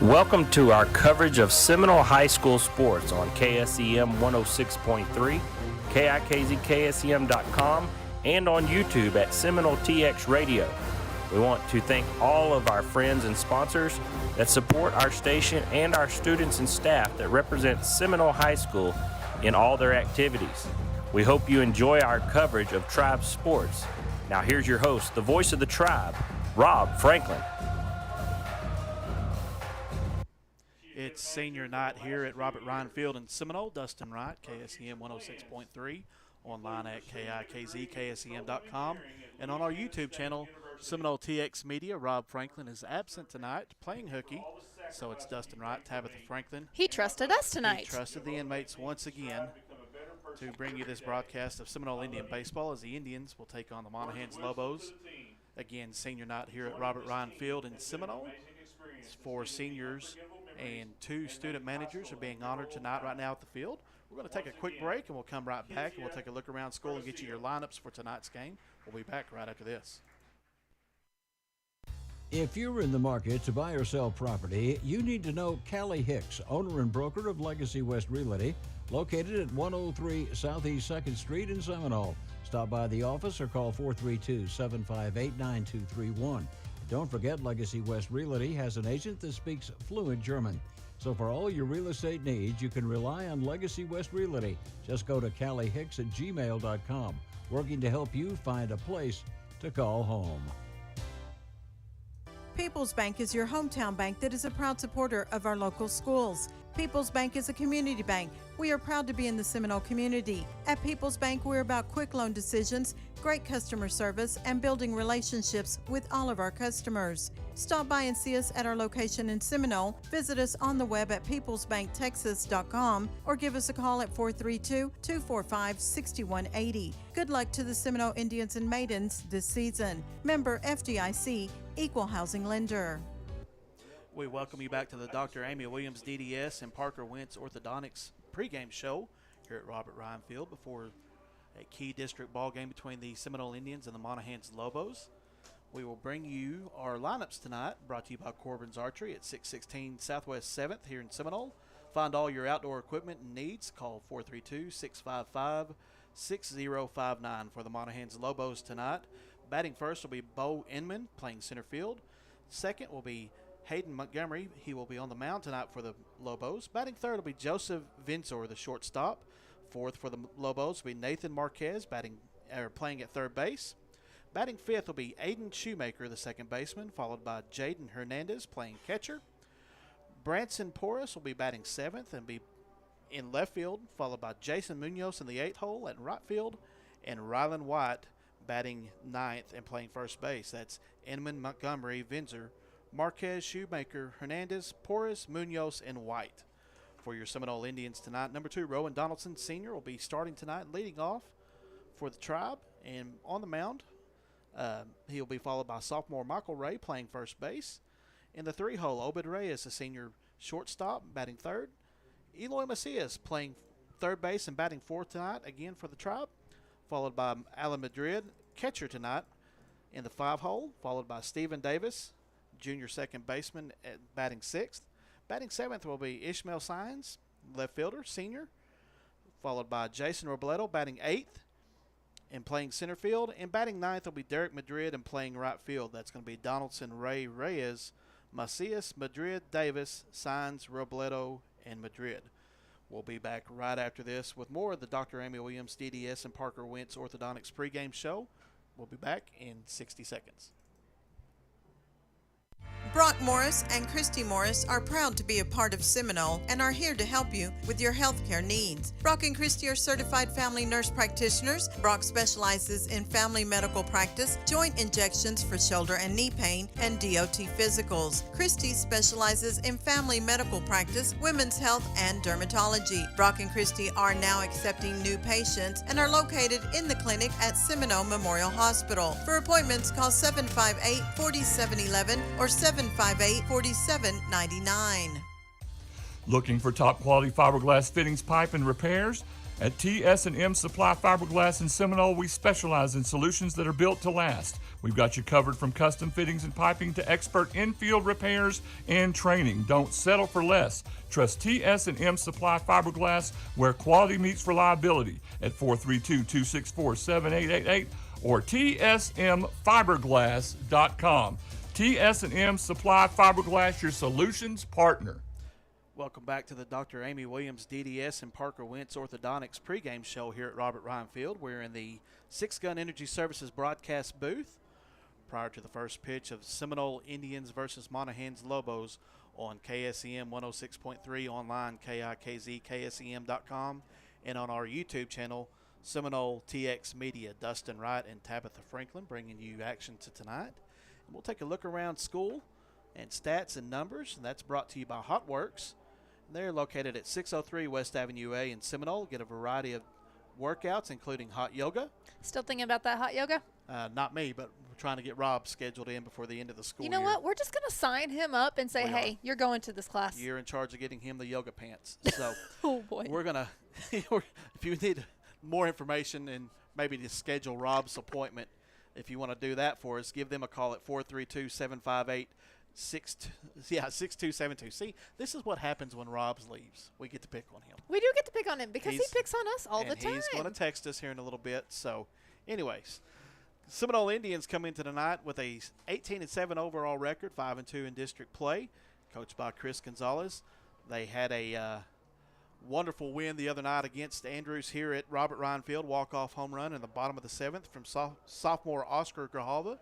Welcome to our coverage of Seminole High School sports on KSEM 106.3, KIKZKSEM.com, and on YouTube at Seminole TX Radio. We want to thank all of our friends and sponsors that support our station and our students and staff that represent Seminole High School in all their activities. We hope you enjoy our coverage of Tribe sports. Now here's your host, the voice of the Tribe, Rob Franklin. It's senior night here at Robert Ryan Field in Seminole. Dustin Wright, KSEM 106.3, online at KIKZKSEM.com, and on our YouTube channel, Seminole TX Media. Rob Franklin is absent tonight, playing hooky, so it's Dustin Wright, Tabitha Franklin. He trusted us tonight. He trusted the inmates once again to bring you this broadcast of Seminole Indian baseball as the Indians will take on the Monahans Lobos. Again, senior night here at Robert Ryan Field in Seminole. It's for seniors and 2 student managers are being honored tonight right now at the field. We're going to take a quick break, and we'll come right back, and we'll take a look around school and get you your lineups for tonight's game. We'll be back right after this. If you're in the market to buy or sell property, you need to know Callie Hicks, owner and broker of Legacy West Realty, located at 103 Southeast 2nd Street in Seminole. Stop by the office or call 432-758-9231. Don't forget, Legacy West Realty has an agent that speaks fluent German. So for all your real estate needs, you can rely on Legacy West Realty. Just go to calliehicks@gmail.com, working to help you find a place to call home. People's Bank is your hometown bank that is a proud supporter of our local schools. People's Bank is a community bank. We are proud to be in the Seminole community. At People's Bank, we're about quick loan decisions, great customer service, and building relationships with all of our customers. Stop by and see us at our location in Seminole. Visit us on the web at peoplesbanktexas.com or give us a call at 432-245-6180. Good luck to the Seminole Indians and Maidens this season. Member FDIC, Equal Housing Lender. We welcome you back to the Dr. Amy Williams DDS and Parker Wentz Orthodontics pregame show here at Robert Ryan Field before a key district ball game between the Seminole Indians and the Monahans Lobos. We will bring you our lineups tonight, brought to you by Corbin's Archery at 616 Southwest 7th here in Seminole. Find all your outdoor equipment and needs. Call 432-655-6059 for the Monahans Lobos tonight. Batting first will be Bo Inman playing center field. Second will be Hayden Montgomery. He will be on the mound tonight for the Lobos. Batting third will be Joseph Vinsor, the shortstop. Fourth for the Lobos will be Nathan Marquez playing at third base. Batting fifth will be Aiden Shoemaker, the second baseman, followed by Jaden Hernandez playing catcher. Branson Porras will be batting seventh and be in left field, followed by Jason Munoz in the eighth hole at right field, and Rylan White batting ninth and playing first base. That's Inman, Montgomery, Vinsor, Marquez, Shoemaker, Hernandez, Porras, Munoz, and White. For your Seminole Indians tonight, number 2, Rowan Donaldson Sr. will be starting tonight, leading off for the Tribe. And on the mound, he'll be followed by sophomore Michael Ray playing first base. In the 3-hole, Obed Reyes, a senior shortstop, batting third. Eloy Macias playing third base and batting fourth tonight, again for the Tribe, followed by Alan Madrid, catcher tonight, in the 5-hole, followed by Stephen Davis, junior second baseman, at batting sixth. Batting seventh will be Ishmael Sines, left fielder, senior, followed by Jason Robledo, batting eighth and playing center field. And batting ninth will be Derek Madrid and playing right field. That's going to be Donaldson, Ray, Reyes, Macias, Madrid, Davis, Sines, Robledo, and Madrid. We'll be back right after this with more of the Dr. Amy Williams DDS and Parker Wentz Orthodontics pregame show. We'll be back in 60 seconds. Brock Morris and Christy Morris are proud to be a part of Seminole and are here to help you with your healthcare needs. Brock and Christy are certified family nurse practitioners. Brock specializes in family medical practice, joint injections for shoulder and knee pain, and DOT physicals. Christy specializes in family medical practice, women's health, and dermatology. Brock and Christy are now accepting new patients and are located in the clinic at Seminole Memorial Hospital. For appointments, call 758-4711 or 758-4799. Looking for top quality fiberglass fittings, pipe, and repairs? At TS&M Supply Fiberglass in Seminole, we specialize in solutions that are built to last. We've got you covered from custom fittings and piping to expert in-field repairs and training. Don't settle for less. Trust TS&M Supply Fiberglass, where quality meets reliability, at 432-264-7888 or tsmfiberglass.com. TS&M Supply Fiberglass, your solutions partner. Welcome back to the Dr. Amy Williams DDS and Parker Wentz Orthodontics pregame show here at Robert Ryan Field. We're in the Six Gun Energy Services broadcast booth prior to the first pitch of Seminole Indians versus Monahans Lobos on KSEM 106.3, online KIKZ, KSEM.com, and on our YouTube channel, Seminole TX Media. Dustin Wright and Tabitha Franklin bringing you action to tonight. And we'll take a look around school and stats and numbers, and that's brought to you by Hot Works. They're located at 603 West Avenue A in Seminole. Get a variety of workouts, including hot yoga. Still thinking about that hot yoga? Not me, but we're trying to get Rob scheduled in before the end of the school year. You know what? We're just going to sign him up and say, hey, you're going to this class. You're in charge of getting him the yoga pants. So oh, boy. We're going to, if you need more information and maybe to schedule Rob's appointment, if you want to do that for us, give them a call at 432-758-6272. See, this is what happens when Rob leaves. We get to pick on him. We do get to pick on him because he picks on us all the time. He's going to text us here in a little bit. So, anyways, Seminole Indians come into tonight with a 18-7 overall record, 5-2 in district play, coached by Chris Gonzalez. They had a wonderful win the other night against Andrews here at Robert Ryan Field, walk-off home run in the bottom of the seventh from sophomore Oscar Grijalva.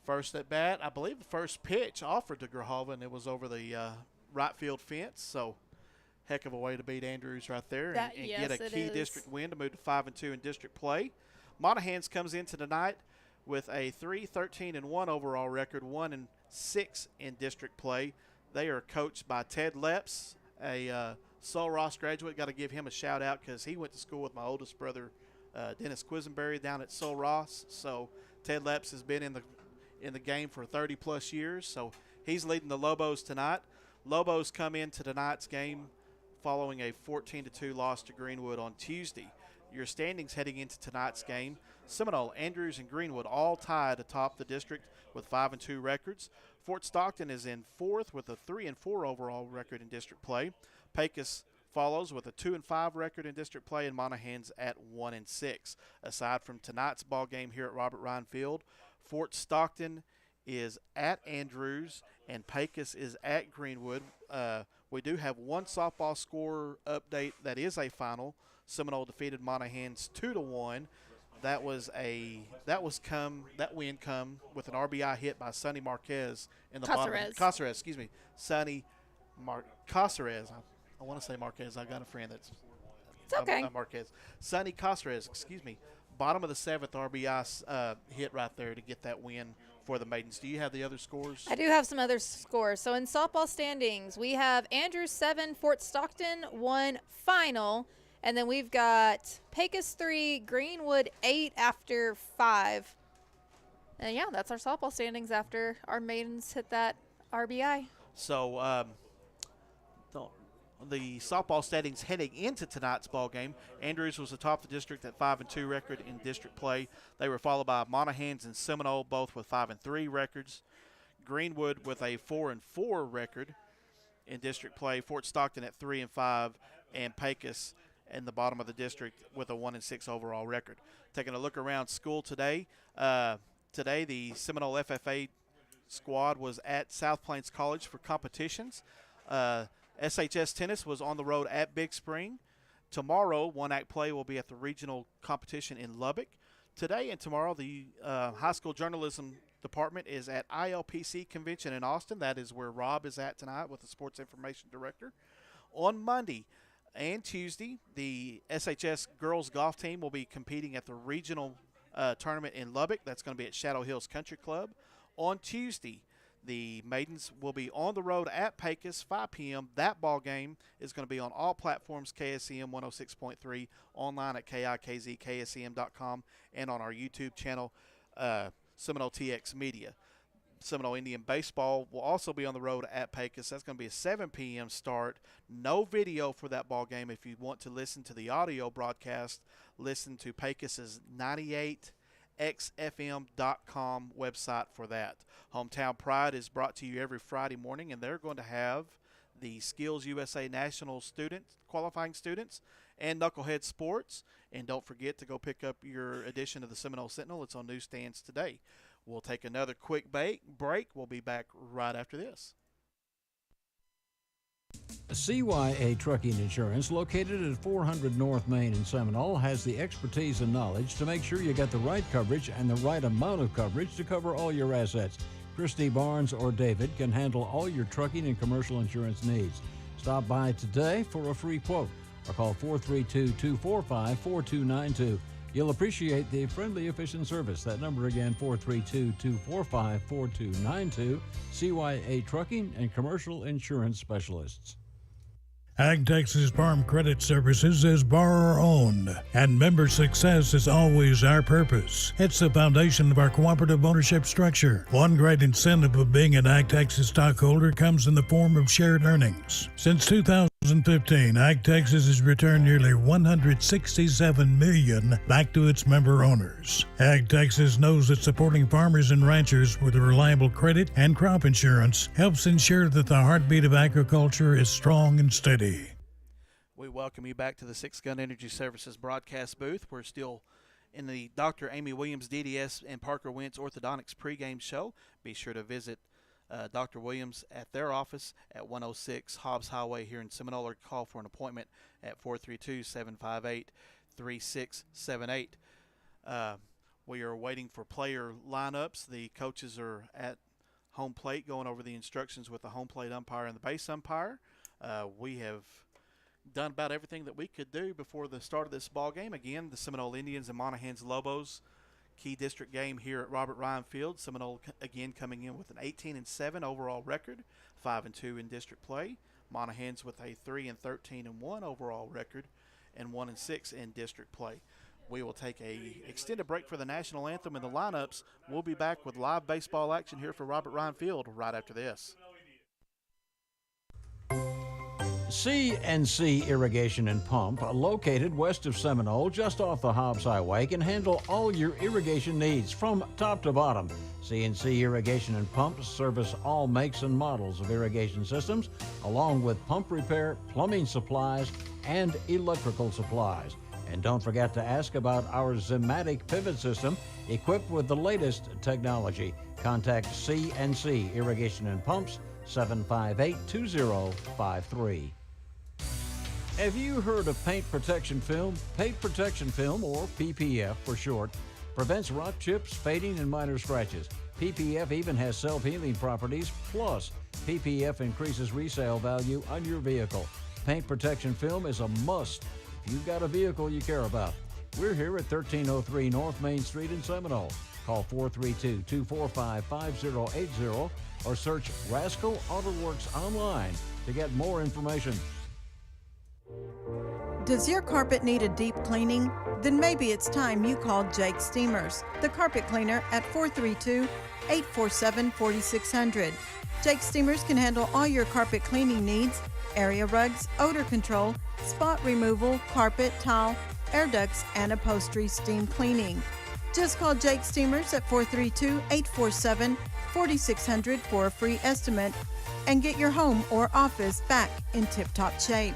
First at bat, I believe the first pitch offered to Grijalva, and it was over the right field fence. So, heck of a way to beat Andrews right there and get a key district win to move to 5-2 in district play. Monahans comes into tonight with a 3-13-1 overall record, 1-6 in district play. They are coached by Ted Leps, a Sol Ross graduate. Got to give him a shout out because he went to school with my oldest brother, Dennis Quisenberry, down at Sol Ross. So Ted Leps has been in the game for 30-plus years, so he's leading the Lobos tonight. Lobos come into tonight's game following a 14-2 loss to Greenwood on Tuesday. Your standings heading into tonight's game, Seminole, Andrews, and Greenwood all tied atop the district with 5-2 records. Fort Stockton is in fourth with a 3-4 overall record in district play. Pecos follows with a 2-5 record in district play, and Monahans at 1-6. Aside from tonight's ball game here at Robert Ryan Field, Fort Stockton is at Andrews and Pecos is at Greenwood. We do have one softball score update that is a final. Seminole defeated Monahans 2-1. That win come with an RBI hit by Sonny Marquez in the bottom. Caceres, excuse me. Caceres. I want to say Marquez. I got a friend that's okay. Marquez. Sonny Caceres, excuse me. Bottom of the seventh RBI hit right there to get that win for the Maidens. Do you have the other scores? I do have some other scores. So in softball standings, we have Andrews 7, Fort Stockton 1 final. And then we've got Pecos 3, Greenwood 8 after 5. And, yeah, that's our softball standings after our Maidens hit that RBI. So the softball standings heading into tonight's ball game, Andrews was atop the district at 5-2 record in district play. They were followed by Monahans and Seminole, both with 5-3 records. Greenwood with a 4-4 record in district play. Fort Stockton at 3-5, and Pecos in the bottom of the district with a 1-6 overall record. Taking a look around school today, the Seminole FFA squad was at South Plains College for competitions. SHS Tennis was on the road at Big Spring. Tomorrow, one-act play will be at the regional competition in Lubbock. Today and tomorrow, the high school journalism department is at ILPC convention in Austin. That is where Rob is at tonight with the sports information director. On Monday and Tuesday, the SHS girls golf team will be competing at the regional tournament in Lubbock. That's going to be at Shadow Hills Country Club. On Tuesday, the Maidens will be on the road at Pecos, 5 p.m. That ball game is going to be on all platforms, KSEM 106.3, online at KIKZ, KSEM.com, and on our YouTube channel, Seminole TX Media. Seminole Indian Baseball will also be on the road at Pecos. That's going to be a 7 p.m. start. No video for that ball game. If you want to listen to the audio broadcast, listen to Pecos's 98xfm.com website for that. Hometown Pride is brought to you every Friday morning, and they're going to have the Skills USA National students, qualifying students, and Knucklehead Sports. And don't forget to go pick up your edition of the Seminole Sentinel. It's on newsstands today. We'll take another quick break. We'll be back right after this. CYA Trucking Insurance, located at 400 North Main in Seminole, has the expertise and knowledge to make sure you get the right coverage and the right amount of coverage to cover all your assets. Christy Barnes or David can handle all your trucking and commercial insurance needs. Stop by today for a free quote or call 432-245-4292. You'll appreciate the friendly, efficient service. That number again, 432-245-4292. CYA Trucking and Commercial Insurance Specialists. Ag Texas Farm Credit Services is borrower-owned, and member success is always our purpose. It's the foundation of our cooperative ownership structure. One great incentive of being an Ag Texas stockholder comes in the form of shared earnings. Since 2015, Ag Texas has returned nearly $167 million back to its member owners. Ag Texas knows that supporting farmers and ranchers with reliable credit and crop insurance helps ensure that the heartbeat of agriculture is strong and steady. We welcome you back to the Six Gun Energy Services broadcast booth. We're still in the Dr. Amy Williams DDS and Parker Wentz Orthodontics pregame show. Be sure to visit Dr. Williams at their office at 106 Hobbs Highway here in Seminole, or call for an appointment at 432-758-3678. We are waiting for player lineups. The coaches are at home plate going over the instructions with the home plate umpire and the base umpire. We have done about everything that we could do before the start of this ball game. Again, the Seminole Indians and Monahans Lobos key district game here at Robert Ryan Field. Seminole again coming in with an 18-7 overall record, 5-2 in district play. Monahans with a 3-13-1 overall record, and 1-6 in district play. We will take a extended break for the national anthem and the lineups. We'll be back with live baseball action here for Robert Ryan Field right after this. C&C Irrigation and Pump, located west of Seminole, just off the Hobbs Highway, can handle all your irrigation needs from top to bottom. C&C Irrigation and Pump service all makes and models of irrigation systems, along with pump repair, plumbing supplies, and electrical supplies. And don't forget to ask about our Zematic pivot system, equipped with the latest technology. Contact C&C Irrigation and Pumps, 758-2053. Have you heard of paint protection film? Paint protection film, or PPF for short, prevents rock chips, fading, and minor scratches. PPF even has self-healing properties, plus PPF increases resale value on your vehicle. Paint protection film is a must if you've got a vehicle you care about. We're here at 1303 North Main Street in Seminole. Call 432-245-5080 or search Rascal Auto Works online to get more information. Does your carpet need a deep cleaning? Then maybe it's time you called Jake Steamers, the carpet cleaner, at 432-847-4600. Jake Steamers can handle all your carpet cleaning needs: area rugs, odor control, spot removal, carpet, tile, air ducts, and upholstery steam cleaning. Just call Jake Steamers at 432-847-4600 for a free estimate and get your home or office back in tip-top shape.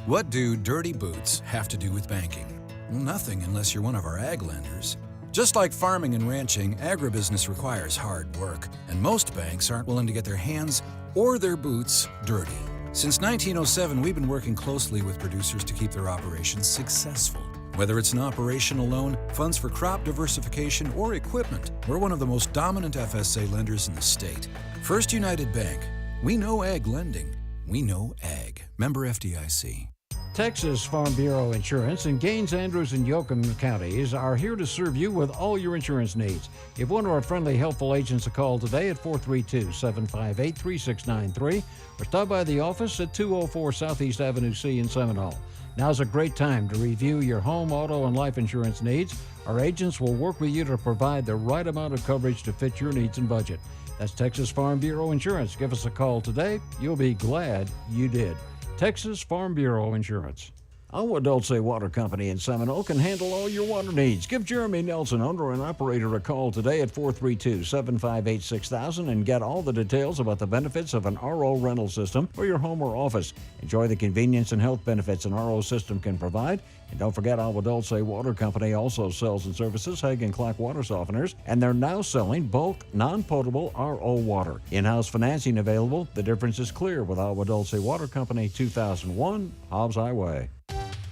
What do dirty boots have to do with banking? Well, nothing unless you're one of our ag lenders. Just like farming and ranching, agribusiness requires hard work, and most banks aren't willing to get their hands or their boots dirty. Since 1907, we've been working closely with producers to keep their operations successful. Whether it's an operational loan, funds for crop diversification, or equipment, we're one of the most dominant FSA lenders in the state. First United Bank. We know ag lending. We know ag. Member FDIC. Texas Farm Bureau Insurance in Gaines, Andrews, and Yoakum counties are here to serve you with all your insurance needs. Give one of our friendly, helpful agents a call today at 432-758-3693 or stop by the office at 204 Southeast Avenue C in Seminole. Now's a great time to review your home, auto, and life insurance needs. Our agents will work with you to provide the right amount of coverage to fit your needs and budget. That's Texas Farm Bureau Insurance. Give us a call today. You'll be glad you did. Texas Farm Bureau Insurance. Agua Dulce Water Company in Seminole can handle all your water needs. Give Jeremy Nelson, owner and operator, a call today at 432-758-6000 and get all the details about the benefits of an RO rental system for your home or office. Enjoy the convenience and health benefits an RO system can provide. And don't forget, Agua Dulce Water Company also sells and services Hagen Clark water softeners, and they're now selling bulk, non-potable RO water. In-house financing available. The difference is clear with Agua Dulce Water Company, 2001 Hobbs Highway.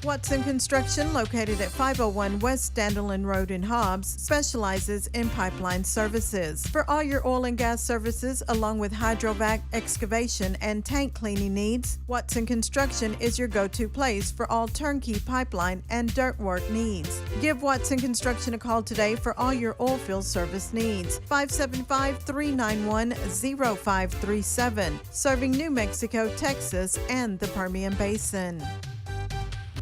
Watson Construction, located at 501 West Dandelion Road in Hobbs, specializes in pipeline services. For all your oil and gas services, along with hydrovac, excavation, and tank cleaning needs, Watson Construction is your go-to place for all turnkey pipeline and dirt work needs. Give Watson Construction a call today for all your oil field service needs. 575-391-0537, serving New Mexico, Texas, and the Permian Basin.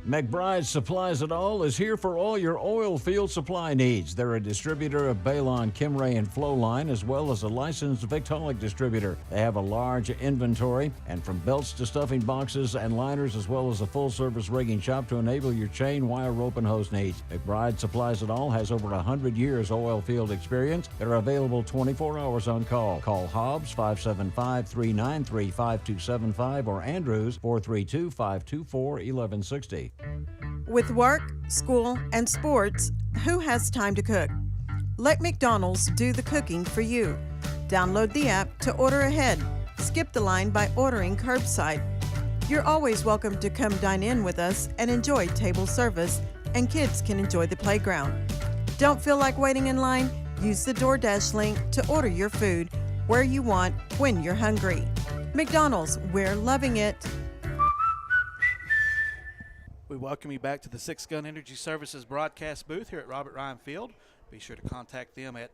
McBride Supplies It All is here for all your oil field supply needs. They're a distributor of Balon, Kimray, and Flowline, as well as a licensed Victaulic distributor. They have a large inventory, and from belts to stuffing boxes and liners, as well as a full-service rigging shop to enable your chain, wire, rope, and hose needs. McBride Supplies It All has over 100 years oil field experience. They're available 24 hours on call. Call Hobbs 575-393-5275 or Andrews 432-524-1160. With work, school, and sports, who has time to cook? Let McDonald's do the cooking for you. Download the app to order ahead. Skip the line by ordering curbside. You're always welcome to come dine in with us and enjoy table service, and kids can enjoy the playground. Don't feel like waiting in line? Use the DoorDash link to order your food where you want when you're hungry. McDonald's, we're loving it. We welcome you back to the Six Gun Energy Services broadcast booth here at Robert Ryan Field. Be sure to contact them at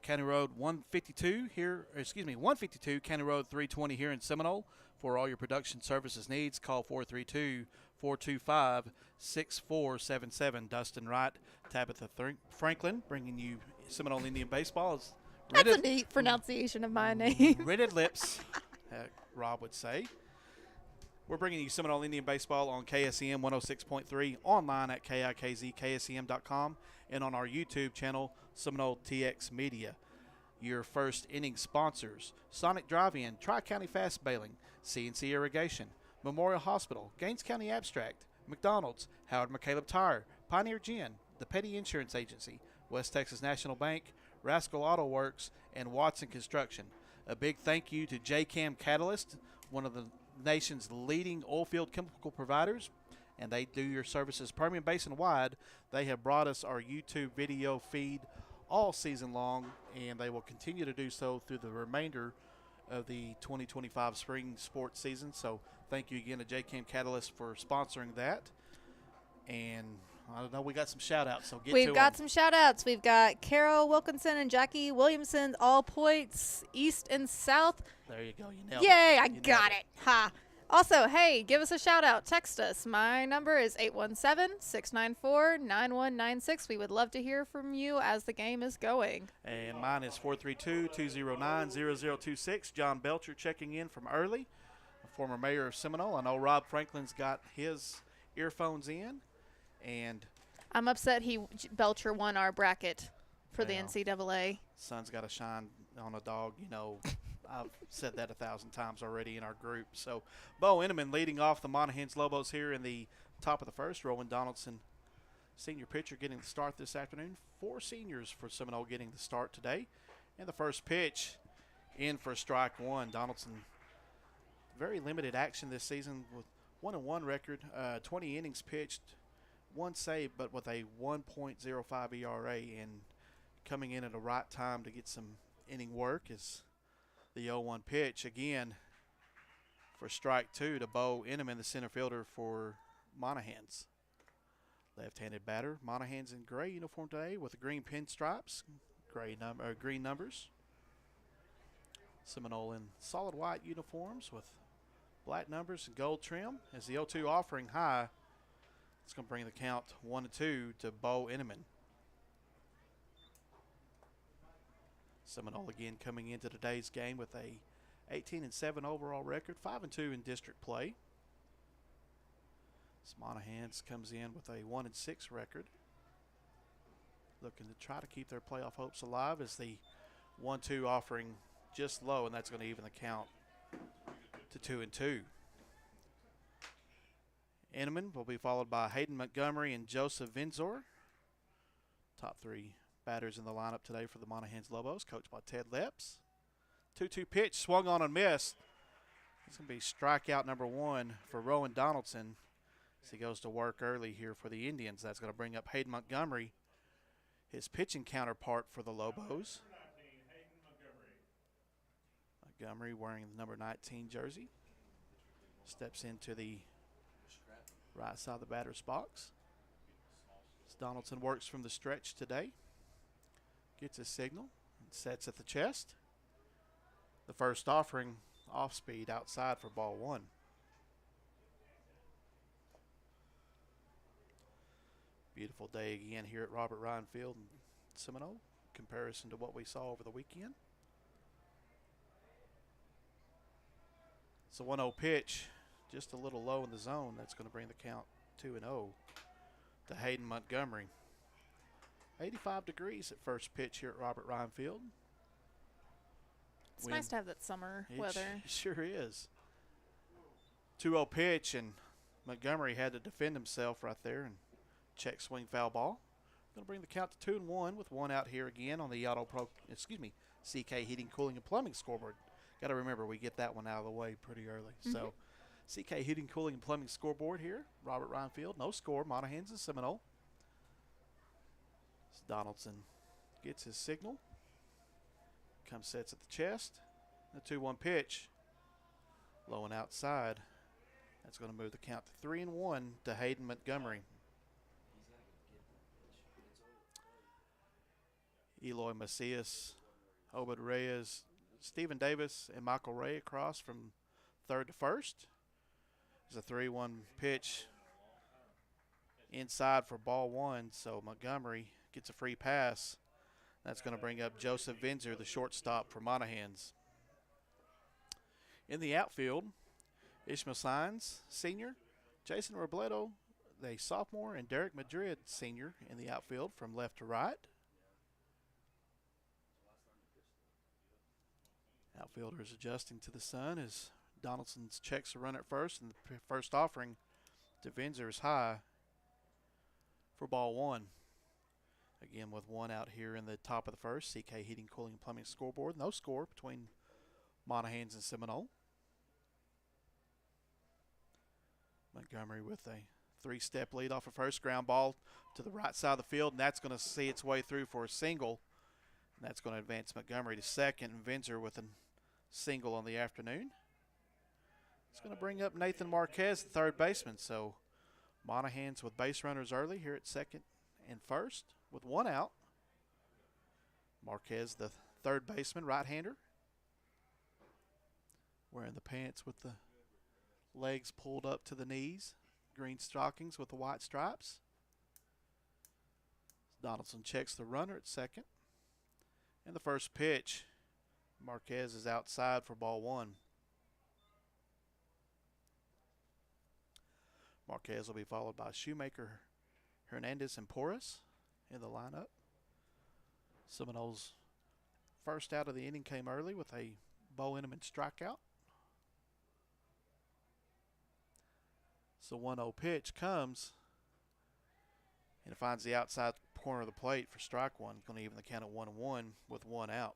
County Road 152 152 County Road 320 here in Seminole for all your production services needs. Call 432-425-6477. Dustin Wright, Tabitha Franklin, bringing you Seminole Indian baseball. That's a neat pronunciation of my name. Rented lips, Rob would say. We're bringing you Seminole Indian Baseball on KSEM 106.3, online at KIKZKSEM.com, and on our YouTube channel, Seminole TX Media. Your first inning sponsors: Sonic Drive-In, Tri-County Fast Bailing, CNC Irrigation, Memorial Hospital, Gaines County Abstract, McDonald's, Howard McCaleb Tire, Pioneer Gin, the Petty Insurance Agency, West Texas National Bank, Rascal Auto Works, and Watson Construction. A big thank you to JCAM Catalyst, one of the nation's leading oilfield chemical providers, and they do your services Permian Basin wide. They have brought us our YouTube video feed all season long, and they will continue to do so through the remainder of the 2025 spring sports season. So thank you again to JCAM Catalyst for sponsoring that. And I don't know, we got some shout outs, so We've got some shout outs. We've got Carol Wilkinson and Jackie Williamson, all points east and south. There you go. You nailed it. Yay, I got it. Ha. Also, hey, give us a shout out. Text us. My number is 817-694-9196. We would love to hear from you as the game is going. And mine is 432-209-0026. John Belcher checking in from early, a former mayor of Seminole. I know Rob Franklin's got his earphones in. And I'm upset Belcher won our bracket for the NCAA. Sun's got to shine on a dog, you know. I've said that 1,000 times already in our group. So, Bo Inneman leading off the Monahans Lobos here in the top of the first. Rowan Donaldson, senior pitcher, getting the start this afternoon. 4 seniors for Seminole getting the start today. And the first pitch in for strike one. Donaldson, very limited action this season with 1-1 record, 20 innings pitched, 1 save, but with a 1.05 ERA, and coming in at the right time to get some inning work is the 0-1 pitch again for strike two to Bo Inneman, the center fielder for Monahans. Left-handed batter. Monahans in gray uniform today with the green pinstripes, green numbers. Seminole in solid white uniforms with black numbers and gold trim as the 0-2 offering high It's going to bring the count 1-2 to Bo Inman. Seminole again coming into today's game with a 18-7 overall record, 5-2 in district play. Monahans comes in with a 1-6 record, looking to try to keep their playoff hopes alive as the 1-2 offering just low, and that's going to even the count to 2-2. Inman will be followed by Hayden Montgomery and Joseph Vinzor. Top three batters in the lineup today for the Monahans Lobos, coached by Ted Leps. 2-2 pitch, swung on and missed. It's going to be strikeout number 1 for Rowan Donaldson as he goes to work early here for the Indians. That's going to bring up Hayden Montgomery, his pitching counterpart for the Lobos. Montgomery wearing the number 19 jersey. Steps into the right side of the batter's box. As Donaldson works from the stretch today. Gets his signal and sets at the chest. The first offering off speed outside for ball 1. Beautiful day again here at Robert Ryan Field in Seminole in comparison to what we saw over the weekend. It's a 1-0 pitch, just a little low in the zone. That's going to bring the count 2-0 to Hayden Montgomery. 85 degrees at first pitch here at Robert Ryan Field. It's nice to have that summer weather. It sure is. 2-0 pitch, and Montgomery had to defend himself right there and check swing foul ball. Going to bring the count to 2-1 with one out here again on the CK Heating, Cooling, and Plumbing scoreboard. Got to remember we get that one out of the way pretty early. So CK Heating, Cooling, and Plumbing scoreboard here, Robert Ryan Field. No score, Monahans and Seminole. Donaldson gets his signal. Comes, sets at the chest. The 2-1 pitch. Low and outside. That's going to move the count to 3-1 to Hayden Montgomery. Eloy Macias, Obed Reyes, Stephen Davis, and Michael Ray across from third to first. There's a 3-1 pitch inside for ball 1, so Montgomery gets a free pass. That's going to bring up Joseph Vinzer, the shortstop for Monahans. In the outfield, Ishmael Sines, senior, Jason Robledo, the sophomore, and Derek Madrid, senior, in the outfield from left to right. Outfielders adjusting to the sun as Donaldson checks the run at first, and the first offering to Vinzer is high for ball 1. Again, with one out here in the top of the first, CK Heating, Cooling, and Plumbing scoreboard. No score between Monahans and Seminole. Montgomery with a 3-step lead off a first, ground ball to the right side of the field, and that's going to see its way through for a single. And that's going to advance Montgomery to second, and Vinzer with a single on the afternoon. It's going to bring up Nathan Marquez, the third baseman. So Monahans with base runners early here at second and first with one out. Marquez, the third baseman, right-hander, wearing the pants with the legs pulled up to the knees, green stockings with the white stripes. Donaldson checks the runner at second. And the first pitch, Marquez is outside for ball 1. Marquez will be followed by Shoemaker, Hernandez, and Porras in the lineup. Seminole's first out of the inning came early with a Bo Inman strikeout. So 1-0 pitch comes, and it finds the outside corner of the plate for strike one. Going to even the count at 1-1 with one out.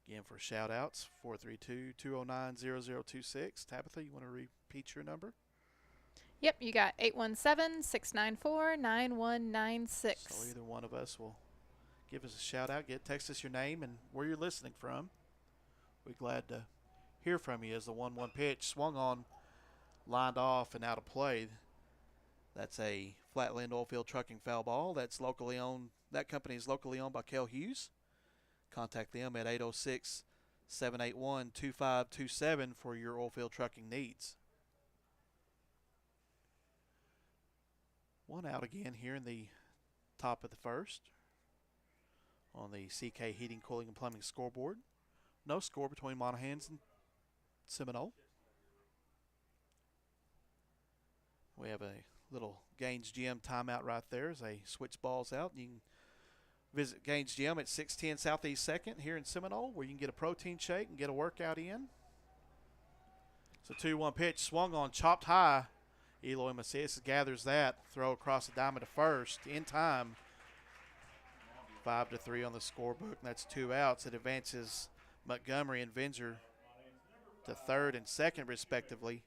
Again, for shout outs, 432-209-0026. Tabitha, you want to repeat your number? Yep, you got 817-694-9196. So either one of us will give us a shout out, text us your name and where you're listening from. We're glad to hear from you as the 1-1 pitch swung on, lined off, and out of play. That's a Flatland Oilfield Trucking foul ball. That's locally owned. That company is locally owned by Kel Hughes. Contact them at 806-781-2527 for your oilfield trucking needs. One out again here in the top of the first on the CK Heating, Cooling, and Plumbing scoreboard. No score between Monahans and Seminole. We have a little Gaines Gym timeout right there as they switch balls out. You can visit Gaines Gym at 610 Southeast 2nd here in Seminole, where you can get a protein shake and get a workout in. It's a 2-1 pitch, swung on, chopped high. Eloy Macias gathers that, throw across the diamond to first in time. 5-3 on the scorebook, and that's 2 outs. It advances Montgomery and Vinzer to third and second, respectively.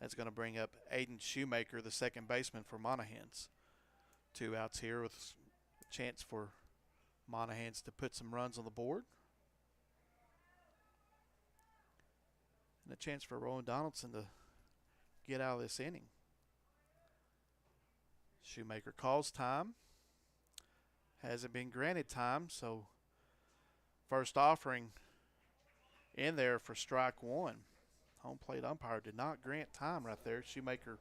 That's going to bring up Aiden Shoemaker, the second baseman for Monahans. 2 outs here with a chance for Monahans to put some runs on the board. And a chance for Rowan Donaldson to get out of this inning. Shoemaker calls time. Hasn't been granted time, so first offering in there for strike 1. Home plate umpire did not grant time right there. Shoemaker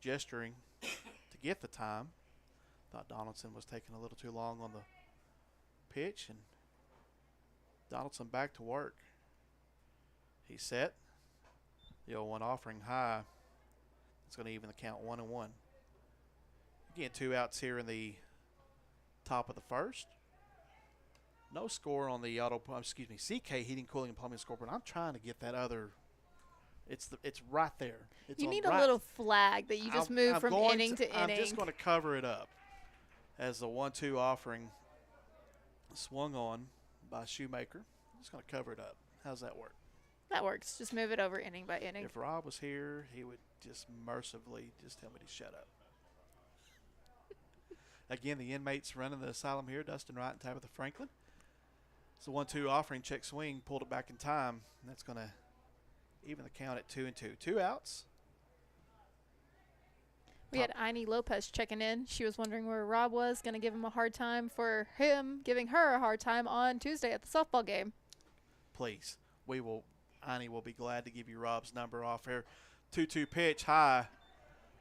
gesturing to get the time. Thought Donaldson was taking a little too long on the pitch, and Donaldson back to work. He's set. The 0-1 offering high. It's going to even the count 1-1. Again, 2 outs here in the top of the first. No score on the CK Heating, Cooling, and Plumbing scoreboard. I'm trying to get that other. It's right there. It's you need right. a little flag that you just move from inning to inning. I'm just going to cover it up as the 1-2 offering swung on by Shoemaker. I'm just going to cover it up. How's that work? That works. Just move it over inning by inning. If Rob was here, he would just mercifully just tell me to shut up. Again, the inmates running the asylum here, Dustin Wright and Tabitha Franklin. So 1-2 offering, check swing, pulled it back in time. And that's going to even the count at 2-2. 2 outs. We had Aini Lopez checking in. She was wondering where Rob was, going to give him a hard time for him giving her a hard time on Tuesday at the softball game. Please. Aini will be glad to give you Rob's number off here. 2-2 pitch high.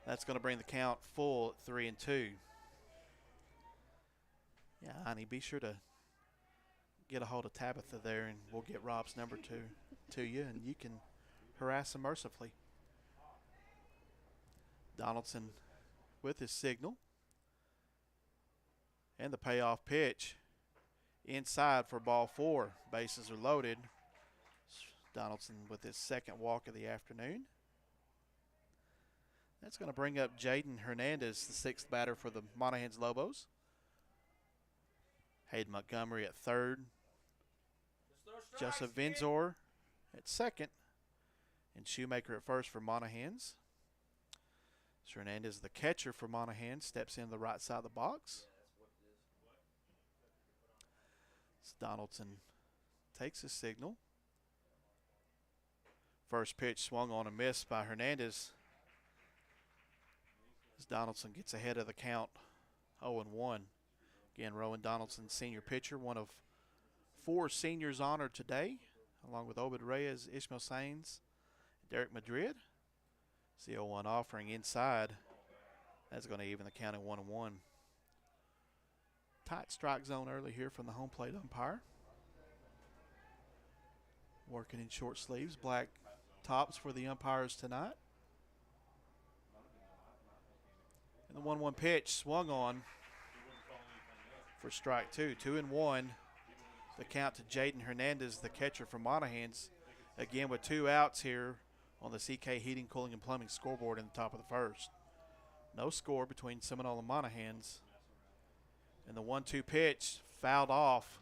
That's going to bring the count full at 3-2. Yeah, Aini, be sure to get a hold of Tabitha there, and we'll get Rob's number to you, and you can harass him mercifully. Donaldson with his signal. And the payoff pitch inside for ball 4. Bases are loaded. Donaldson with his second walk of the afternoon. That's going to bring up Jaden Hernandez, the 6th batter for the Monahans Lobos. Hayden Montgomery at third. Joseph Vinzor at second. And Shoemaker at first for Monahans. Hernandez, the catcher for Monahans, steps in the right side of the box. Donaldson takes his signal. First pitch swung on and missed by Hernandez. As Donaldson gets ahead of the count, 0-1. Again, Rowan Donaldson, senior pitcher, one of 4 seniors honored today, along with Obed Reyes, Ishmael Sains, Derek Madrid. It's the 0-1 offering inside. That's going to even the count at 1-1. Tight strike zone early here from the home plate umpire. Working in short sleeves, black tops for the umpires tonight. And the 1-1 pitch swung on for strike 2. 2-1. The count to Jaden Hernandez, the catcher for Monahans. Again with 2 outs here on the CK Heating, Cooling, and Plumbing scoreboard in the top of the first. No score between Seminole and Monahans. And the 1-2 pitch fouled off.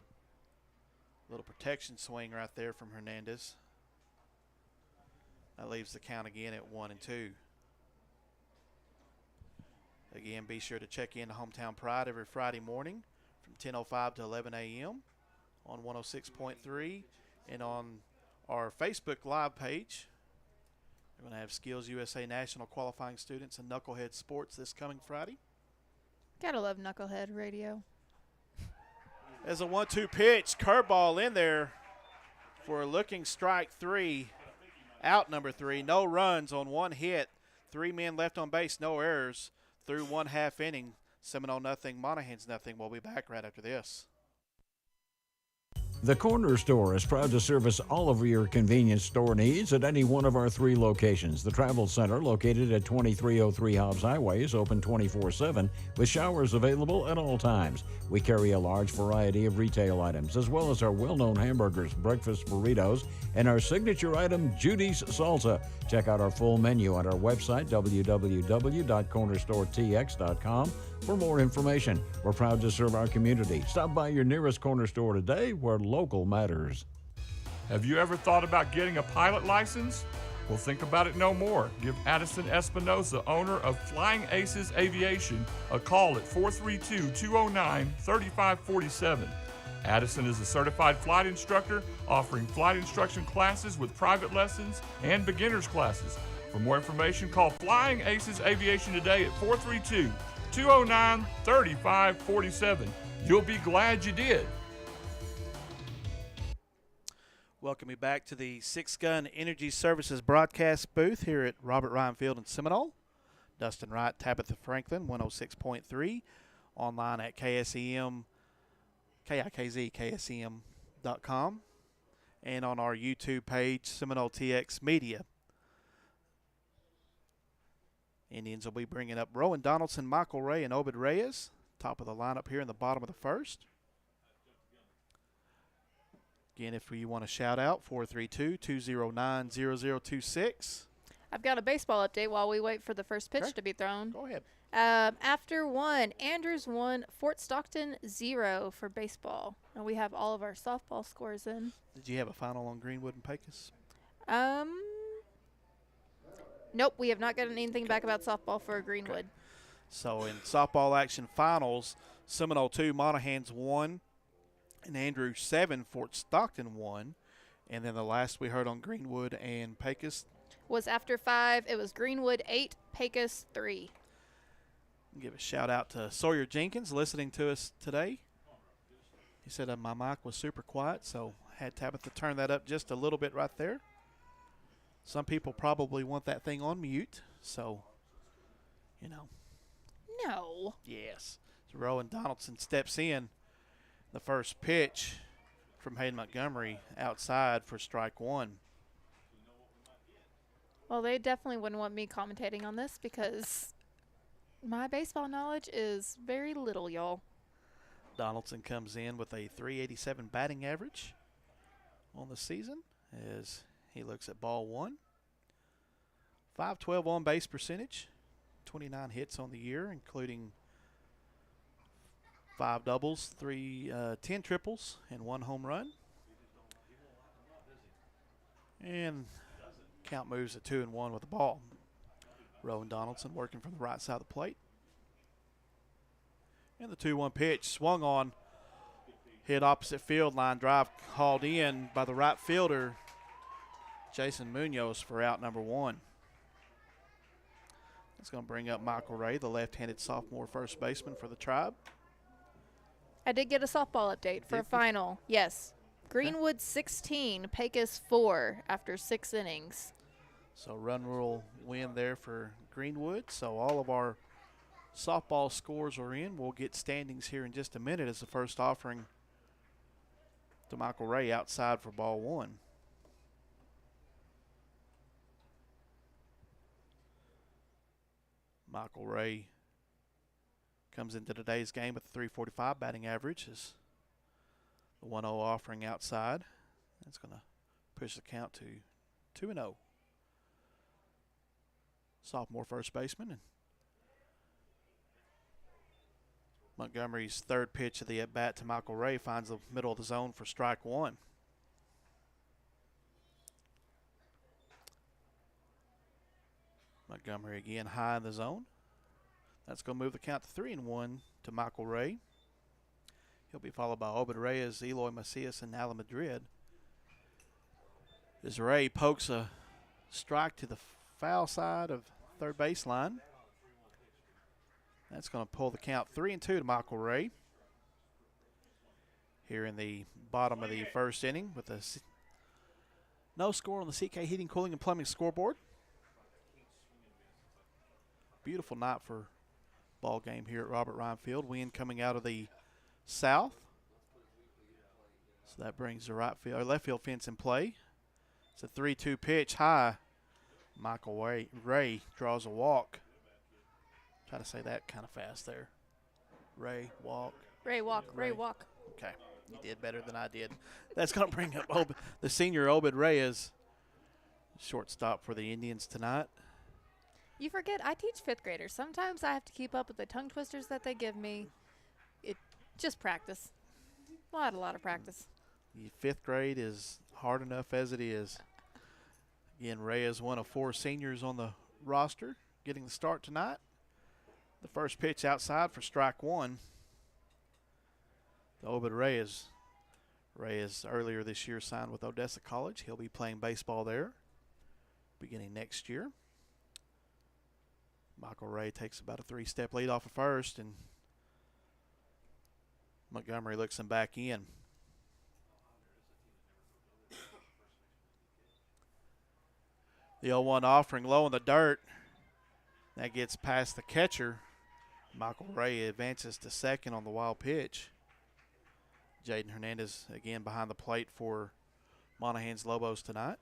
Little protection swing right there from Hernandez. That leaves the count again at 1-2. Again, be sure to check in to Hometown Pride every Friday morning from 10:05 to 11 a.m. on 106.3 and on our Facebook Live page. We're going to have Skills USA National qualifying students and Knucklehead Sports this coming Friday. Gotta love Knucklehead Radio. As a 1-2 pitch, curveball in there for a looking strike 3. Out number 3. No runs on 1 hit. 3 men left on base, no errors. through 1/2 inning. Seminole nothing, Monahans nothing. We'll be back right after this. The Corner Store is proud to service all of your convenience store needs at any one of our 3 locations. The Travel Center, located at 2303 Hobbs Highway, is open 24/7 with showers available at all times. We carry a large variety of retail items, as well as our well-known hamburgers, breakfast burritos, and our signature item, Judy's Salsa. Check out our full menu on our website, www.cornerstoretx.com, for more information. We're proud to serve our community. Stop by your nearest Corner Store today, where local matters. Have you ever thought about getting a pilot license? Well, think about it no more. Give Addison Espinosa, owner of Flying Aces Aviation, a call at 432-209-3547. Addison is a certified flight instructor offering flight instruction classes with private lessons and beginners classes. For more information, call Flying Aces Aviation today at 432-209-3547. You'll be glad you did. Welcome you back to the Six Gun Energy Services broadcast booth here at Robert Ryan Field in Seminole. Dustin Wright, Tabitha Franklin, 106.3. Online at KIKZ-KSEM.com. And on our YouTube page, Seminole TX Media. Indians will be bringing up Rowan Donaldson, Michael Ray, and Obed Reyes. Top of the lineup here in the bottom of the first. Again, if you want to shout out, 432-209-0026. I've got a baseball update while we wait for the first pitch to be thrown. Go ahead. After 1, Andrews 1, Fort Stockton 0 for baseball. And we have all of our softball scores in. Did you have a final on Greenwood and Pecos? Nope, we have not gotten anything back about softball for Greenwood. Okay. So in softball action finals, Seminole 2, Monahans 1, and Andrews 7, Fort Stockton 1. And then the last we heard on Greenwood and Pecos was after 5. It was Greenwood 8, Pecos 3. Give a shout out to Sawyer Jenkins listening to us today. He said my mic was super quiet, so I had Tabitha turn that up just a little bit right there. Some people probably want that thing on mute, so, you know. No. Yes. So Rowan Donaldson steps in. The first pitch from Hayden Montgomery outside for strike 1. Well, they definitely wouldn't want me commentating on this because my baseball knowledge is very little, y'all. Donaldson comes in with a .387 batting average on the season as he looks at ball 1. .512 on base percentage, 29 hits on the year, including 5 doubles, 10 triples, and 1 home run. And count moves at 2-1 with the ball. Rowan Donaldson working from the right side of the plate. And the 2-1 pitch swung on, hit opposite field, line drive hauled in by the right fielder, Jason Munoz, for out number 1. That's going to bring up Michael Ray, the left-handed sophomore first baseman for the Tribe. I did get a softball update for a final. Yes. Greenwood 16, Pecos 4 after 6 innings. So run rule win there for Greenwood. So all of our softball scores are in. We'll get standings here in just a minute as the first offering to Michael Ray outside for ball 1. Michael Ray comes into today's game with a .345 batting average as the 1-0 offering outside. That's going to push the count to 2-0. Sophomore first baseman. And Montgomery's third pitch of the at-bat to Michael Ray finds the middle of the zone for strike 1. Montgomery again high in the zone. That's going to move the count to 3-1 to Michael Ray. He'll be followed by Obed Reyes, Eloy Macias, and Alan Madrid. As Ray pokes a strike to the foul side of third baseline. That's going to pull the count 3-2 to Michael Ray. Here in the bottom of the first inning with no score on the CK Heating, Cooling, and Plumbing scoreboard. Beautiful night for ball game here at Robert Ryan Field. Wind coming out of the south. So that brings the left field fence in play. It's a 3-2 pitch high. Michael Ray draws a walk. Try to say that kind of fast there. Ray walk. Ray walk. Okay, you did better than I did. That's going to bring up the senior Obed Reyes, shortstop for the Indians tonight. You forget, I teach 5th graders. Sometimes I have to keep up with the tongue twisters that they give me. Just practice. A lot of practice. The 5th grade is hard enough as it is. Again, Reyes, one of 4 seniors on the roster, getting the start tonight. The first pitch outside for strike 1. The Obed Reyes. Reyes earlier this year signed with Odessa College. He'll be playing baseball there beginning next year. Michael Ray takes about a 3-step lead off of first, and Montgomery looks him back in. The 0-1 offering low in the dirt. That gets past the catcher. Michael Ray advances to second on the wild pitch. Jaden Hernandez again behind the plate for Monahans Lobos tonight.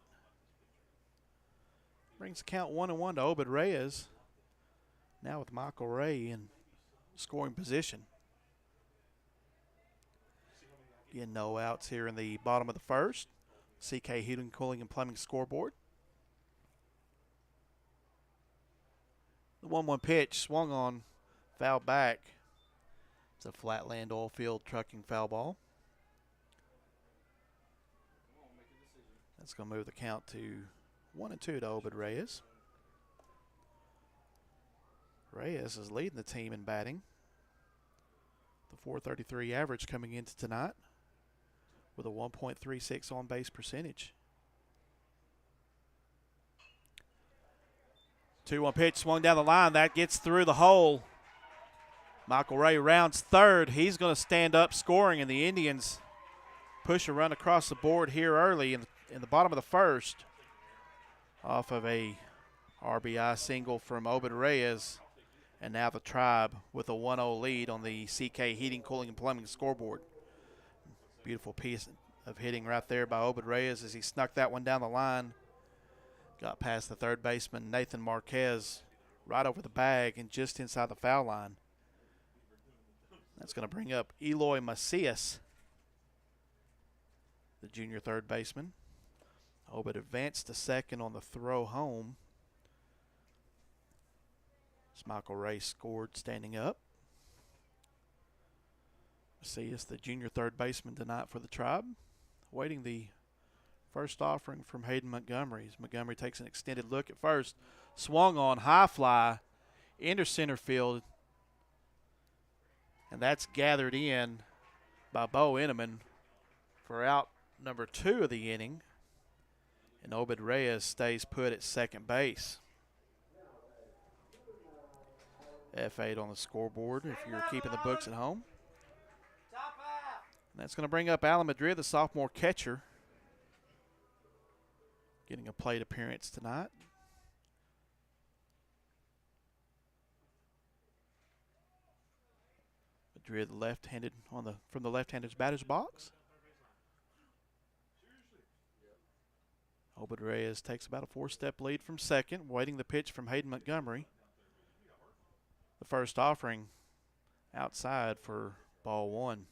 Brings the count 1-1 to Obed Reyes. Now with Michael Ray in scoring position. Again, no outs here in the bottom of the first. CK Heating, Cooling, and Plumbing scoreboard. The 1-1 pitch swung on, foul back. It's a Flatland Oilfield Trucking foul ball. That's going to move the count to 1-2 to Obed Reyes. Reyes is leading the team in batting. The .433 average coming into tonight with a 1.36 on-base percentage. 2-1 pitch swung down the line. That gets through the hole. Michael Ray rounds third. He's going to stand up scoring, and the Indians push a run across the board here early in the bottom of the first off of a RBI single from Obed Reyes. And now the Tribe with a 1-0 lead on the CK Heating, Cooling, and Plumbing scoreboard. Beautiful piece of hitting right there by Obed Reyes as he snuck that one down the line. Got past the third baseman, Nathan Marquez, right over the bag and just inside the foul line. That's going to bring up Eloy Macias, the junior third baseman. Obed advanced to second on the throw home. Michael Ray scored standing up. Macias, the junior third baseman tonight for the Tribe, waiting the first offering from Hayden Montgomery. As Montgomery takes an extended look at first. Swung on, high fly into center field. And that's gathered in by Bo Inneman for out number 2 of the inning. And Obed Reyes stays put at second base. F8 on the scoreboard if you're keeping the books at home. And that's going to bring up Alan Madrid, the sophomore catcher, getting a plate appearance tonight. Madrid, left-handed from the left-handed batter's box. Obed Reyes takes about a 4-step lead from second, waiting the pitch from Hayden Montgomery. The first offering outside for ball 1.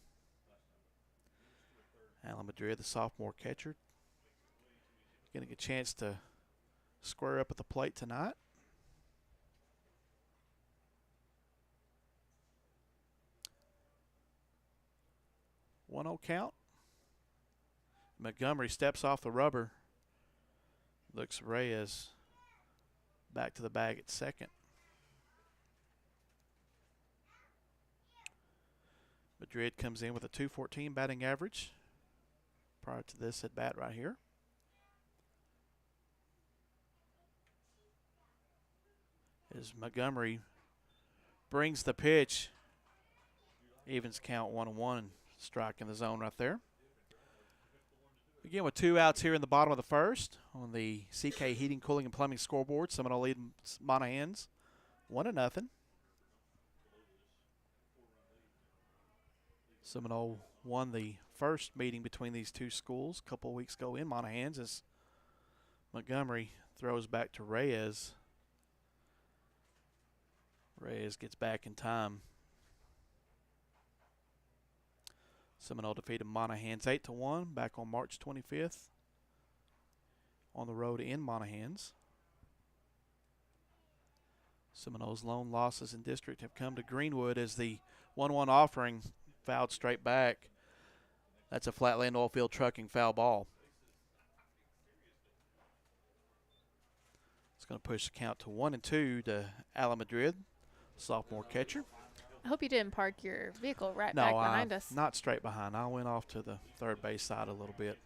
Alan Madrid, the sophomore catcher, getting a chance to square up at the plate tonight. One 1-0 count. Montgomery steps off the rubber. Looks Reyes back to the bag at second. Madrid comes in with a .214 batting average prior to this at bat right here. As Montgomery brings the pitch, evens count 1-1, strike in the zone right there. Again with 2 outs here in the bottom of the first on the CK Heating, Cooling, and Plumbing scoreboard. Seminole lead Monahans 1-0. Seminole won the first meeting between these two schools a couple of weeks ago in Monahans as Montgomery throws back to Reyes. Reyes gets back in time. Seminole defeated Monahans 8-1 back on March 25th on the road in Monahans. Seminole's lone losses in district have come to Greenwood as the 1-1 offering fouled straight back. That's a Flatland Oilfield Trucking foul ball. It's going to push the count to 1-2 to Ala Madrid, sophomore catcher. I hope you didn't park your vehicle right No, back behind us. not straight behind. I went off to the third base side a little bit.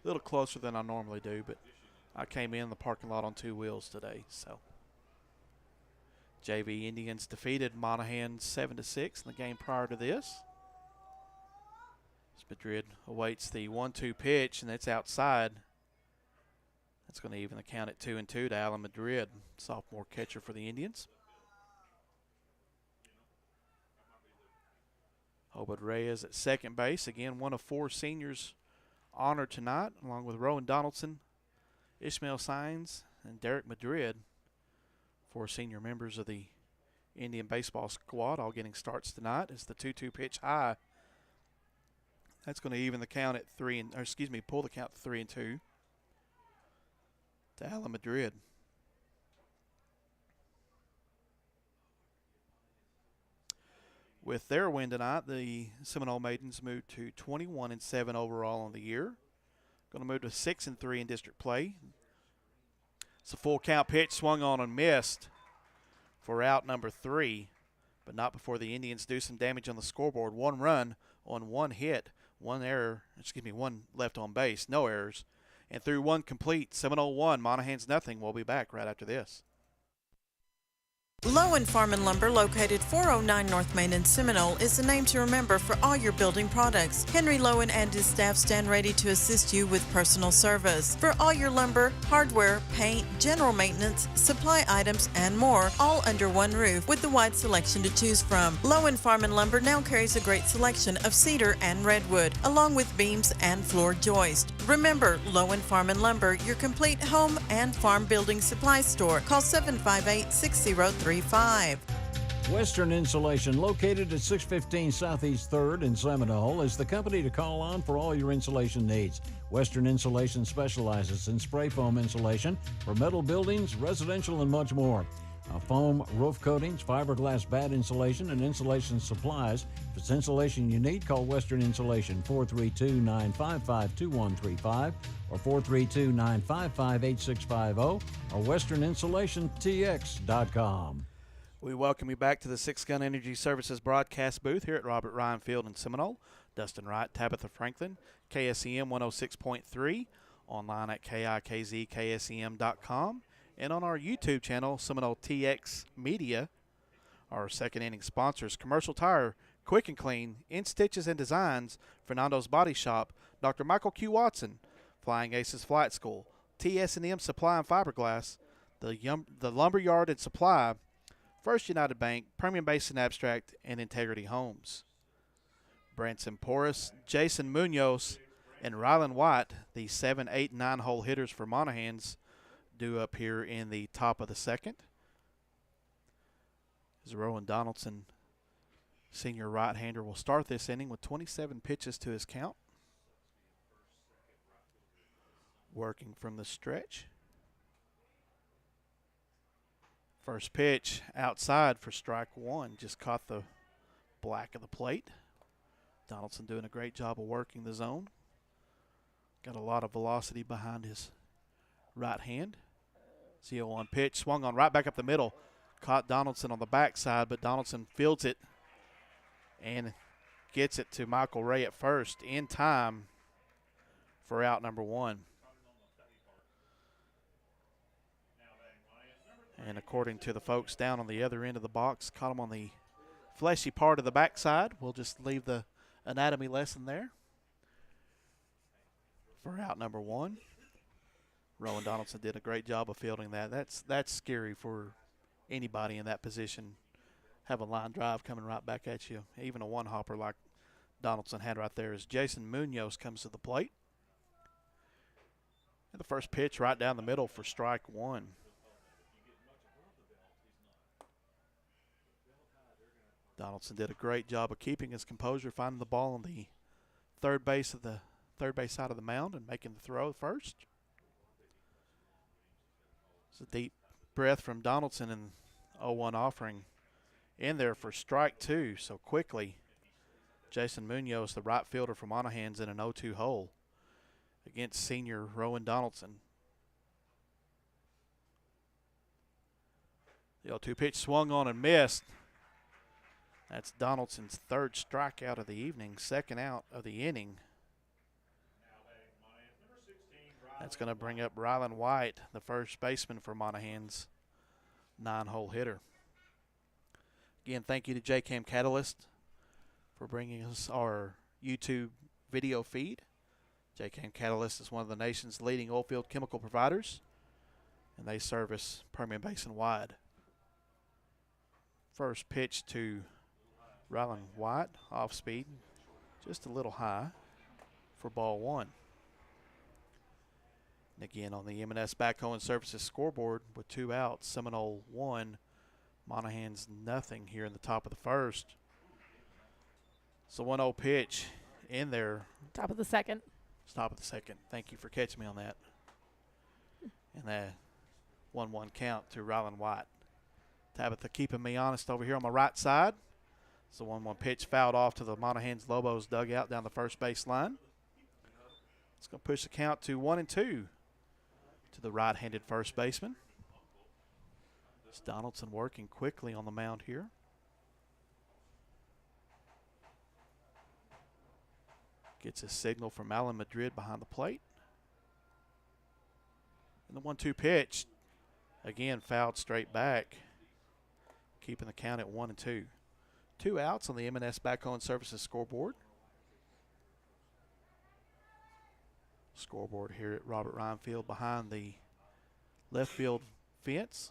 A little closer than I normally do, but I came in the parking lot on two wheels today. So JV Indians defeated Monahans 7-6 in the game prior to this. Madrid awaits the 1-2 pitch, and it's outside. That's going to even the count at 2-2 to Ala Madrid, sophomore catcher for the Indians. Obed Reyes at second base. Again, one of four seniors honored tonight, along with Rowan Donaldson, Ishmael Sines, and Derek Madrid. Four senior members of the Indian baseball squad all getting starts tonight as the 2-2 pitch high. That's going to even the count at pull the count to 3-2 to Ala Madrid. With their win tonight, the Seminole Maidens moved to 21-7 overall on the year. Going to move to 6-3 in district play. It's a full count pitch, swung on and missed for out number 3, but not before the Indians do some damage on the scoreboard. 1 run on 1 hit, 1 left on base, no errors, and through 1 complete. Seminole 1, Monahans nothing. We'll be back right after this. Lowen Farm and Lumber, located 409 North Main in Seminole, is the name to remember for all your building products. Henry Lowen and his staff stand ready to assist you with personal service. For all your lumber, hardware, paint, general maintenance, supply items, and more, all under one roof with a wide selection to choose from. Lowen Farm and Lumber now carries a great selection of cedar and redwood, along with beams and floor joist. Remember, Lowen Farm and Lumber, your complete home and farm building supply store. Call 758-6035. Western Insulation, located at 615 Southeast 3rd in Seminole, is the company to call on for all your insulation needs. Western Insulation specializes in spray foam insulation for metal buildings, residential, and much more. Foam roof coatings, fiberglass bat insulation, and insulation supplies. If it's insulation you need, call Western Insulation 432-955-2135 or 432-955-8650 or westerninsulationtx.com. We welcome you back to the Six Gun Energy Services broadcast booth here at Robert Ryan Field in Seminole. Dustin Wright, Tabitha Franklin, KSEM 106.3, online at KIKZKSEM.com, and on our YouTube channel, Seminole TX Media. Our second inning sponsors, Commercial Tire, Quick and Clean, In Stitches and Designs, Fernando's Body Shop, Dr. Michael Q. Watson, Flying Aces Flight School, TS&M Supply and Fiberglass, the Lumberyard and Supply, First United Bank, Permian Basin Abstract, and Integrity Homes. Branson Porras, Jason Munoz, and Rylan White, the 7, 8, 9 hole hitters for Monahans, due up here in the top of the second. As Rowan Donaldson, senior right-hander, will start this inning with 27 pitches to his count. Working from the stretch. First pitch outside for strike 1. Just caught the black of the plate. Donaldson doing a great job of working the zone. Got a lot of velocity behind his right hand. 0-1 pitch, swung on right back up the middle. Caught Donaldson on the backside, but Donaldson fields it and gets it to Michael Ray at first in time for out number 1. And according to the folks down on the other end of the box, caught him on the fleshy part of the backside. We'll just leave the anatomy lesson there for out number 1. Rowan Donaldson did a great job of fielding that. That's scary for anybody in that position. Have a line drive coming right back at you. Even a one-hopper like Donaldson had right there as Jason Munoz comes to the plate. And the first pitch right down the middle for strike one. Donaldson did a great job of keeping his composure, finding the ball on the third base side of the mound and making the throw first. It's a deep breath from Donaldson, and 0-1 offering in there for strike two. So quickly, Jason Munoz, the right fielder for Monahans, in an 0-2 hole against senior Rowan Donaldson. The 0-2 pitch swung on and missed. That's Donaldson's third strikeout of the evening, second out of the inning. That's going to bring up Rylan White, the first baseman for Monahans, 9-hole hitter. Again, thank you to JCam Catalyst for bringing us our YouTube video feed. JCam Catalyst is one of the nation's leading oilfield chemical providers, and they service Permian Basin wide. First pitch to Rylan White, off speed, just a little high for ball one. And again, on the M&S Backhoe and Services scoreboard with 2 outs, Seminole 1, Monahans nothing here in the top of the first. So 1-0 pitch in there. Top of the second. Top of the second. Thank you for catching me on that. And that 1-1 count to Rylan White. Tabitha keeping me honest over here on my right side. So 1-1 pitch fouled off to the Monahans Lobos dugout down the first base line. It's going to push the count to 1-2 to the right-handed first baseman. It's Donaldson working quickly on the mound here. Gets a signal from Alan Madrid behind the plate. And the 1-2 pitch, again fouled straight back, keeping the count at 1-2. 2 outs on the M&S Backhoe and Services scoreboard. Scoreboard here at Robert Ryan Field behind the left field fence.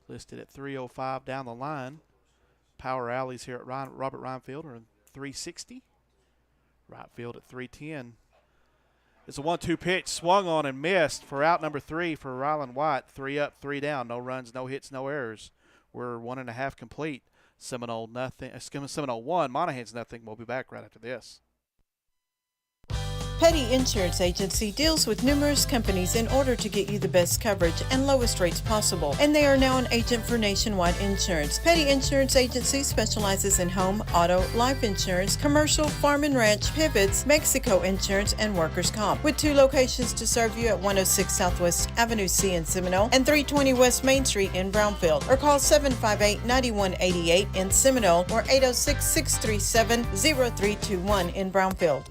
Listed at 305 down the line. Power alleys here at Robert Ryan Field are in 360. Right field at 310. It's a 1-2 pitch, swung on and missed for out number 3 for Rylan White. 3 up, 3 down. No runs, no hits, no errors. We're 1.5 complete. Seminole nothing. Seminole 1, Monahans nothing. We'll be back right after this. Petty Insurance Agency deals with numerous companies in order to get you the best coverage and lowest rates possible, and they are now an agent for Nationwide Insurance. Petty Insurance Agency specializes in home, auto, life insurance, commercial, farm and ranch, pivots, Mexico insurance, and workers' comp. With 2 locations to serve you at 106 Southwest Avenue C in Seminole and 320 West Main Street in Brownfield, or call 758-9188 in Seminole or 806-637-0321 in Brownfield.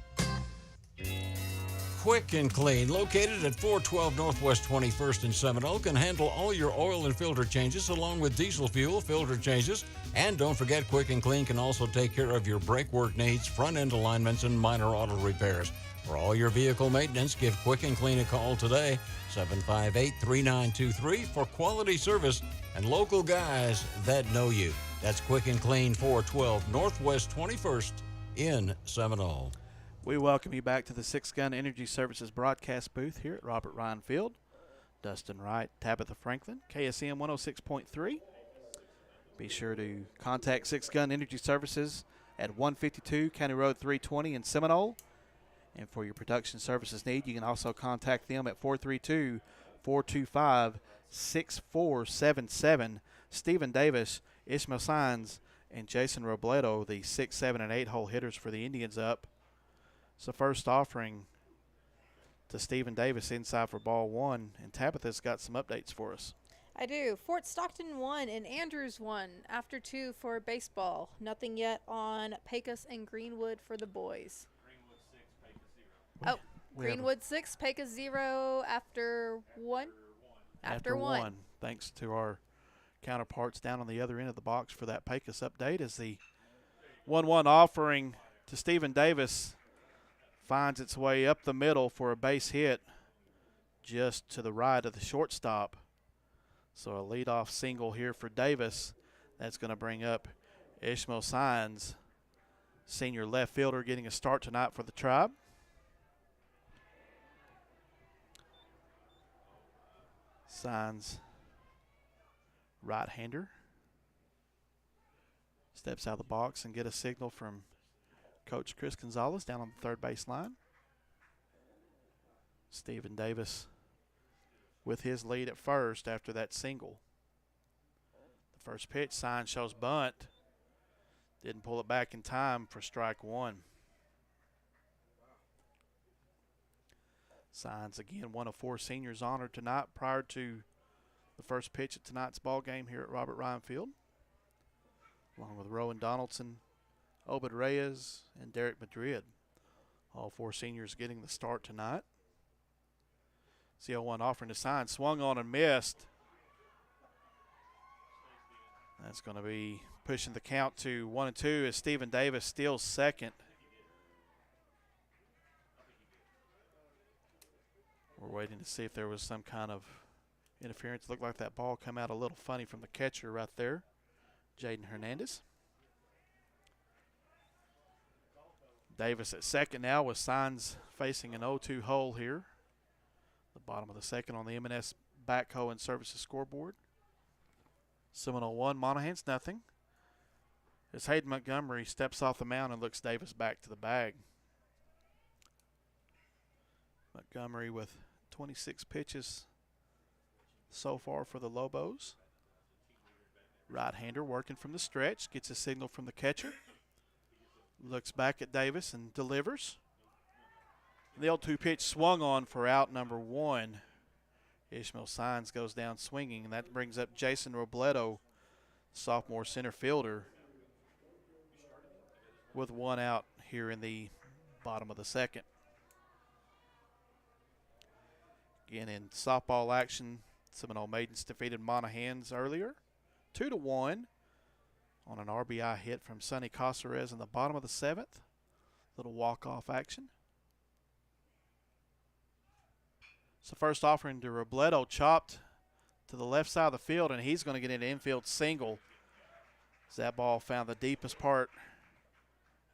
Quick and Clean, located at 412 Northwest 21st in Seminole, can handle all your oil and filter changes along with diesel fuel, filter changes. And don't forget, Quick and Clean can also take care of your brake work needs, front end alignments, and minor auto repairs. For all your vehicle maintenance, give Quick and Clean a call today, 758-3923, for quality service and local guys that know you. That's Quick and Clean, 412 Northwest 21st in Seminole. We welcome you back to the Six Gun Energy Services broadcast booth here at Robert Ryan Field. Dustin Wright, Tabitha Franklin, KSM 106.3. Be sure to contact Six Gun Energy Services at 152 County Road 320 in Seminole. And for your production services need, you can also contact them at 432-425-6477. Stephen Davis, Ishmael Sines, and Jason Robledo, the 6, 7, and 8 hole hitters for the Indians up. So first offering to Stephen Davis inside for ball one, and Tabitha's got some updates for us. I do. Fort Stockton 1 and Andrews 1 after 2 for baseball. Nothing yet on Pecos and Greenwood for the boys. Greenwood 6, Pecos 0 after 1. After 1. Thanks to our counterparts down on the other end of the box for that Pecos update, as the 1-1 offering to Stephen Davis finds its way up the middle for a base hit just to the right of the shortstop. So a leadoff single here for Davis. That's going to bring up Ishmael Sines. senior left fielder, getting a start tonight for the Tribe. Signs right-hander. Steps out of the box and get a signal from Coach Chris Gonzalez down on the third base line. Stephen Davis with his lead at first after that single. The first pitch, sign shows bunt. Didn't pull it back in time for strike one. Signs again, one of four seniors honored tonight prior to the first pitch of tonight's ball game here at Robert Ryan Field, along with Rowan Donaldson, Obed Reyes, and Derek Madrid. All four seniors getting the start tonight. CO1 offering to sign, swung on and missed. That's going to be pushing the count to 1-2 as Stephen Davis steals second. We're waiting to see if there was some kind of interference. Looked like that ball come out a little funny from the catcher right there, Jaden Hernandez. Davis at second now with signs facing an 0-2 hole here. The bottom of the second on the M&S backhoe and services scoreboard. Seminole 1, Monahans nothing. As Hayden Montgomery steps off the mound and looks Davis back to the bag. Montgomery with 26 pitches so far for the Lobos. Right-hander working from the stretch, gets a signal from the catcher. Looks back at Davis and delivers. The 0-2 pitch swung on for out number one. Ishmael Signs goes down swinging, and that brings up Jason Robledo, sophomore center fielder, with one out here in the bottom of the second. Again, in softball action, Seminole Maidens defeated Monahans earlier, 2-1 on an RBI hit from Sonny Caceres in the bottom of the seventh. Little walk-off action. So first offering to Robledo, chopped to the left side of the field, and he's going to get an infield single. As that ball found the deepest part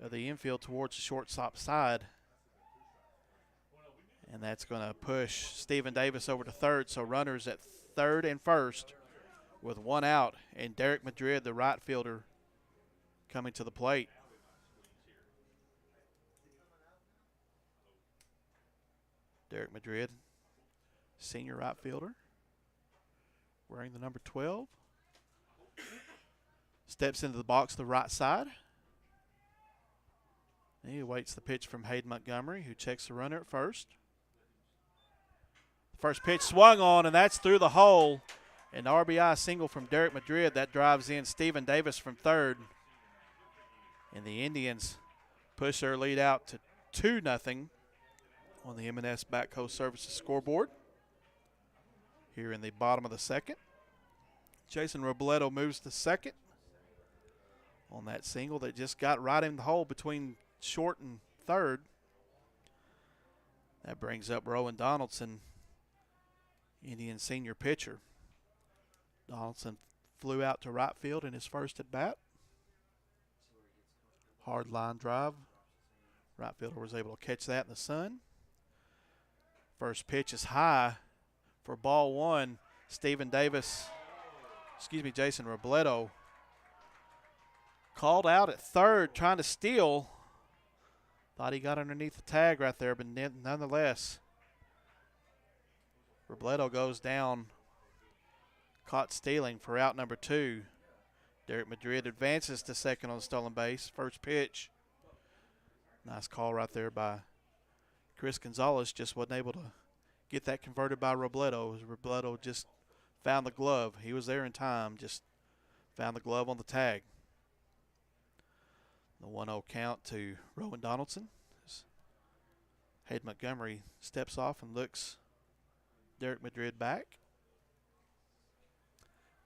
of the infield towards the shortstop side. And that's going to push Stephen Davis over to third. So runners at third and first with one out. And Derek Madrid, the right fielder, coming to the plate. Derek Madrid, senior right fielder, wearing the number 12. Steps into the box to the right side. And he awaits the pitch from Hayden Montgomery, who checks the runner at first. First pitch swung on, and that's through the hole. An RBI single from Derek Madrid. That drives in Stephen Davis from third. And the Indians push their lead out to 2-0 on the M&S Backhoe Services scoreboard. Here in the bottom of the second. Jason Robledo moves to second on that single that just got right in the hole between short and third. That brings up Rowan Donaldson, Indian senior pitcher. Donaldson flew out to right field in his first at bat. Hard line drive. Right fielder was able to catch that in the sun. First pitch is high for ball one. Jason Robledo called out at third, trying to steal. Thought he got underneath the tag right there, but nonetheless, Robledo goes down, caught stealing for out number two. Derek Madrid advances to second on the stolen base. First pitch. Nice call right there by Chris Gonzalez. Just wasn't able to get that converted by Robledo. Robledo just found the glove. He was there in time, just found the glove on the tag. The 1-0 count to Rowan Donaldson. Hayden Montgomery steps off and looks Derek Madrid back.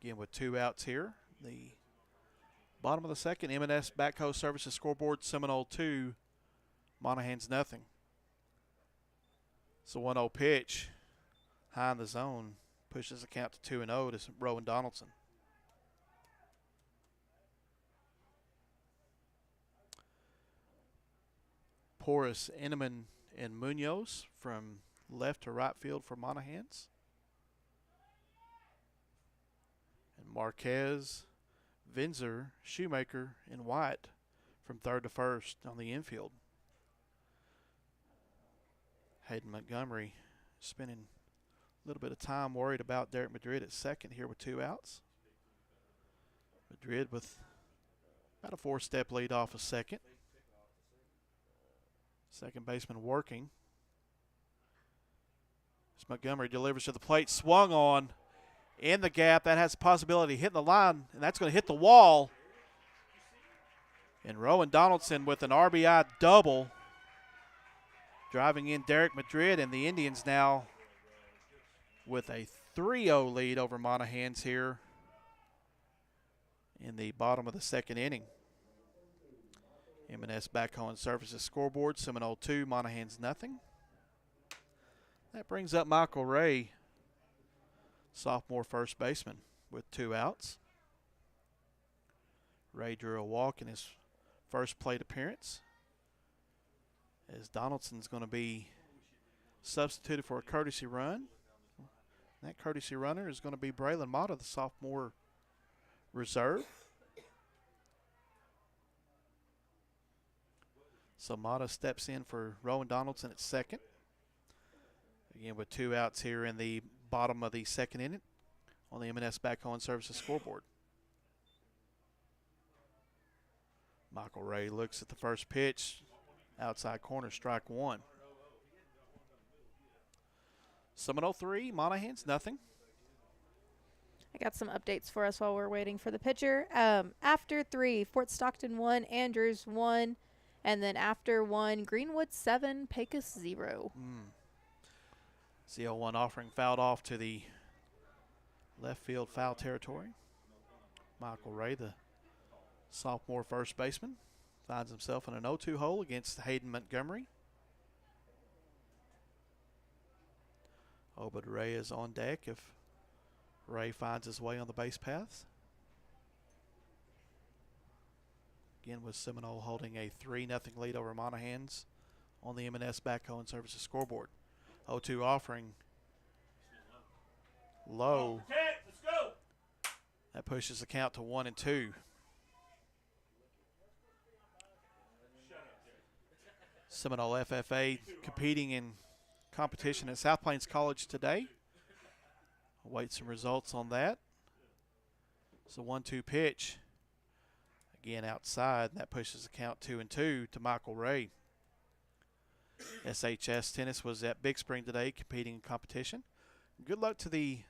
Again with two outs here. The bottom of the second, M&S Backhoe Services scoreboard, Seminole 2, Monahans nothing. So 1-0 pitch, high in the zone, pushes the count to 2-0 to Rowan Donaldson. Porras, Inman, and Munoz from left to right field for Monahans. And Marquez, Vinzer, Shoemaker, and White from third to first on the infield. Hayden Montgomery spending a little bit of time worried about Derek Madrid at second here with 2 outs. Madrid with about a 4-step lead off of second. Second baseman working. As Montgomery delivers to the plate, swung on in the gap. That has a possibility of hitting the line, and that's going to hit the wall. And Rowan Donaldson with an RBI double, driving in Derek Madrid, and the Indians now with a 3-0 lead over Monahans here in the bottom of the second inning. M&S Backhoe and Services scoreboard, Seminole 2, Monahans nothing. That brings up Michael Ray, sophomore first baseman, with 2 outs. Ray drew a walk in his first plate appearance, as Donaldson's going to be substituted for a courtesy run. That courtesy runner is going to be Braylon Mata, the sophomore reserve. So Mata steps in for Rowan Donaldson at second. Again, with 2 outs here in the bottom of the second inning on the M&S Backhoe and Services scoreboard. Michael Ray looks at the first pitch. Outside corner, strike 1. Seminole 3, Monahans nothing. I got some updates for us while we're waiting for the pitcher. After 3, Fort Stockton 1, Andrews 1, and then after 1, Greenwood 7, Pecos 0. The 0-1 offering fouled off to the left field foul territory. Michael Ray, the sophomore first baseman, finds himself in an 0-2 hole against Hayden Montgomery. Obed Ray is on deck if Ray finds his way on the base paths. Again, with Seminole holding a 3-0 lead over Monahans on the M&S Backhoe and Services scoreboard. 0-2 offering. Low. Let's go. That pushes the count to 1-2. Seminole FFA competing in competition at South Plains College today. Await some results on that. It's a 1-2 pitch. Again outside, and that pushes the count 2-2 to Michael Ray. SHS Tennis was at Big Spring today competing in competition. Good luck to the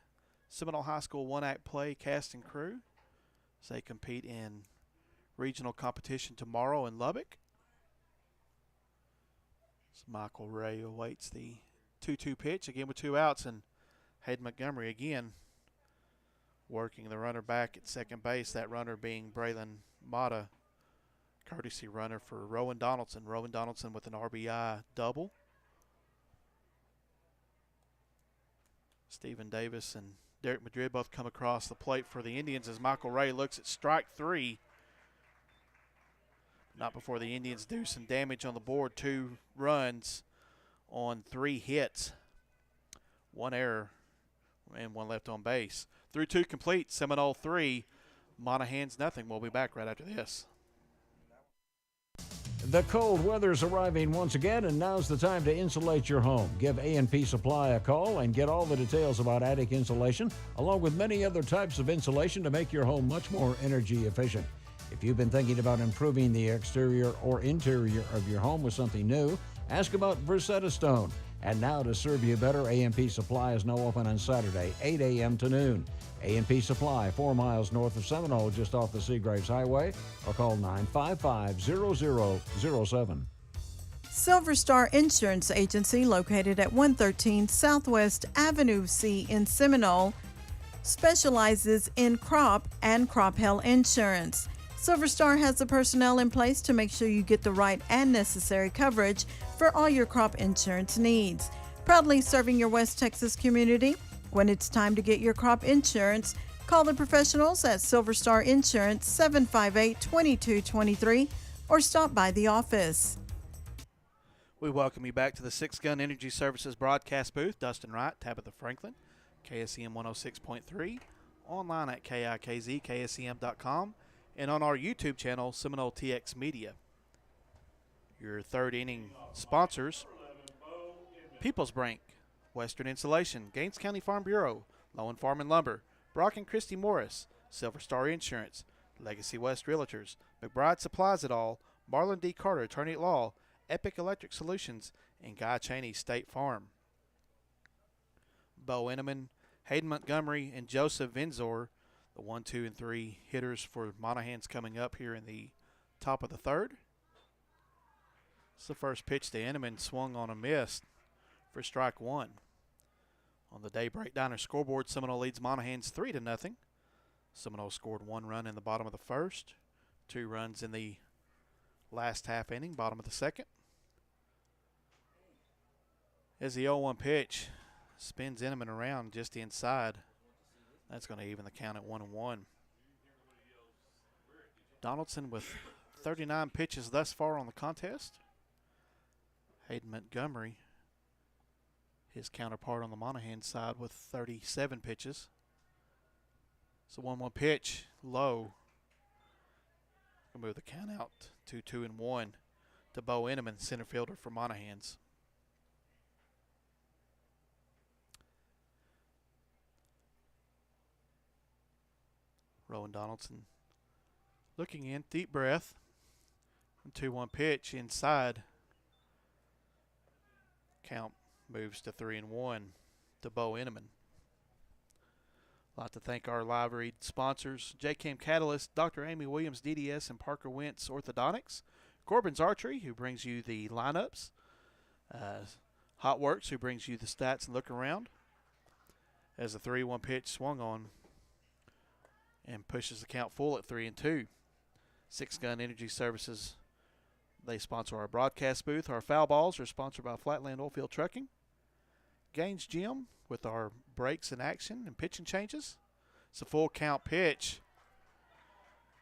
Seminole High School one-act play cast and crew as they compete in regional competition tomorrow in Lubbock. So Michael Ray awaits the 2-2 pitch, again with 2 outs, and Hayden Montgomery again working the runner back at second base, that runner being Braylon Mata, courtesy runner for Rowan Donaldson. Rowan Donaldson with an RBI double. Stephen Davis and Derek Madrid both come across the plate for the Indians as Michael Ray looks at strike 3. Not before the Indians do some damage on the board. 2 runs on 3 hits. 1 error and 1 left on base. 3-2 complete. Seminole 3, Monahans nothing. We'll be back right after this. The cold weather's arriving once again, and now's the time to insulate your home. Give A&P Supply a call and get all the details about attic insulation, along with many other types of insulation to make your home much more energy efficient. If you've been thinking about improving the exterior or interior of your home with something new, ask about Versetta Stone. And now to serve you better, A&P Supply is now open on Saturday, 8 a.m. to noon. A&P Supply, 4 miles north of Seminole, just off the Seagraves Highway, or call 955-0007. Silver Star Insurance Agency, located at 113 Southwest Avenue C in Seminole, specializes in crop and crop hail insurance. Silver Star has the personnel in place to make sure you get the right and necessary coverage for all your crop insurance needs. Proudly serving your West Texas community. When it's time to get your crop insurance, call the professionals at Silver Star Insurance 758-2223 or stop by the office. We welcome you back to the Six Gun Energy Services broadcast booth. Dustin Wright, Tabitha Franklin, KSEM 106.3, online at KIKZ, and on our YouTube channel, Seminole TX Media. Your third inning sponsors: People's Bank, Western Insulation, Gaines County Farm Bureau, Lowen Farm and Lumber, Brock and Christy Morris, Silver Star Insurance, Legacy West Realtors, McBride Supplies It All, Marlon D. Carter, Attorney at Law, Epic Electric Solutions, and Guy Cheney State Farm. Bo Enneman, Hayden Montgomery, and Joseph Vinzor, the 1, 2, and 3 hitters for Monahans coming up here in the top of the third. It's the first pitch to Enneman, swung on a miss for strike one. On the Daybreak Diner scoreboard, Seminole leads Monahans 3-0. Seminole scored 1 run in the bottom of the first, 2 runs in the last half inning, bottom of the second. As the 0-1 pitch spins Enneman around just inside, that's going to even the count at 1-1. Donaldson with 39 pitches thus far on the contest. Hayden Montgomery, his counterpart on the Monahan side, with 37 pitches. So 1-1 pitch, low. We'll move the count out to 2-1 to Bo Enneman, center fielder for Monahans. Rowan Donaldson looking in, deep breath. 2-1 pitch inside. Count moves to 3-1 to Bo Enneman. I'd like to thank our live read sponsors: JCAM Catalyst, Dr. Amy Williams DDS, and Parker Wentz Orthodontics. Corbin's Archery, who brings you the lineups. Hot Works, who brings you the stats and look around. As the 3-1 pitch swung on and pushes the count full at 3-2. Six Gun Energy Services, they sponsor our broadcast booth. Our foul balls are sponsored by Flatland Oilfield Trucking. Gaines Gym with our breaks in action and pitching changes. It's a full count pitch.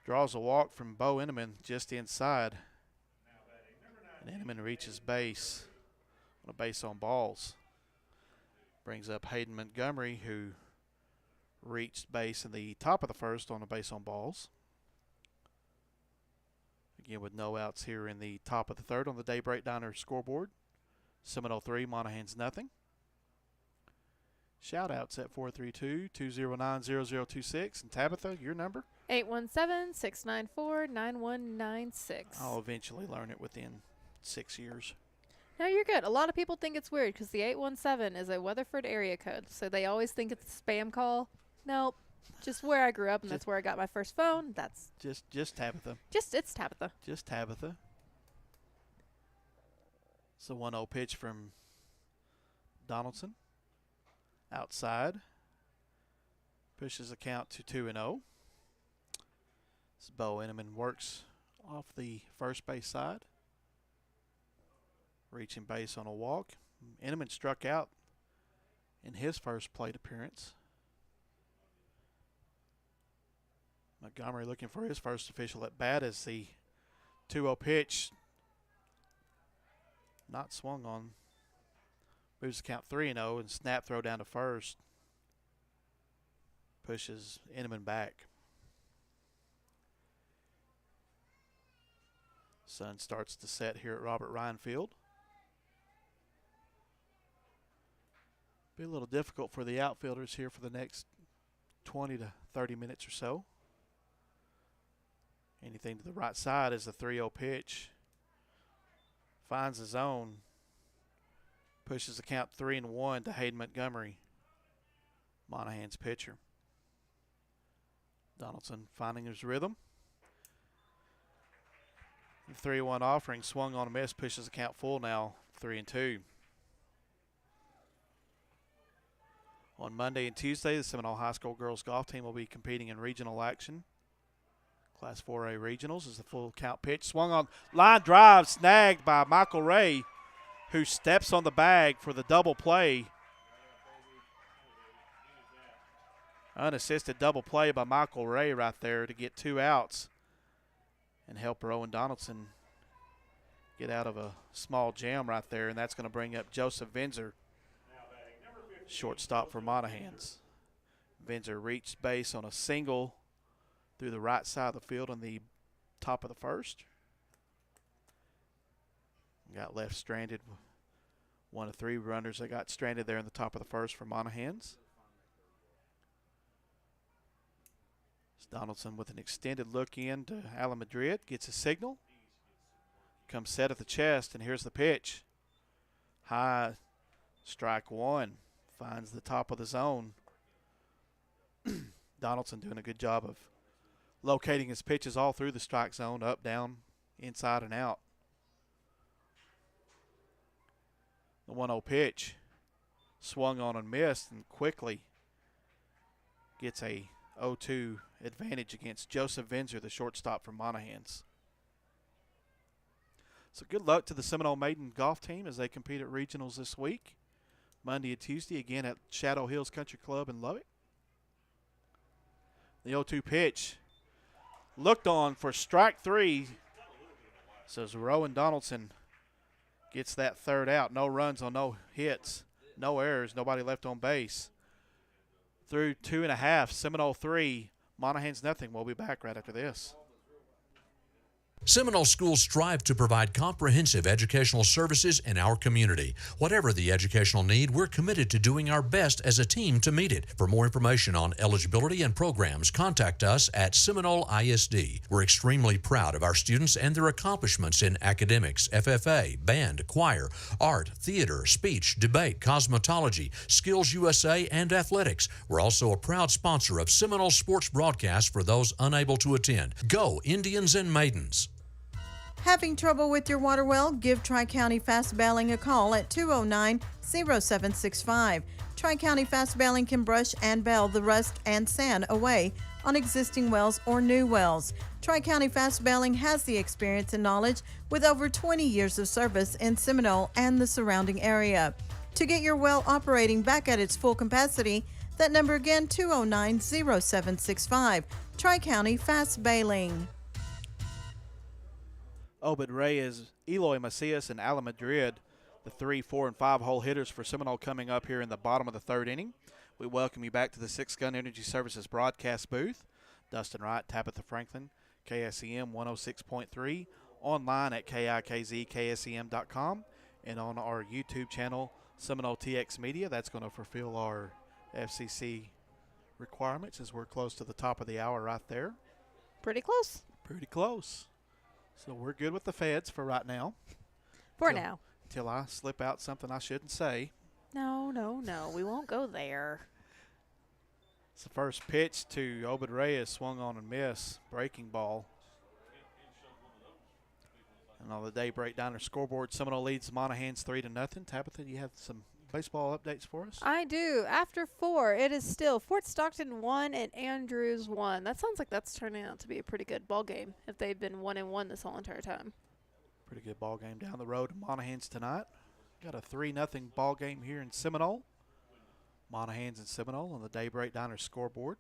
Draws a walk from Bo Enneman just inside. And Enneman reaches base on a base on balls. Brings up Hayden Montgomery, who reached base in the top of the first on a base on balls. Again, with no outs here in the top of the third on the Daybreak Diner scoreboard. Seminole 3, Monahans nothing. Shout outs at 432-209-0026. And Tabitha, your number? 817-694-9196. I'll eventually learn it within 6 years. No, you're good. A lot of people think it's weird because the 817 is a Weatherford area code, so they always think it's a spam call. Nope. Just where I grew up, and that's where I got my first phone. That's just Tabitha. It's Tabitha. Just Tabitha. It's a 1-0 pitch from Donaldson. Outside. Pushes the count to 2-0. This Bo Enneman works off the first base side. Reaching base on a walk. Enneman struck out in his first plate appearance. Montgomery looking for his first official at bat as the 2-0 pitch not swung on. Moves the count 3-0 and snap throw down to first. Pushes Enneman back. Sun starts to set here at Robert Ryan Field. Be a little difficult for the outfielders here for the next 20 to 30 minutes or so. Anything to the right side as the 3-0 pitch finds the zone. Pushes the count 3-1 to Hayden Montgomery, Monahan's pitcher. Donaldson finding his rhythm. The 3-1 offering swung on a miss, pushes the count full now, 3-2. On Monday and Tuesday, the Seminole High School girls golf team will be competing in regional action. Class 4A regionals is the full count pitch. Swung on, line drive, snagged by Michael Ray, who steps on the bag for the double play. Unassisted double play by Michael Ray right there to get 2 outs and help Rowan Donaldson get out of a small jam right there, and that's going to bring up Joseph Vinzer, shortstop for Monahans. Vinzer reached base on a single through the right side of the field in the top of the first. Got left stranded. One of 3 runners that got stranded there in the top of the first for Monahans. Donaldson with an extended look in to Alan Madrid. Gets a signal. Comes set at the chest, and here's the pitch. High, strike 1. Finds the top of the zone. Donaldson doing a good job of locating his pitches all through the strike zone, up, down, inside, and out. The 1-0 pitch swung on and missed, and quickly gets a 0-2 advantage against Joseph Vinzer, the shortstop from Monahans. So good luck to the Seminole Maiden golf team as they compete at regionals this week. Monday and Tuesday again at Shadow Hills Country Club in Lubbock. The 0-2 pitch looked on for strike 3. So as Rowan Donaldson gets that third out. No runs on no hits, no errors, nobody left on base. Through 2.5, Seminole 3, Monahans nothing. We'll be back right after this. Seminole schools strive to provide comprehensive educational services in our community. Whatever the educational need, we're committed to doing our best as a team to meet it. For more information on eligibility and programs, contact us at Seminole ISD. We're extremely proud of our students and their accomplishments in academics, FFA, band, choir, art, theater, speech, debate, cosmetology, Skills USA, and athletics. We're also a proud sponsor of Seminole sports broadcasts for those unable to attend. Go Indians and Maidens! Having trouble with your water well? Give Tri-County Fast Bailing a call at 209-0765. Tri-County Fast Bailing can brush and bail the rust and sand away on existing wells or new wells. Tri-County Fast Bailing has the experience and knowledge with over 20 years of service in Seminole and the surrounding area. To get your well operating back at its full capacity, that number again, 209-0765. Tri-County Fast Bailing. Obed Reyes, Eloy Macias, and Alan Madrid, the 3, 4, and 5 hole hitters for Seminole coming up here in the bottom of the 3rd inning. We welcome you back to the Six Gun Energy Services broadcast booth. Dustin Wright, Tabitha Franklin, KSEM 106.3, online at KIKZKSEM.com, and on our YouTube channel, Seminole TX Media. That's going to fulfill our FCC requirements as we're close to the top of the hour right there. Pretty close. Pretty close. So we're good with the feds for right now. Now. Until I slip out something I shouldn't say. No. We won't go there. It's the first pitch to Obed Reyes, swung on and missed. Breaking ball. And on the Daybreak Diner scoreboard, Seminole leads Monahans 3-0. Tabitha, you have some baseball updates for us? I do. After 4, it is still Fort Stockton 1 and Andrews 1. That sounds like that's turning out to be a pretty good ball game if they've been 1-1 this whole entire time. Pretty good ball game down the road in Monahans tonight. Got a 3-0 ball game here in Seminole. Monahans and Seminole on the Daybreak Diner scoreboard.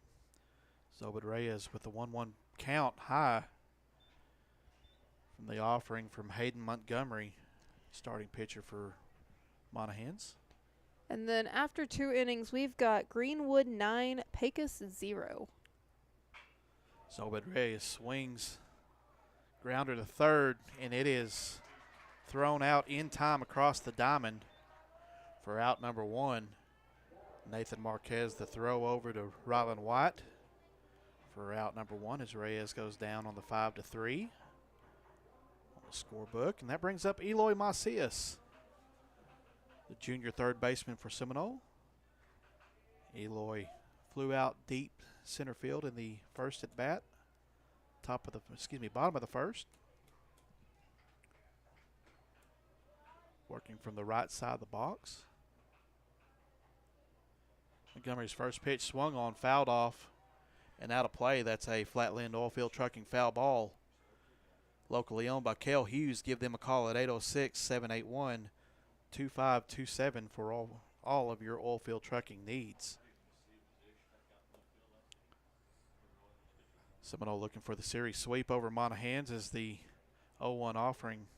Obed Reyes with the 1-1 count, high from the offering from Hayden Montgomery, starting pitcher for Monahans. And then after 2 innings, we've got Greenwood 9, Pecos 0. Obed Reyes swings, grounder to third, and it is thrown out in time across the diamond for out number 1. Nathan Marquez, the throw over to Rylan White for out number 1 as Reyes goes down on the 5-3 on the scorebook. And that brings up Eloy Macias, the junior third baseman for Seminole. Eloy flew out deep center field in the first at bat, bottom of the first. Working from the right side of the box. Montgomery's first pitch swung on, fouled off, and out of play. That's a Flatland Oilfield Trucking foul ball. Locally owned by Cale Hughes. Give them a call at 806-781-2527 for all of your oilfield trucking needs. Seminole looking for the series sweep over Monahans as the 0-1 offering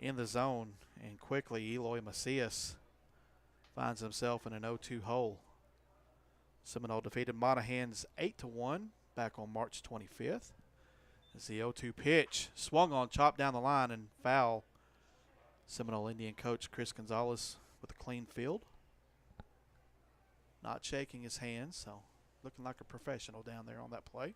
in the zone, and quickly Eloy Macias finds himself in an 0-2 hole. Seminole defeated Monahans 8-1 back on March 25th. As the 0-2 pitch swung on, chopped down the line, and foul. Seminole Indian coach Chris Gonzalez with a clean field. Not shaking his hands, so looking like a professional down there on that play.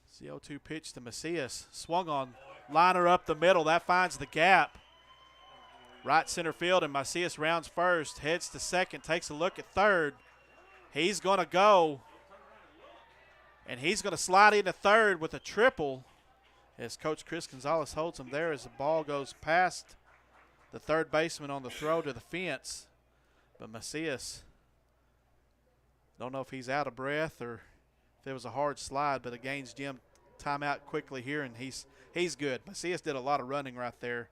It's the 0-2 pitch to Macias. Swung on, liner up the middle. That finds the gap. Right center field, and Macias rounds first, heads to second, takes a look at third. He's going to go, and he's going to slide into third with a triple as Coach Chris Gonzalez holds him there as the ball goes past the third baseman on the throw to the fence. But Macias, don't know if he's out of breath or if it was a hard slide, but it gains Jim timeout quickly here, and he's good. Macias did a lot of running right there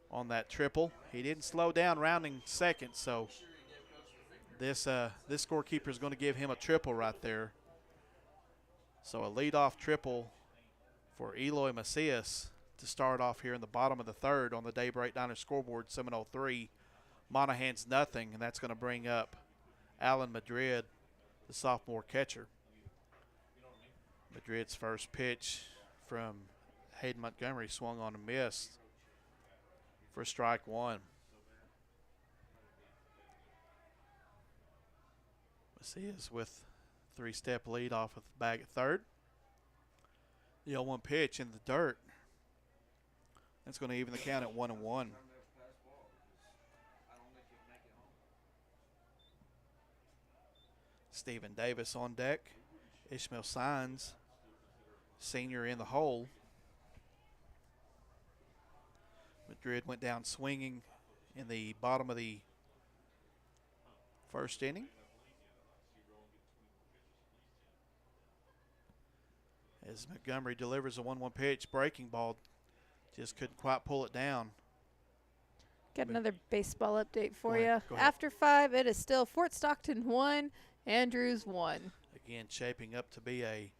on that triple. He didn't slow down rounding second, so this scorekeeper is going to give him a triple right there. So a leadoff triple for Eloy Macias to start off here in the bottom of the third on the Daybreak Diner scoreboard. Seminole 3, Monahans nothing, and that's going to bring up Alan Madrid, the sophomore catcher. Madrid's first pitch from Hayden Montgomery swung on and missed for strike one. Macias with three-step lead off of the bag at third. The 0-1 pitch in the dirt. That's going to even the count at 1-1. Stephen Davis on deck. Ishmael Signs, senior, in the hole. Madrid went down swinging in the bottom of the first inning. As Montgomery delivers a 1-1 pitch, breaking ball, just couldn't quite pull it down. Got another baseball update for Go you. ahead. After 5, it is still Fort Stockton 1, Andrews 1. Again, shaping up to be a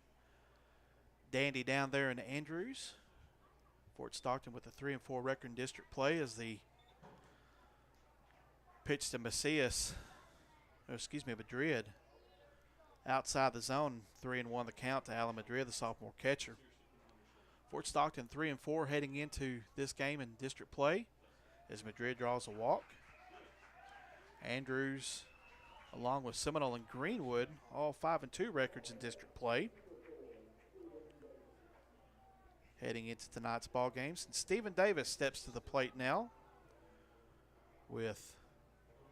dandy down there in Andrews. Fort Stockton with a 3-4 record in district play as the pitch to Madrid. Outside the zone, 3-1 the count to Alan Madrid, the sophomore catcher. Fort Stockton 3-4 heading into this game in district play as Madrid draws a walk. Andrews, along with Seminole and Greenwood, all 5-2 records in district play. Heading into tonight's ball games. And Stephen Davis steps to the plate now with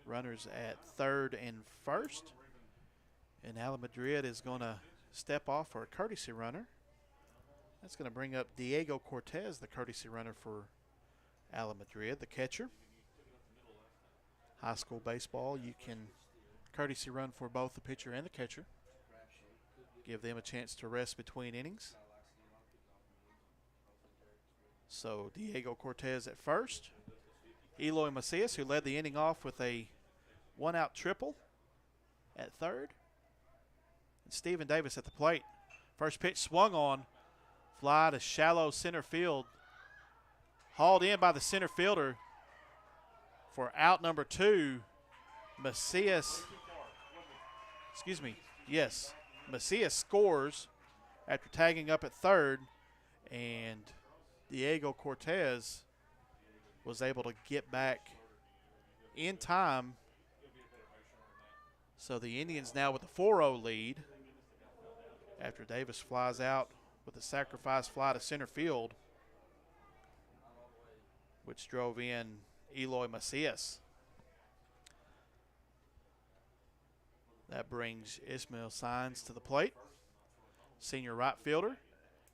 runners at third and first. And Alan Madrid is going to step off for a courtesy runner. That's going to bring up Diego Cortez, the courtesy runner for Alan Madrid, the catcher. High school baseball, you can courtesy run for both the pitcher and the catcher. Give them a chance to rest between innings. So Diego Cortez at first. Eloy Macias, who led the inning off with a one-out triple at third. And Stephen Davis at the plate. First pitch swung on. Fly to shallow center field. Hauled in by the center fielder for out number 2. Macias scores after tagging up at third, and Diego Cortez was able to get back in time. So the Indians now with a 4-0 lead after Davis flies out with a sacrifice fly to center field, which drove in Eloy Macias. That brings Ishmael Signs to the plate, senior right fielder.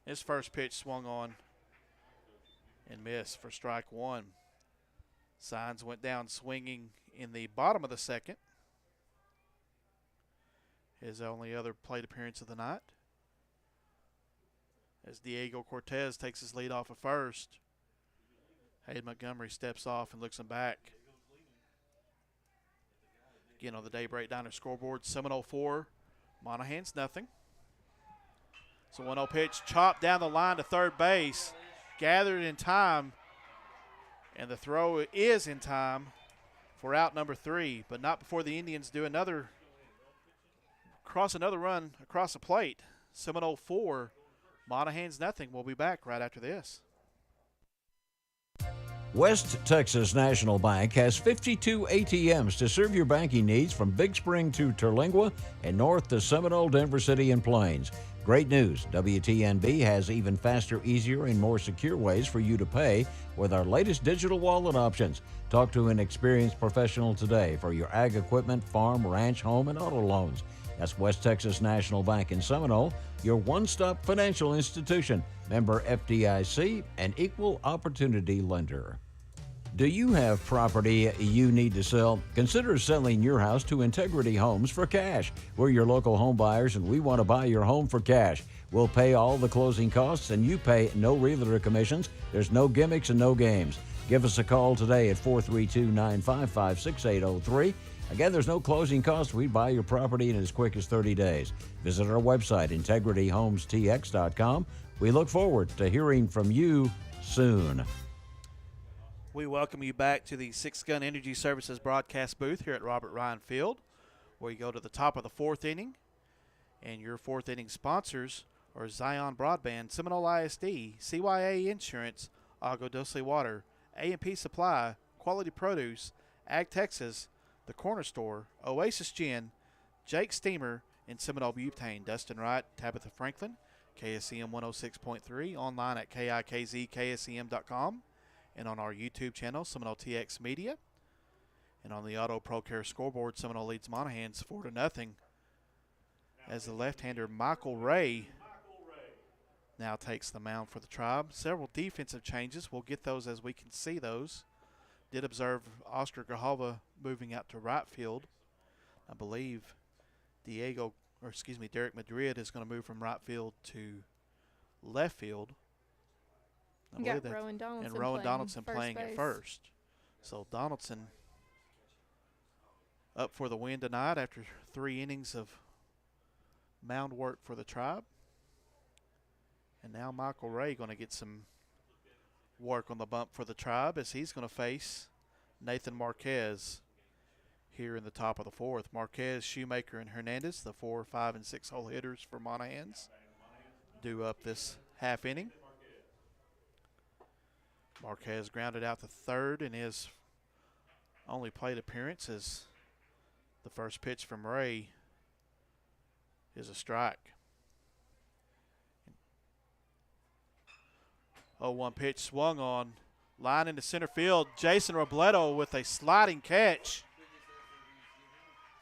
His first pitch swung on and missed for strike one. Signs went down swinging in the bottom of the second. His only other plate appearance of the night. As Diego Cortez takes his lead off of first. Hayden Montgomery steps off and looks him back. Again on the Daybreak Diner scoreboard, Seminole 4, Monahans nothing. It's a 1-0 pitch, chopped down the line to third base, gathered in time, and the throw is in time for out number 3, but not before the Indians do another run across the plate. Seminole 4, Monahans nothing. We'll be back right after this. West Texas National Bank has 52 ATMs to serve your banking needs from Big Spring to Terlingua and north to Seminole, Denver City, and Plains. Great news, WTNB has even faster, easier, and more secure ways for you to pay with our latest digital wallet options. Talk to an experienced professional today for your ag equipment, farm, ranch, home, and auto loans. That's West Texas National Bank in Seminole, your one-stop financial institution, member FDIC, and equal opportunity lender. Do you have property you need to sell? Consider selling your house to Integrity Homes for cash. We're your local home buyers, and we want to buy your home for cash. We'll pay all the closing costs, and you pay no realtor commissions. There's no gimmicks and no games. Give us a call today at 432-955-6803. Again, there's no closing costs. We buy your property in as quick as 30 days. Visit our website, integrityhomestx.com. We look forward to hearing from you soon. We welcome you back to the Six Gun Energy Services broadcast booth here at Robert Ryan Field, where you go to the top of the 4th inning, and your 4th inning sponsors are Zion Broadband, Seminole ISD, CYA Insurance, Agua Dulce Water, A&P Supply, Quality Produce, Ag Texas, The Corner Store, Oasis Gin, Jake Steamer, and Seminole Butane. Dustin Wright, Tabitha Franklin, KSCM 106.3, online at KIKZKSCM.com. and on our YouTube channel, Seminole TX Media. And on the Auto Pro Care scoreboard, Seminole leads Monahans 4-0 as the left-hander Michael Ray now takes the mound for the Tribe. Several defensive changes. We'll get those as we can see those. Did observe Oscar Grijalva moving out to right field. I believe Derek Madrid is going to move from right field to left field. Rowan Donaldson and Rowan Donaldson playing base. at first. So Donaldson up for the win tonight after 3 innings of mound work for the Tribe. And now Michael Ray going to get some work on the bump for the Tribe as he's going to face Nathan Marquez here in the top of the 4th. Marquez, Shoemaker, and Hernandez, the 4, 5, and 6 hole hitters for Monahans, due up this half inning. Marquez grounded out to third in his only plate appearance as the first pitch from Ray is a strike. 0-1 pitch swung on, line into center field. Jason Robledo with a sliding catch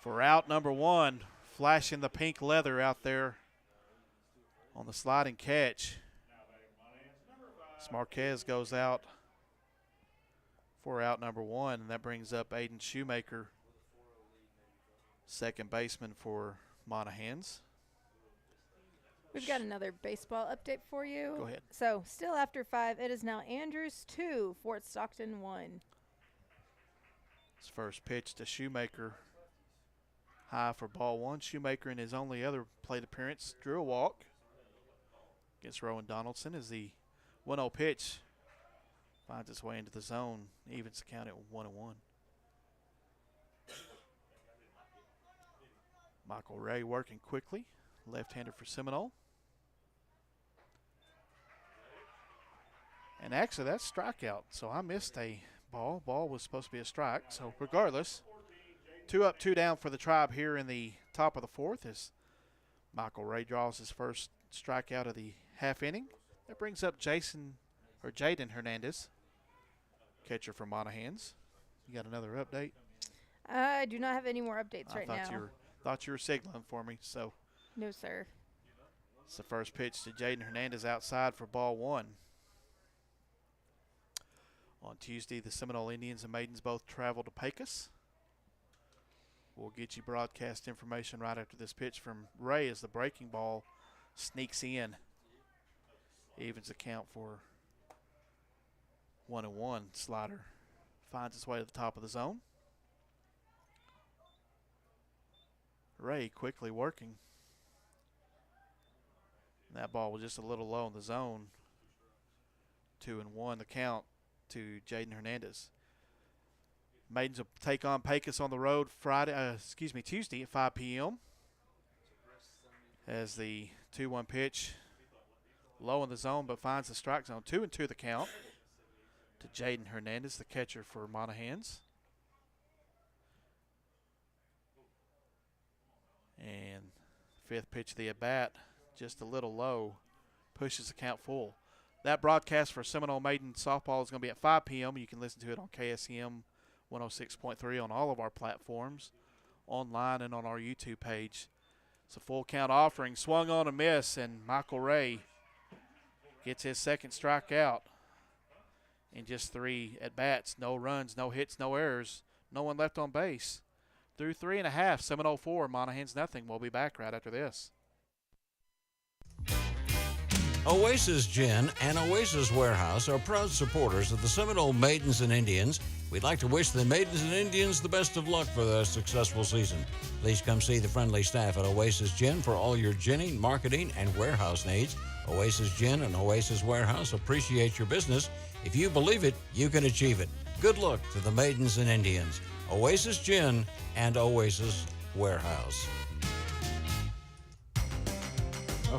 for out number 1, flashing the pink leather out there on the sliding catch. Marquez goes out for out number 1, and that brings up Aiden Shoemaker, second baseman for Monahans. We've got another baseball update for you. Go ahead. So, still after 5, it is now Andrews 2, Fort Stockton 1. His first pitch to Shoemaker, high for ball 1. Shoemaker in his only other plate appearance drew a walk against Rowan Donaldson as the 1-0 pitch finds its way into the zone, evens the count at 1-1. Michael Ray working quickly, left-hander for Seminole. And actually, that's strikeout, so I missed a ball. Ball was supposed to be a strike, so regardless, 2 up, 2 down for the Tribe here in the top of the 4th as Michael Ray draws his first strikeout of the half inning. That brings up Jaden Hernandez, catcher for Monahans. You got another update? I do not have any more updates right now. Thought you were signaling for me. So no, sir. It's the first pitch to Jaden Hernandez outside for ball 1. On Tuesday, the Seminole Indians and Maidens both travel to Pecos. We'll get you broadcast information right after this pitch from Ray as the breaking ball sneaks in. Evens the count for 1-1. Slider finds its way to the top of the zone. Ray quickly working. That ball was just a little low in the zone. 2-1 the count to Jaden Hernandez. Maidens will take on Pecos on the road Tuesday at 5 p.m. As the 2-1 pitch low in the zone but finds the strike zone. 2-2 the count to Jaden Hernandez, the catcher for Monahans. And fifth pitch of the at-bat, just a little low, pushes the count full. That broadcast for Seminole Maiden Softball is going to be at 5 p.m. You can listen to it on KSM 106.3 on all of our platforms, online and on our YouTube page. It's a full count offering, swung on a miss, and Michael Ray gets his second strikeout in just 3 at-bats. No runs, no hits, no errors, no one left on base. Through 3.5, Seminole 4, Monahans nothing. We'll be back right after this. Oasis Gin and Oasis Warehouse are proud supporters of the Seminole Maidens and Indians. We'd like to wish the Maidens and Indians the best of luck for their successful season. Please come see the friendly staff at Oasis Gin for all your ginning, marketing, and warehouse needs. Oasis Gin and Oasis Warehouse appreciate your business. If you believe it, you can achieve it. Good luck to the Maidens and Indians. Oasis Gin and Oasis Warehouse.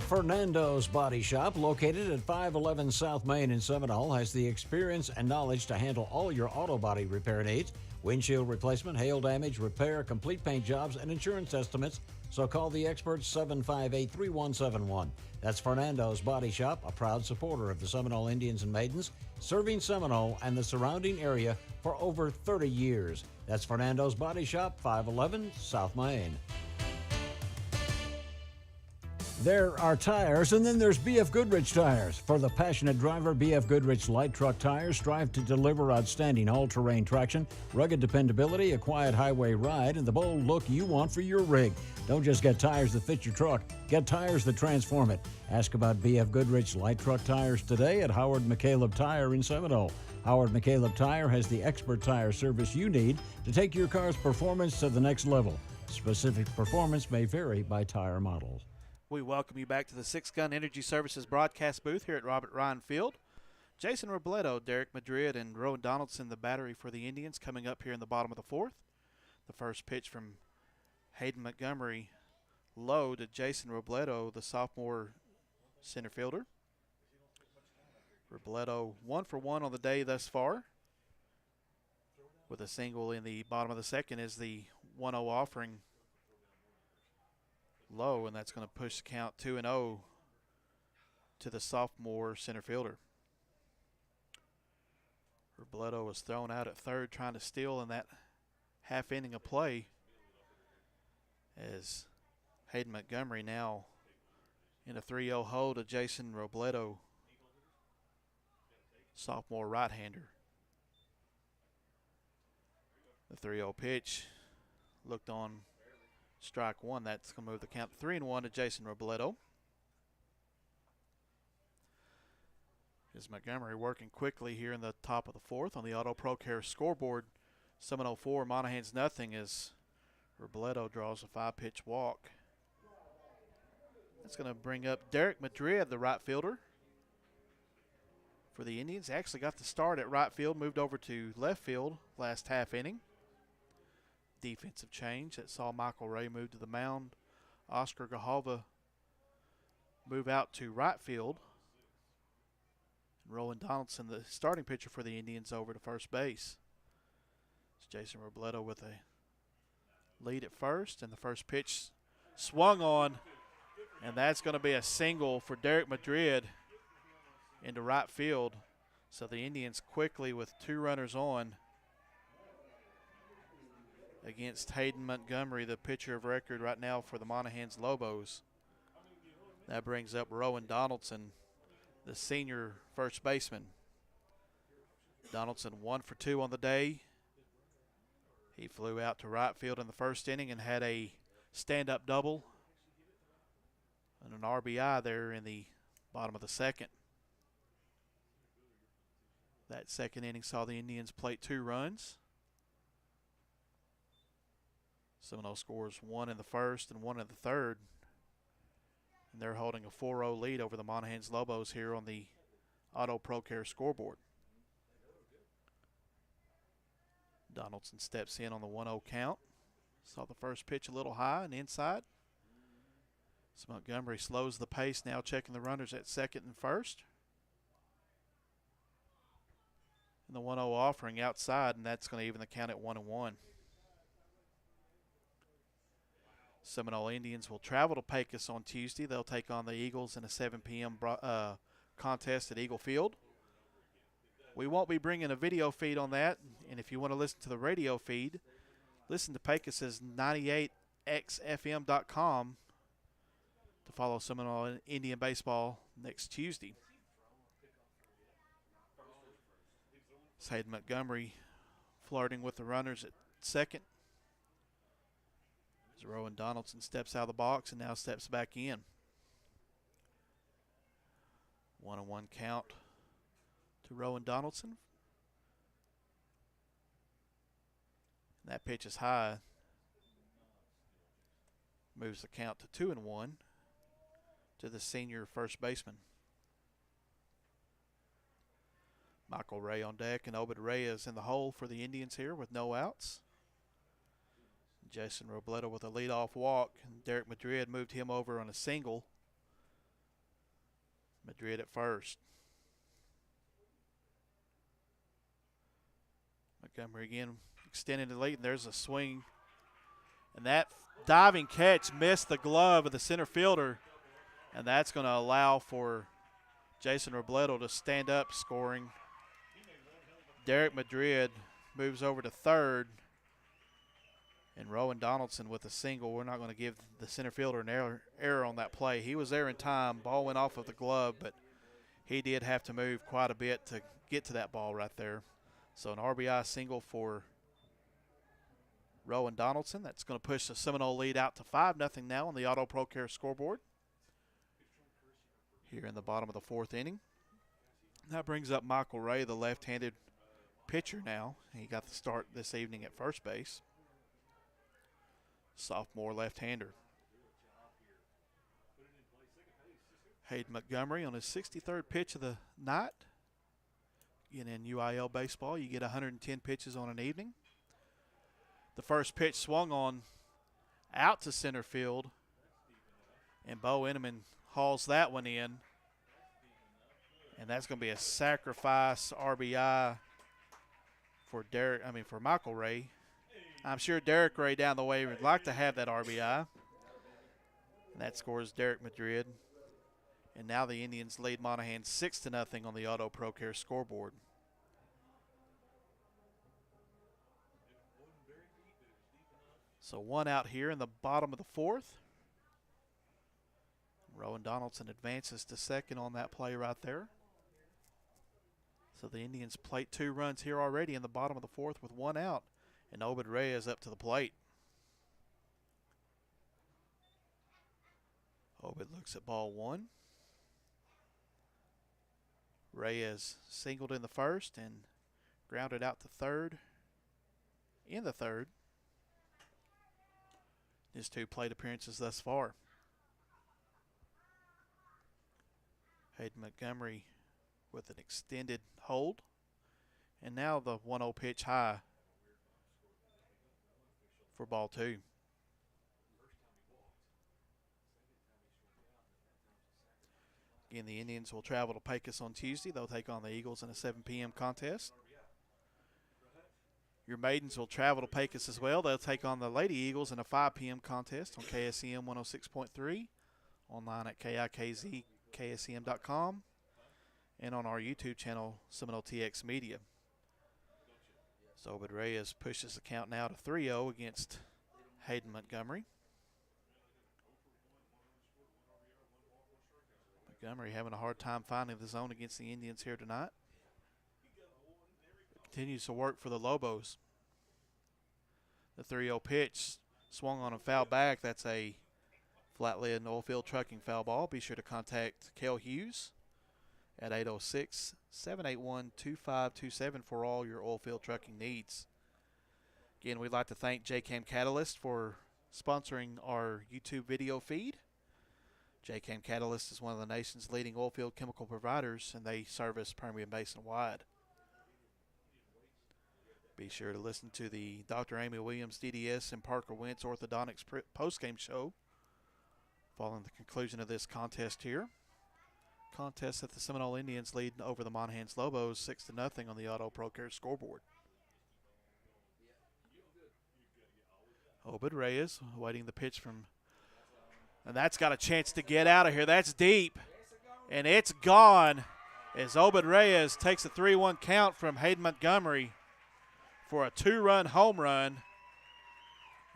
Fernando's Body Shop, located at 511 South Main in Seminole, has the experience and knowledge to handle all your auto body repair needs. Windshield replacement, hail damage, repair, complete paint jobs, and insurance estimates. So call the experts 758-3171. That's Fernando's Body Shop, a proud supporter of the Seminole Indians and Maidens, serving Seminole and the surrounding area for over 30 years. That's Fernando's Body Shop, 511 South Main. There are tires, and then there's B.F. Goodrich tires. For the passionate driver, B.F. Goodrich light truck tires strive to deliver outstanding all-terrain traction, rugged dependability, a quiet highway ride, and the bold look you want for your rig. Don't just get tires that fit your truck. Get tires that transform it. Ask about B.F. Goodrich light truck tires today at Howard McCaleb Tire in Seminole. Howard McCaleb Tire has the expert tire service you need to take your car's performance to the next level. Specific performance may vary by tire models. We welcome you back to the Six Gun Energy Services broadcast booth here at Robert Ryan Field. Jason Robledo, Derek Madrid, and Rowan Donaldson, the battery for the Indians, coming up here in the bottom of the fourth. The first pitch from Hayden Montgomery, low to Jason Robledo, the sophomore center fielder. Robledo 1 for 1 on the day thus far, with a single in the bottom of the second is the 1-0 offering. Low, and that's going to push the count 2-0 to the sophomore center fielder. Robledo was thrown out at third trying to steal in that half inning of play, as Hayden Montgomery now in a 3-0 hold to Jason Robledo, sophomore right-hander. The 3-0 pitch looked on strike one. That's going to move the count 3-1 to Jason Robledo. Is Montgomery working quickly here in the top of the fourth on the Auto Pro Care scoreboard. Seminole 4, Monahans nothing, as Robledo draws a 5-pitch walk. That's going to bring up Derek Madrid, the right fielder for the Indians. Actually got the start at right field, moved over to left field last half inning. Defensive change that saw Michael Ray move to the mound. Oscar Gahalva move out to right field. And Rowan Donaldson, the starting pitcher for the Indians, over to first base. It's Jason Robledo with a lead at first, and the first pitch swung on, and that's going to be a single for Derek Madrid into right field. So the Indians quickly with 2 runners on against Hayden Montgomery, the pitcher of record right now for the Monahans Lobos. That brings up Rowan Donaldson, the senior first baseman. Donaldson 1 for 2 on the day. He flew out to right field in the first inning and had a stand-up double and an RBI there in the bottom of the second. That second inning saw the Indians plate 2 runs. Seminole scores 1 in the first and 1 in the third. And they're holding a 4-0 lead over the Monahans Lobos here on the Auto Pro Care scoreboard. Donaldson steps in on the 1-0 count. Saw the first pitch a little high and inside. So Montgomery slows the pace, now checking the runners at second and first. And the 1-0 offering outside, and that's going to even the count at 1-1. Seminole Indians will travel to Pecos on Tuesday. They'll take on the Eagles in a 7 p.m. Contest at Eagle Field. We won't be bringing a video feed on that, and if you want to listen to the radio feed, listen to Pecos's 98xfm.com to follow Seminole Indian baseball next Tuesday. It's Hayden Montgomery flirting with the runners at second. As Rowan Donaldson steps out of the box and now steps back in. 1-1 count to Rowan Donaldson. And that pitch is high. Moves the count to 2-1 to the senior first baseman. Michael Ray on deck, and Obed Reyes in the hole for the Indians here with no outs. Jason Robledo with a leadoff walk, and Derek Madrid moved him over on a single. Madrid at first. Montgomery again extending the lead, and there's a swing. And that diving catch missed the glove of the center fielder, and that's going to allow for Jason Robledo to stand up scoring. Derek Madrid moves over to third. And Rowan Donaldson with a single. We're not going to give the center fielder an error on that play. He was there in time. Ball went off of the glove, but he did have to move quite a bit to get to that ball right there. So an RBI single for Rowan Donaldson. That's going to push the Seminole lead out to 5-0 now on the Auto Pro Care scoreboard here in the bottom of the fourth inning. That brings up Michael Ray, the left-handed pitcher now. He got the start this evening at first base. Sophomore left-hander. Hayden Montgomery on his 63rd pitch of the night. Again, in UIL baseball, you get 110 pitches on an evening. The first pitch swung on out to center field, and Bo Inneman hauls that one in. And that's going to be a sacrifice RBI for Michael Ray. I'm sure Derek Ray down the way would like to have that RBI. And that scores Derek Madrid. And now the Indians lead Monahans 6-0 on the Auto Pro Care scoreboard. So one out here in the bottom of the fourth. Rowan Donaldson advances to second on that play right there. So the Indians plate 2 runs here already in the bottom of the fourth with one out. And Obed Reyes up to the plate. Obed looks at ball one. Reyes singled in the first and grounded out to third in the third. His 2 plate appearances thus far. Hayden Montgomery with an extended hold. And now the 1-0 pitch high for ball 2. Again, the Indians will travel to Pecos on Tuesday. They'll take on the Eagles in a 7 p.m. contest. Your Maidens will travel to Pecos as well. They'll take on the Lady Eagles in a 5 p.m. contest on KSEM 106.3, online at KIKZ-KSEM.com, and on our YouTube channel, Seminole TX Media. So Obed Reyes pushes the count now to 3-0 against Hayden Montgomery. Montgomery having a hard time finding the zone against the Indians here tonight. Continues to work for the Lobos. The 3-0 pitch swung on a foul back. That's a flat lid oilfield trucking foul ball. Be sure to contact Kel Hughes at 806-781-2527 for all your oilfield trucking needs. Again, we'd like to thank JCam Catalyst for sponsoring our YouTube video feed. J-Cam Catalyst is one of the nation's leading oilfield chemical providers, and they service Permian Basin wide. Be sure to listen to the Dr. Amy Williams DDS and Parker Wentz Orthodontics postgame show following the conclusion of this contest here. Contest that the Seminole Indians lead over the Monahans Lobos 6-0 on the Auto Pro Care scoreboard. Obed Reyes awaiting the pitch from, and that's got a chance to get out of here. That's deep, and it's gone as Obed Reyes takes a 3-1 count from Hayden Montgomery for a 2-run home run.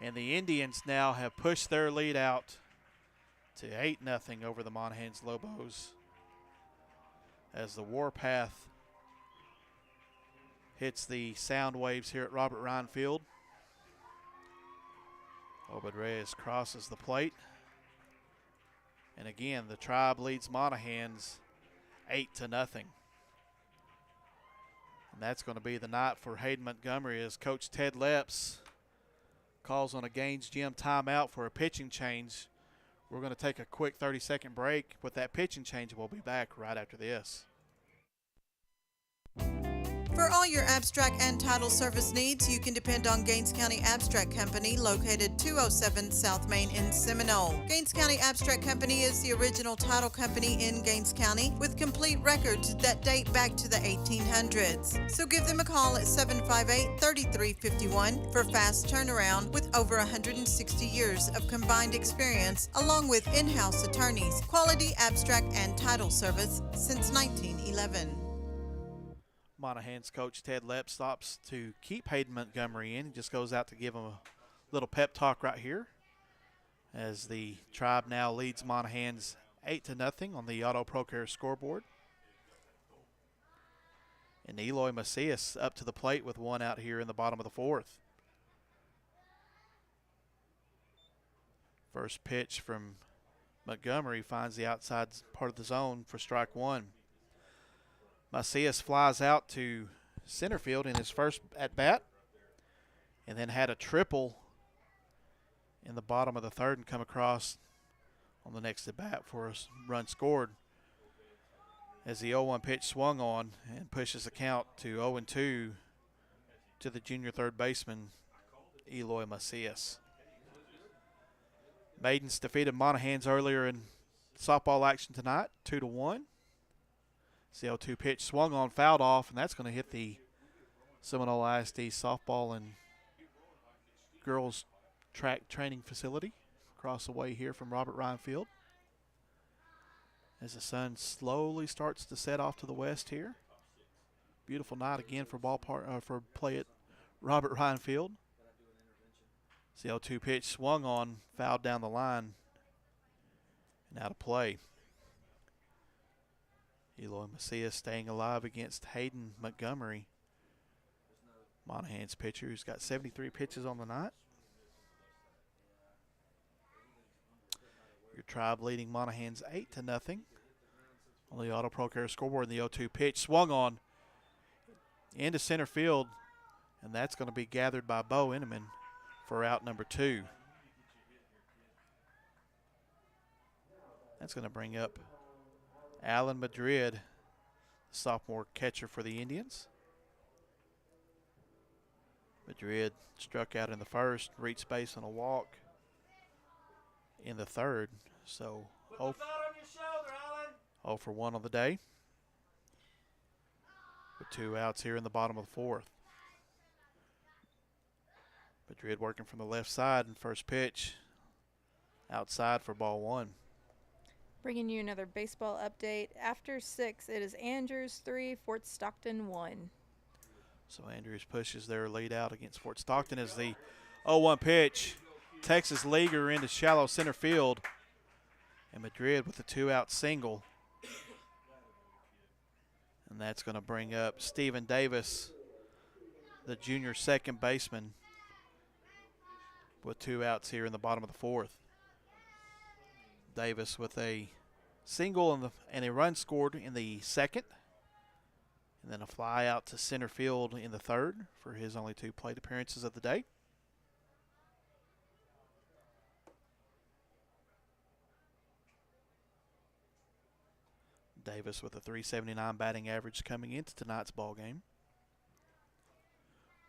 And the Indians now have pushed their lead out to 8-0 over the Monahans Lobos as the Warpath hits the sound waves here at Robert Ryan Field. Obed Reyes crosses the plate. And again, the Tribe leads Monahans 8-0. And that's going to be the night for Hayden Montgomery as Coach Ted Leps calls on a Gaines Gym timeout for a pitching change. We're going to take a quick 30-second break with that pitching change. We'll be back right after this. For all your abstract and title service needs, you can depend on Gaines County Abstract Company, located 207 South Main in Seminole. Gaines County Abstract Company is the original title company in Gaines County with complete records that date back to the 1800s. So give them a call at 758-3351 for fast turnaround with over 160 years of combined experience, along with in-house attorneys. Quality abstract and title service since 1911. Monahans coach Ted Lepp stops to keep Hayden Montgomery in. He just goes out to give him a little pep talk right here as the Tribe now leads Monahans 8-0 on the Auto Pro Care scoreboard. And Eloy Macias up to the plate with one out here in the bottom of the fourth. First pitch from Montgomery finds the outside part of the zone for strike one. Macias flies out to center field in his first at-bat and then had a triple in the bottom of the third and come across on the next at-bat for a run scored as the 0-1 pitch swung on and pushes the count to 0-2 to the junior third baseman, Eloy Macias. Maidens defeated Monahans earlier in softball action tonight, 2-1. The 0-2 pitch swung on, fouled off, and that's going to hit the Seminole ISD softball and girls track training facility across the way here from Robert Ryan Field. As the sun slowly starts to set off to the west here. Beautiful night again for for play at Robert Ryan Field. The 0-2 pitch swung on, fouled down the line, and out of play. Eloy Macias staying alive against Hayden Montgomery. Monahans pitcher who's got 73 pitches on the night. Your Tribe leading Monahans 8-0 on the Auto Pro Care scoreboard. And the 0-2 pitch swung on into center field, and that's going to be gathered by Bo Inneman for out number 2. That's going to bring up Alan Madrid, sophomore catcher for the Indians. Madrid struck out in the first, reached base on a walk in the third. So 0 for 1 on the day with 2 outs here in the bottom of the fourth. Madrid working from the left side, and first pitch outside for ball 1. Bringing you another baseball update. After 6, it is Andrews 3, Fort Stockton 1. So Andrews pushes their lead out against Fort Stockton as the 0-1 pitch. Texas Leaguer into shallow center field. And Madrid with a 2-out single. And that's going to bring up Stephen Davis, the junior second baseman, with 2 outs here in the bottom of the fourth. Davis with a single and a run scored in the second, and then a fly out to center field in the third for his only 2 plate appearances of the day. Davis with a .379 batting average coming into tonight's ball game.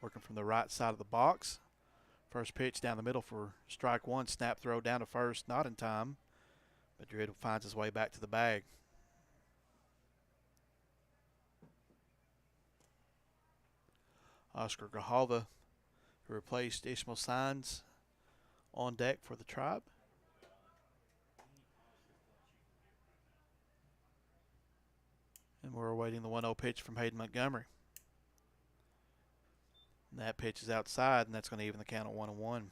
Working from the right side of the box. First pitch down the middle for strike one. Snap throw down to first, not in time. Madrid finds his way back to the bag. Oscar Grijalva, who replaced Ishmael Saenz, on deck for the Tribe. And we're awaiting the 1-0 pitch from Hayden Montgomery. And that pitch is outside, and that's going to even the count at 1-1.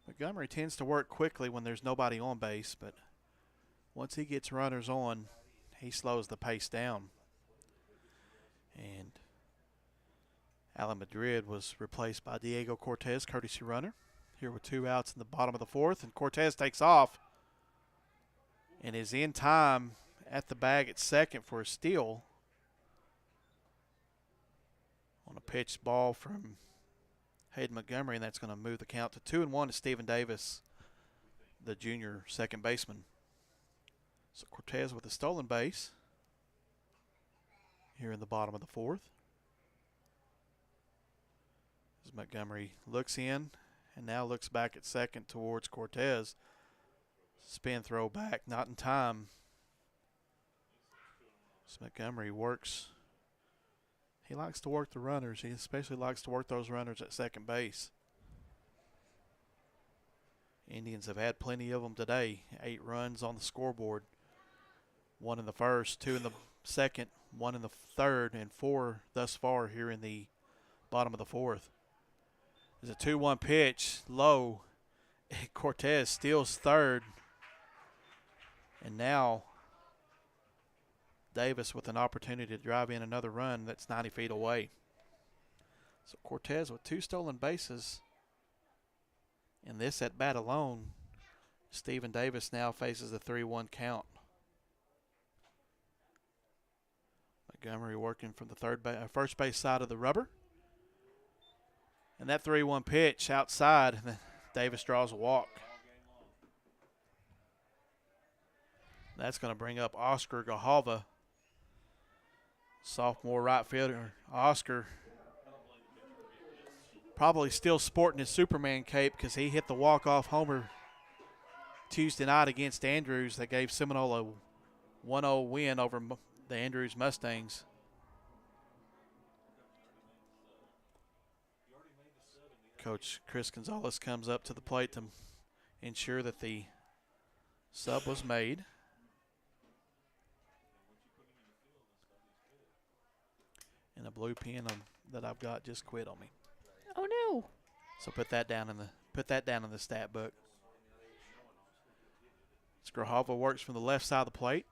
Montgomery tends to work quickly when there's nobody on base, but once he gets runners on, he slows the pace down. And Alan Madrid was replaced by Diego Cortez, courtesy runner. Here with 2 outs in the bottom of the 4th, and Cortez takes off and is in time at the bag at second for a steal on a pitched ball from Hayden Montgomery, and that's going to move the count to 2-1 to Stephen Davis, the junior second baseman. So Cortez with a stolen base here in the bottom of the 4th. As Montgomery looks in and now looks back at second towards Cortez. Spin throw back, not in time. So Montgomery works. He likes to work the runners. He especially likes to work those runners at second base. Indians have had plenty of them today. 8 runs on the scoreboard. 1 in the first, 2 in the second, 1 in the third, and 4 thus far here in the bottom of the 4th. There's a 2-1 pitch, low. Cortez steals third. And now Davis with an opportunity to drive in another run that's 90 feet away. So Cortez with 2 stolen bases. In this at bat alone, Stephen Davis now faces the 3-1 count. Montgomery working from the first base side of the rubber. And that 3-1 pitch outside, Davis draws a walk. That's going to bring up Oscar Grijalva, sophomore right fielder. Oscar probably still sporting his Superman cape because he hit the walk-off homer Tuesday night against Andrews that gave Seminole a 1-0 win over the Andrews Mustangs. Coach Chris Gonzalez comes up to the plate to ensure that the sub was made. And a blue pen that I've got just quit on me. Oh no! So put that down in the stat book. Grijalva works from the left side of the plate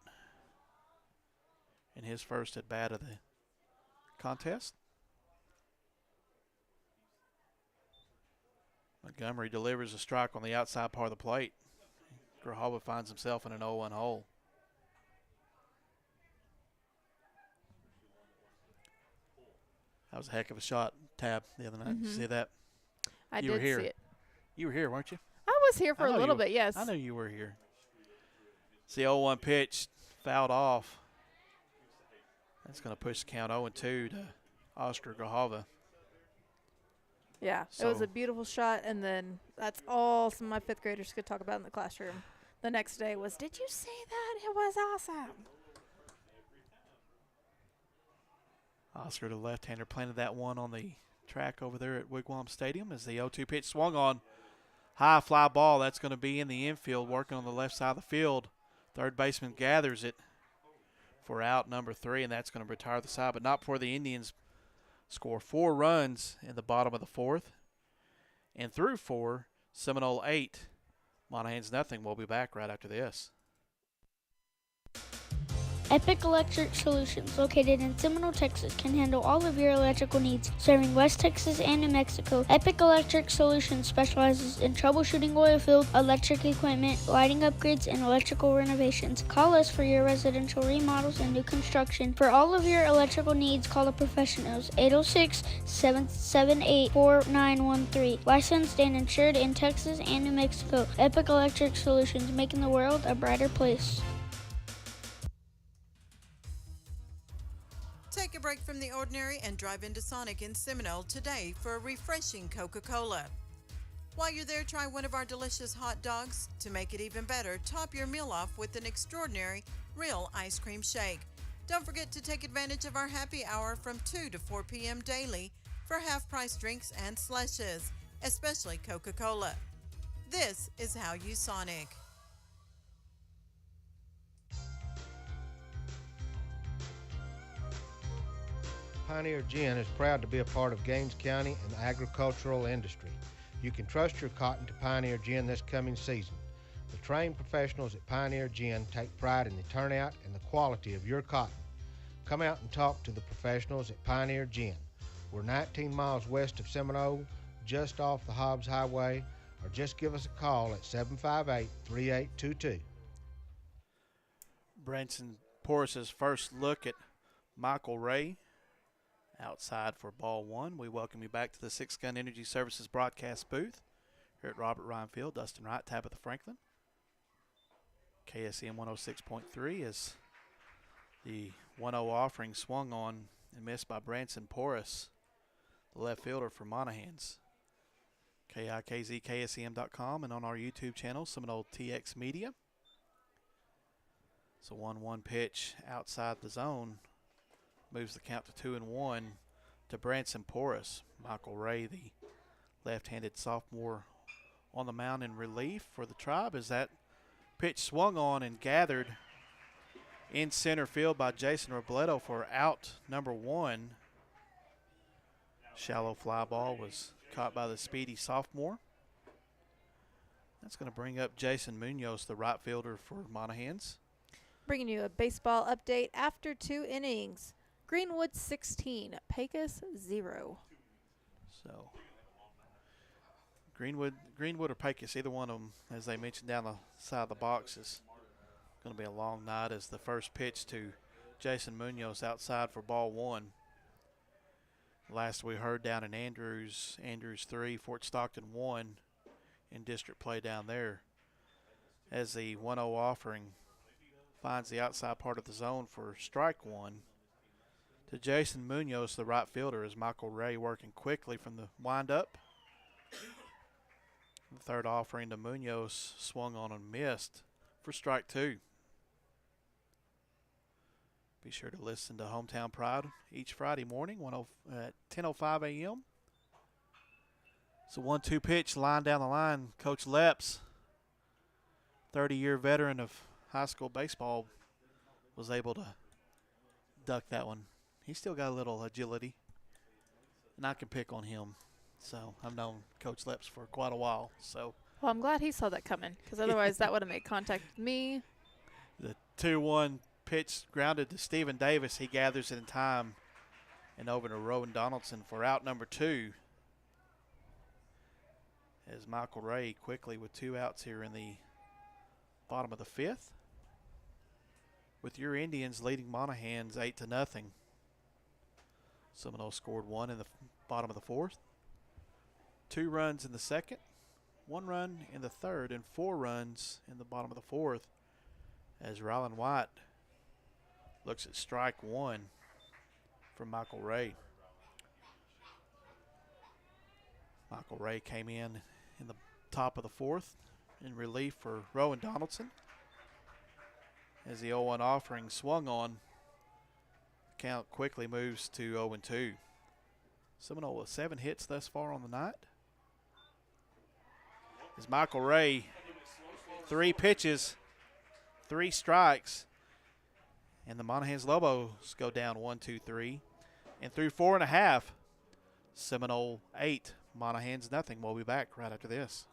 in his first at bat of the contest. Montgomery delivers a strike on the outside part of the plate. Grijalva finds himself in an 0-1 hole. That was a heck of a shot, Tab, the other night. Did you see that? I You were did here. see it. You were here, weren't you? I was here for a little bit, yes. I know you were here. It's the 0-1 pitch, fouled off. That's going to push the count 0-2 to Oscar Grijalva. Yeah, it was a beautiful shot, and then that's all some of my 5th graders could talk about in the classroom. The next day was, did you see that? It was awesome. Oscar, the left-hander, planted that one on the track over there at Wigwam Stadium as the 0-2 pitch swung on. High fly ball. That's going to be in the infield, working on the left side of the field. Third baseman gathers it for out number 3, and that's going to retire the side, but not before the Indians score 4 runs in the bottom of the 4th. And through 4, Seminole 8, Monahans nothing. We'll be back right after this. Epic Electric Solutions, located in Seminole, Texas, can handle all of your electrical needs, serving West Texas and New Mexico. Epic Electric Solutions specializes in troubleshooting oil field, electric equipment, lighting upgrades, and electrical renovations. Call us for your residential remodels and new construction. For all of your electrical needs, call the professionals, 806-778-4913. Licensed and insured in Texas and New Mexico. Epic Electric Solutions, making the world a brighter place. from the ordinary and drive into Sonic in Seminole today for a refreshing Coca-Cola. While you're there, try one of our delicious hot dogs. To make it even better, top your meal off with an extraordinary real ice cream shake. Don't forget to take advantage of our happy hour from 2 to 4 p.m. daily for half-price drinks and slushes, especially Coca-Cola. This is how you Sonic. Pioneer Gin is proud to be a part of Gaines County and the agricultural industry. You can trust your cotton to Pioneer Gin this coming season. The trained professionals at Pioneer Gin take pride in the turnout and the quality of your cotton. Come out and talk to the professionals at Pioneer Gin. We're 19 miles west of Seminole, just off the Hobbs Highway, or just give us a call at 758-3822. Branson Porras' first look at Michael Ray outside for ball one. We welcome you back to the Six Gun Energy Services broadcast booth here at Robert Ryan Field. Dustin Wright, Tabitha Franklin. KSEM 106.3 as the 1-0 offering swung on and missed by Branson Porras, the left fielder for Monahans. KIKZ, KSEM.com, and on our YouTube channel, Seminole TX Media. It's a 1-1 pitch outside the zone. Moves the count to 2-1 to Branson Porras. Michael Ray, the left-handed sophomore, on the mound in relief for the Tribe as that pitch swung on and gathered in center field by Jason Robledo for out number one. Shallow fly ball was caught by the speedy sophomore. That's going to bring up Jason Munoz, the right fielder for Monahans. Bringing you a baseball update after 2 innings. Greenwood 16, Pecos 0. So Greenwood or Pecos, either one of them, as they mentioned down the side of the box, is going to be a long night as the first pitch to Jason Munoz outside for ball one. Last we heard down in Andrews 3, Fort Stockton 1 in district play down there as the 1-0 offering finds the outside part of the zone for strike one to Jason Munoz, the right fielder, as Michael Ray working quickly from the windup. The third offering to Munoz swung on and missed for strike two. Be sure to listen to Hometown Pride each Friday morning at 10:05 a.m. It's a 1-2 pitch, line down the line. Coach Leps, 30-year veteran of high school baseball, was able to duck that one. He's still got a little agility, and I can pick on him. So I've known Coach Leps for quite a while. So Well, I'm glad he saw that coming, because otherwise that would have made contact with me. the 2-1 pitch grounded to Stephen Davis. He gathers it in time and over to Rowan Donaldson for out number two. As Michael Ray quickly with 2 outs here in the bottom of the 5th. With your Indians leading Monahans 8-0. Seminole scored 1 in the bottom of the 4th. 2 runs in the 2nd, 1 run in the 3rd, and 4 runs in the bottom of the 4th as Rylan White looks at strike one from Michael Ray. Michael Ray came in the top of the 4th in relief for Rowan Donaldson as the 0-1 offering swung on. The count quickly moves to 0-2. Seminole with 7 hits thus far on the night. As Michael Ray, 3 pitches, 3 strikes, and the Monahans Lobos go down 1-2-3. And through 4.5, Seminole 8, Monahans nothing. We'll be back right after this.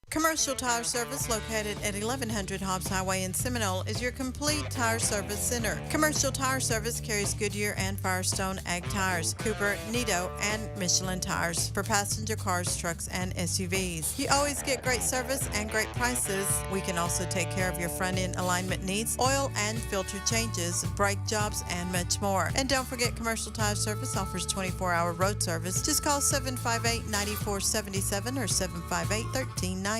Commercial Tire Service, located at 1100 Hobbs Highway in Seminole, is your complete tire service center. Commercial Tire Service carries Goodyear and Firestone Ag tires, Cooper, Nito, and Michelin tires for passenger cars, trucks, and SUVs. You always get great service and great prices. We can also take care of your front-end alignment needs, oil and filter changes, brake jobs, and much more. And don't forget, Commercial Tire Service offers 24-hour road service. Just call 758-9477 or 758-1390.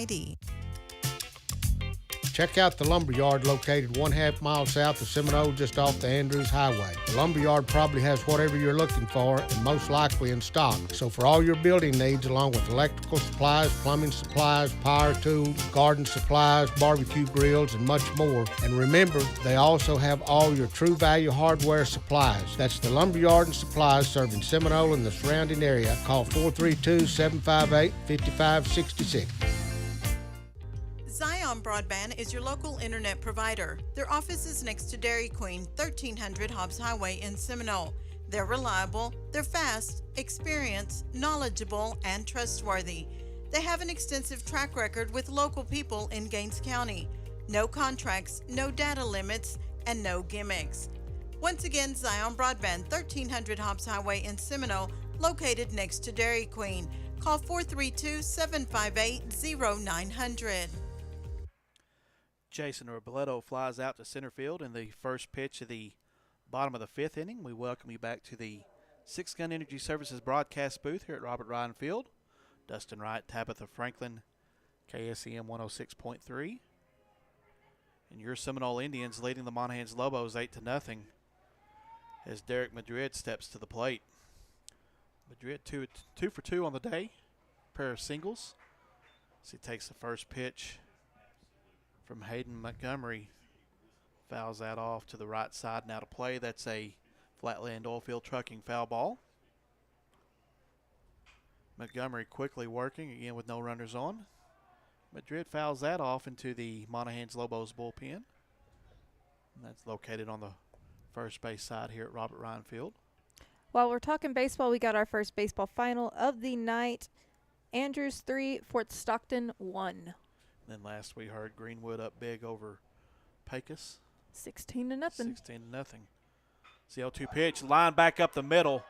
Check out the Lumberyard located 1/2 mile south of Seminole, just off the Andrews Highway. The Lumberyard probably has whatever you're looking for and most likely in stock. So for all your building needs, along with electrical supplies, plumbing supplies, power tools, garden supplies, barbecue grills, and much more. And remember, they also have all your True Value hardware supplies. That's the Lumberyard and Supplies serving Seminole and the surrounding area. Call 432-758-5566. Zion Broadband is your local internet provider. Their office is next to Dairy Queen, 1300 Hobbs Highway in Seminole. They're reliable, they're fast, experienced, knowledgeable, and trustworthy. They have an extensive track record with local people in Gaines County. No contracts, no data limits, and no gimmicks. Once again, Zion Broadband, 1300 Hobbs Highway in Seminole, located next to Dairy Queen. Call 432-758-0900. Jason Robledo flies out to center field in the first pitch of the bottom of the 5th inning. We welcome you back to the Six Gun Energy Services broadcast booth here at Robert Ryan Field. Dustin Wright, Tabitha Franklin, KSEM 106.3. And your Seminole Indians leading the Monahans Lobos 8-0 as Derek Madrid steps to the plate. Madrid 2 for 2 on the day, pair of singles. As he takes the first pitch from Hayden Montgomery, fouls that off to the right side. Now to play, that's a Flatland Oilfield Trucking foul ball. Montgomery quickly working, again with no runners on. Madrid fouls that off into the Monahans Lobos bullpen. And that's located on the first base side here at Robert Ryan Field. While we're talking baseball, we got our first baseball final of the night. Andrews 3, Fort Stockton 1. Then last we heard Greenwood up big over Pecos. 16-0. 16-0. The 0-2 pitch, line back up the middle.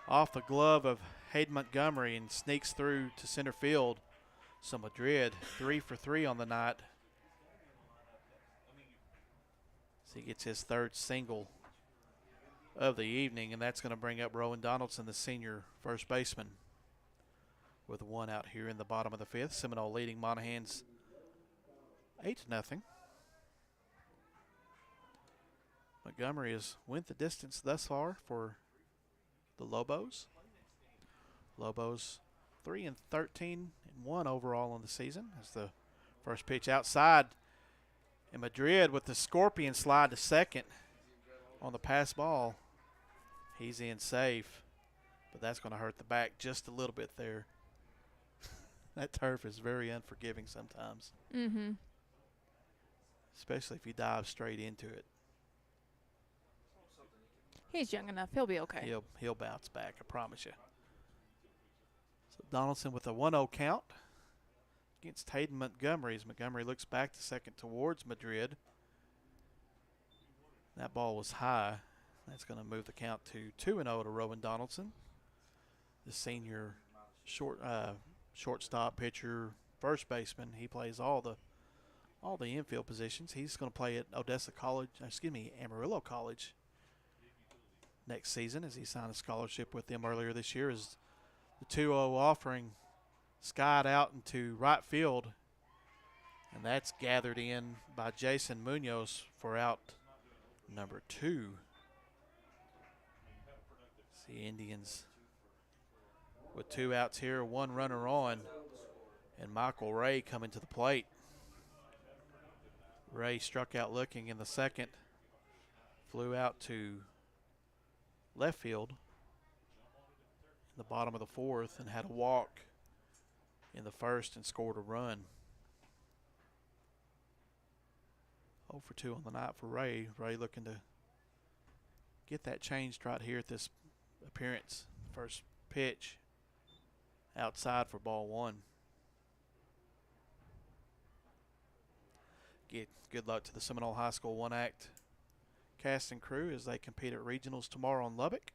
Off the glove of Hayden Montgomery and sneaks through to center field. So Madrid 3 for 3 on the night. So he gets his third single of the evening, and that's going to bring up Rowan Donaldson, the senior first baseman, with one out here in the bottom of the 5th. Seminole leading Monahans 8-0. Montgomery has went the distance thus far for the Lobos. Lobos 3-13-1 overall on the season. As the first pitch outside, and Madrid with the scorpion slide to second on the pass ball. He's in safe, but that's going to hurt the back just a little bit there. That turf is very unforgiving sometimes. Mm-hmm. Especially if you dive straight into it. He's young enough. He'll be okay. He'll bounce back, I promise you. So Donaldson with a 1-0 count against Hayden Montgomery. As Montgomery looks back to second towards Madrid. That ball was high. That's going to move the count to 2-0 to Rowan Donaldson, the senior shortstop, pitcher, first baseman. He plays all the infield positions. He's going to play at Amarillo College next season, as he signed a scholarship with them earlier this year. As the 2-0 offering skied out into right field, and that's gathered in by Jason Munoz for out number 2. The Indians with 2 outs here, 1 runner on, and Michael Ray coming to the plate. Ray struck out looking in the second, flew out to left field in the bottom of the 4th, and had a walk in the first and scored a run. 0 for 2 on the night for Ray. Ray looking to get that changed right here at this appearance. First pitch outside for ball 1. Good luck to the Seminole High School 1-act cast and crew as they compete at regionals tomorrow in Lubbock.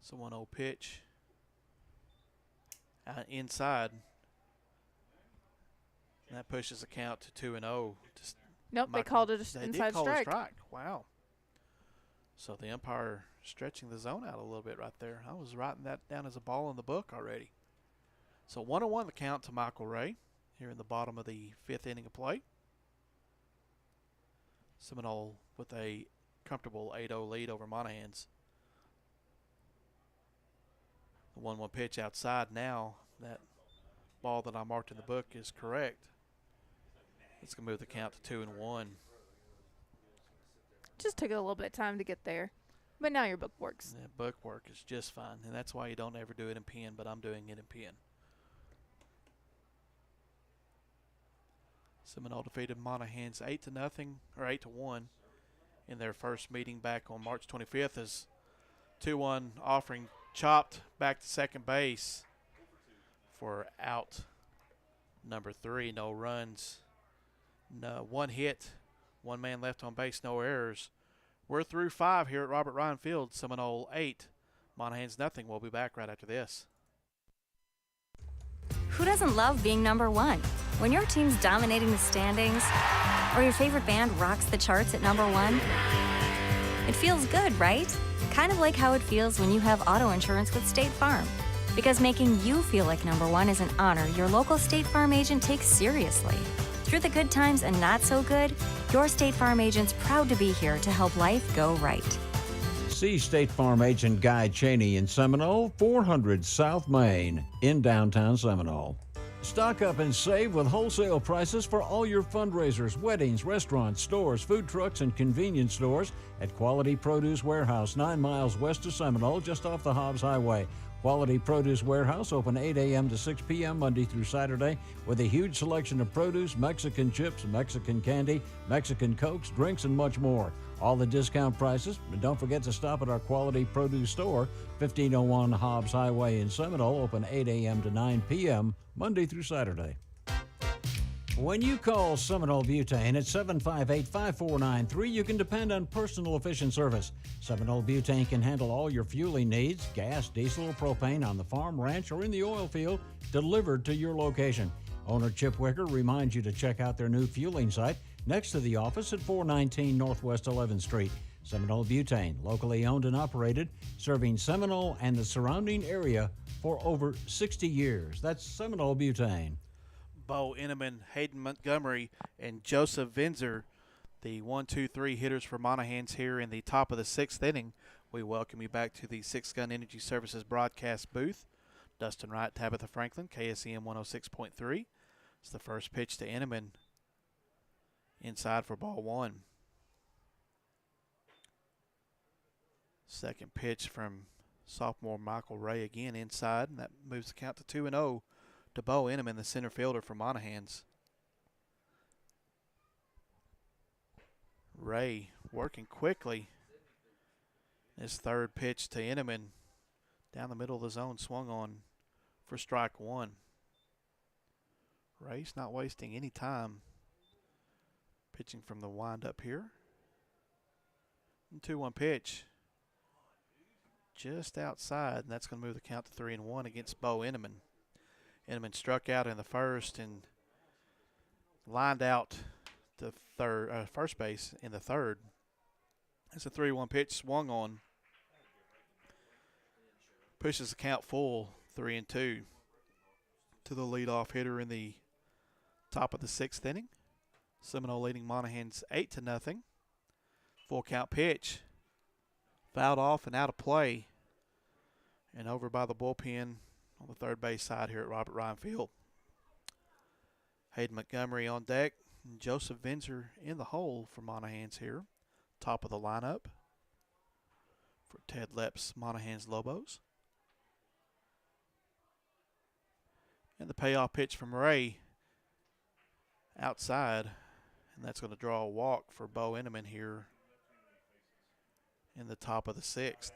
So 1-0 pitch inside. And that pushes the count to 2-0. Nope, they called it an inside strike. Wow. So the umpire stretching the zone out a little bit right there. I was writing that down as a ball in the book already. So 1-1 the count to Michael Ray here in the bottom of the 5th inning of play. Seminole with a comfortable 8-0 lead over Monahans. The 1-1 pitch outside now. That ball that I marked in the book is correct. It's going to move the count to 2-1. Just took a little bit of time to get there. But now your book works. Yeah, book work is just fine. And that's why you don't ever do it in pen, but I'm doing it in pen. Seminole defeated Monahans 8-0 or 8-1 in their first meeting back on March 25th as 2-1 offering chopped back to second base for out number 3. No runs, no, 1 hit, 1 man left on base, no errors. We're through 5 here at Robert Ryan Field. Seminole 8, Monahans nothing. We'll be back right after this. Who doesn't love being number 1? When your team's dominating the standings, or your favorite band rocks the charts at number 1, it feels good, right? Kind of like how it feels when you have auto insurance with State Farm. Because making you feel like number 1 is an honor your local State Farm agent takes seriously. Through the good times and not so good, your State Farm agent's proud to be here to help life go right. See State Farm agent Guy Cheney in Seminole, 400 South Main in downtown Seminole. Stock up and save with wholesale prices for all your fundraisers, weddings, restaurants, stores, food trucks, and convenience stores at Quality Produce Warehouse, 9 miles west of Seminole, just off the Hobbs Highway. Quality Produce Warehouse open 8 a.m. to 6 p.m. Monday through Saturday with a huge selection of produce, Mexican chips, Mexican candy, Mexican Cokes, drinks, and much more. All the discount prices. And don't forget to stop at our Quality Produce store, 1501 Hobbs Highway in Seminole, open 8 a.m. to 9 p.m. Monday through Saturday. When you call Seminole Butane at 758-5493, you can depend on personal efficient service. Seminole Butane can handle all your fueling needs, gas, diesel, or propane on the farm, ranch, or in the oil field, delivered to your location. Owner Chip Wicker reminds you to check out their new fueling site next to the office at 419 Northwest 11th Street. Seminole Butane, locally owned and operated, serving Seminole and the surrounding area for over 60 years. That's Seminole Butane. Bo Inneman, Hayden Montgomery, and Joseph Vinzer, the 1-2-3 hitters for Monahans here in the top of the 6th inning. We welcome you back to the Six Gun Energy Services broadcast booth. Dustin Wright, Tabitha Franklin, KSEM 106.3. It's the first pitch to Inneman. Inside for ball 1. Second pitch from sophomore Michael Ray again inside, and that moves the count to 2-0. To Bo Inneman, the center fielder for Monahans. Ray working quickly. His third pitch to Inneman down the middle of the zone, swung on for strike 1. Ray's not wasting any time pitching from the windup here. 2-1 pitch just outside, and that's going to move the count to 3-1 against Bo Inneman. Inneman struck out in the first and lined out to first base in the third. It's a 3-1 pitch, swung on. Pushes the count full, 3-2 to the leadoff hitter in the top of the 6th inning. Seminole leading Monahans 8-0. Full count pitch. Fouled off and out of play. And over by the bullpen on the third base side here at Robert Ryan Field. Hayden Montgomery on deck. And Joseph Vinzer in the hole for Monahans here. Top of the lineup for Ted Lepp's Monahans Lobos. And the payoff pitch from Ray outside. And that's going to draw a walk for Bo Inneman here in the top of the 6th.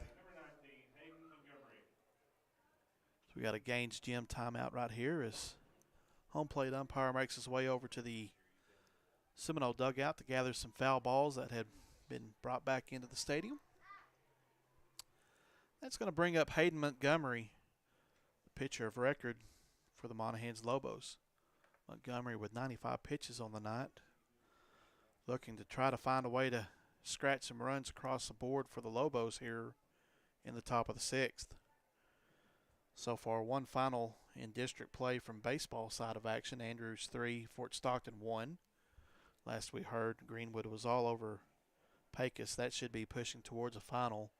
We got a Gaines Gym timeout right here as home plate umpire makes his way over to the Seminole dugout to gather some foul balls that had been brought back into the stadium. That's going to bring up Hayden Montgomery, the pitcher of record for the Monahans Lobos. Montgomery with 95 pitches on the night, looking to try to find a way to scratch some runs across the board for the Lobos here in the top of the 6th. So far, one final in district play from baseball side of action. Andrews 3, Fort Stockton 1. Last we heard, Greenwood was all over Pecos. That should be pushing towards a final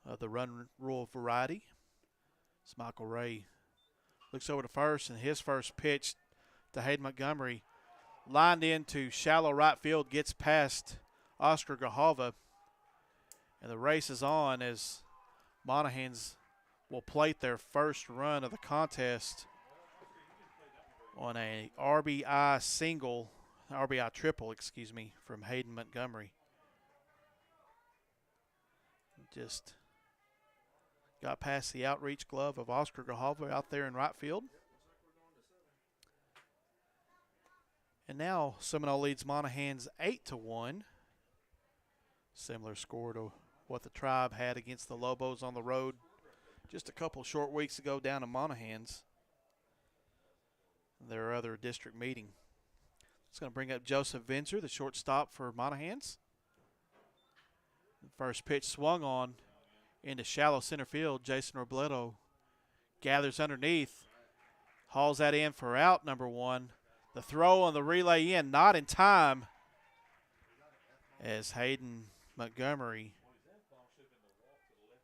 of the run rule variety. As Michael Ray looks over to first, and his first pitch to Hayden Montgomery lined into shallow right field, gets past Oscar Gahalva, and the race is on as Monahans will plate their first run of the contest on a RBI triple, from Hayden Montgomery. Just got past the outreach glove of Oscar Gahalva out there in right field. And now Seminole leads Monahans 8-1. Similar score to what the Tribe had against the Lobos on the road just a couple short weeks ago down in Monahans. Their other district meeting. It's going to bring up Joseph Vinzer, the shortstop for Monahans. The first pitch swung on into shallow center field. Jason Robledo gathers underneath, hauls that in for out number 1. The throw on the relay in, not in time, as Hayden Montgomery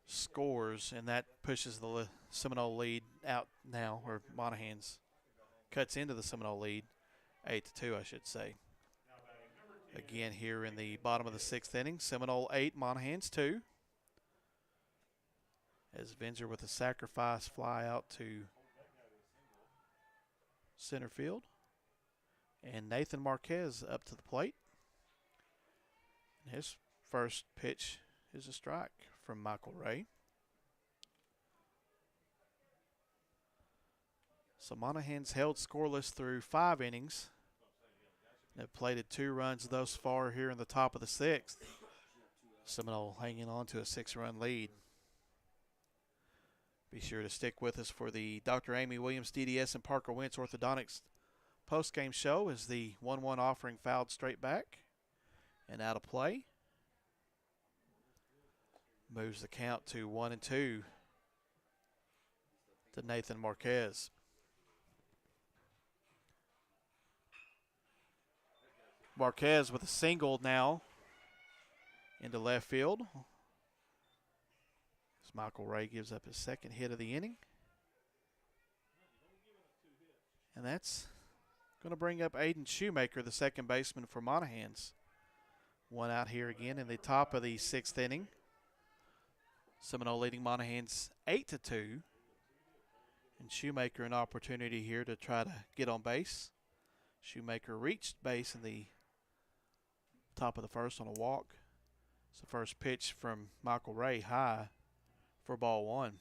scores, and that pushes the Seminole lead out now, or Monahans cuts into the Seminole lead, 8-2, I should say. Again here in the bottom of the 6th inning, Seminole 8, Monahans 2. As Vinzer with a sacrifice fly out to center field. And Nathan Marquez up to the plate. His first pitch is a strike from Michael Ray. So Monahans held scoreless through 5 innings. They've plated 2 runs thus far here in the top of the 6th. Seminole hanging on to a 6-run lead. Be sure to stick with us for the Dr. Amy Williams DDS and Parker Wentz Orthodontics postgame show as the 1-1 offering fouled straight back and out of play. Moves the count to 1-2 to Nathan Marquez. Marquez with a single now into left field. As Michael Ray gives up his second hit of the inning. And that's going to bring up Aiden Shoemaker, the second baseman for Monahans. One out here again in the top of the 6th inning. Seminole leading Monahans 8-2. And Shoemaker an opportunity here to try to get on base. Shoemaker reached base in the top of the 1st on a walk. It's the first pitch from Michael Ray, high for ball 1.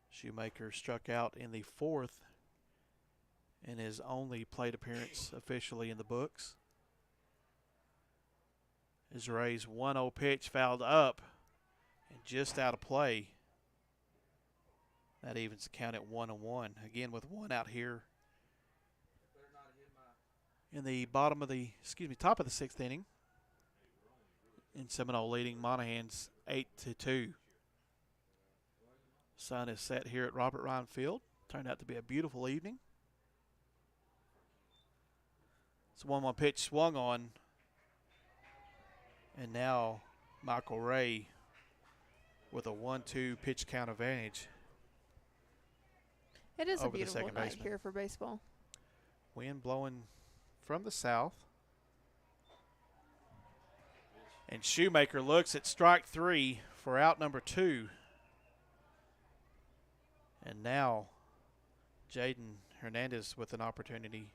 Shoemaker struck out in the 4th in his only plate appearance officially in the books. As Ray's 1-0 pitch fouled up and just out of play. That evens the count at 1-1. Again with 1 out here in the top of the 6th inning. And Seminole leading Monahans 8-2. Sun is set here at Robert Ryan Field. Turned out to be a beautiful evening. It's a 1-1 pitch swung on. And now Michael Ray with a 1-2 pitch count advantage. It is a beautiful night here for baseball. Wind blowing from the south. And Shoemaker looks at strike 3 for out number 2. And now Jaden Hernandez with an opportunity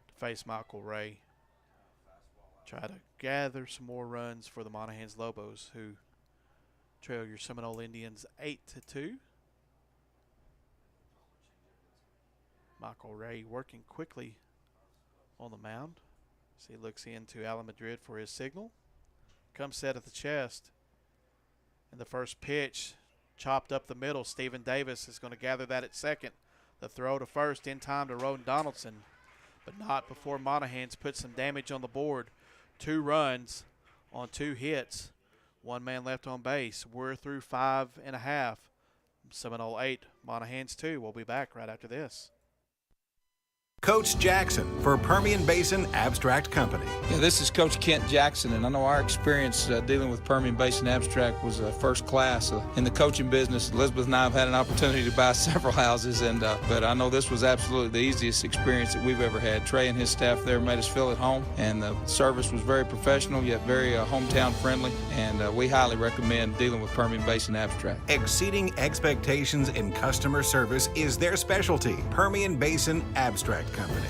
to face Michael Ray. Try to gather some more runs for the Monahans Lobos, who trail your Seminole Indians 8-2. Michael Ray working quickly on the mound as he looks into Alan Madrid for his signal. Comes set at the chest. And the first pitch chopped up the middle. Stephen Davis is going to gather that at second. The throw to first in time to Roden Donaldson, but not before Monahans put some damage on the board. 2 runs on 2 hits. 1 man left on base. We're through 5 1/2. Seminole 8, Monahans 2. We'll be back right after this. Coach Jackson for Permian Basin Abstract Company. Yeah, this is Coach Kent Jackson, and I know our experience dealing with Permian Basin Abstract was first class. In the coaching business, Elizabeth and I have had an opportunity to buy several houses, but I know this was absolutely the easiest experience that we've ever had. Trey and his staff there made us feel at home, and the service was very professional yet very hometown friendly, and we highly recommend dealing with Permian Basin Abstract. Exceeding expectations in customer service is their specialty. Permian Basin Abstract Company.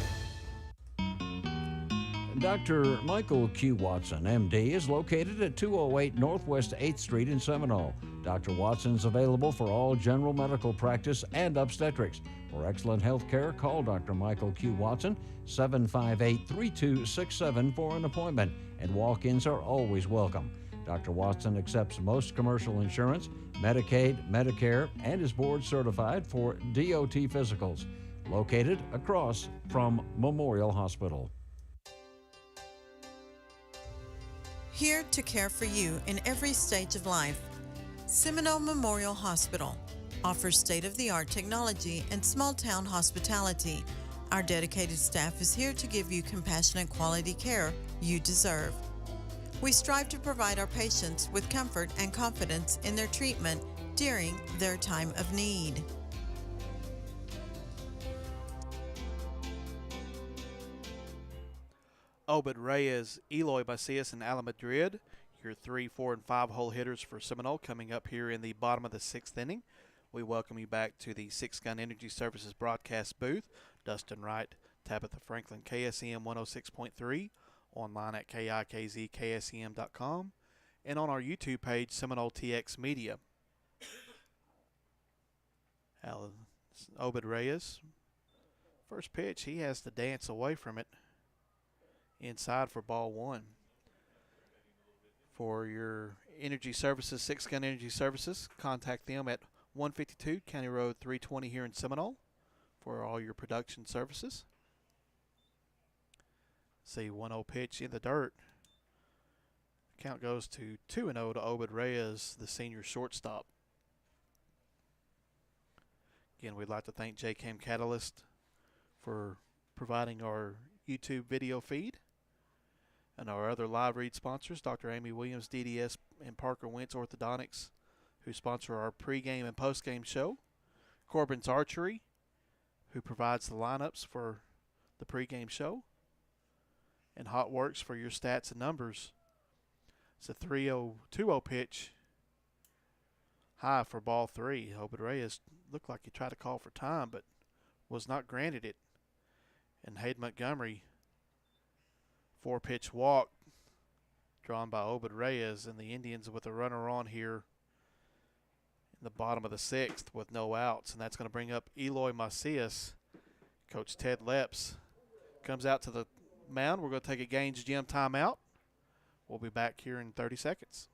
Dr. Michael Q. Watson, MD, is located at 208 Northwest 8th Street in Seminole. Dr. Watson is available for all general medical practice and obstetrics. For excellent health care, call Dr. Michael Q. Watson, 758-3267 for an appointment, and walk-ins are always welcome. Dr. Watson accepts most commercial insurance, Medicaid, Medicare, and is board certified for DOT physicals. Located across from Memorial Hospital. Here to care for you in every stage of life. Seminole Memorial Hospital offers state-of-the-art technology and small-town hospitality. Our dedicated staff is here to give you compassionate quality care you deserve. We strive to provide our patients with comfort and confidence in their treatment during their time of need. Obed Reyes, Eloy Macias, and Alan Madrid, your 3, 4, and 5 hole hitters for Seminole, coming up here in the bottom of the 6th inning. We welcome you back to the Six Gun Energy Services broadcast booth. Dustin Wright, Tabitha Franklin, KSEM 106.3, online at KIKZKSEM.com, and on our YouTube page, Seminole TX Media. Obed Reyes, first pitch, he has to dance away from it. Inside for ball 1. For your energy services, Six Gun Energy Services, contact them at 152 County Road 320 here in Seminole for all your production services. See, 1-0 pitch in the dirt. Count goes to 2-0 to Obed Reyes, the senior shortstop. Again, we'd like to thank JCAM Catalyst for providing our YouTube video feed. And our other live read sponsors, Dr. Amy Williams, DDS, and Parker Wentz Orthodontics, who sponsor our pregame and postgame show. Corbin's Archery, who provides the lineups for the pregame show. And Hot Works for your stats and numbers. It's a 3-0, 2-0 pitch. High for ball 3. Obed Reyes looked like he tried to call for time, but was not granted it. And Hayden Montgomery, 4-pitch walk drawn by Obed Reyes, and the Indians with a runner on here in the bottom of the 6th with no outs, and that's going to bring up Eloy Macias. Coach Ted Leps comes out to the mound. We're going to take a Gaines Gym timeout. We'll be back here in 30 seconds.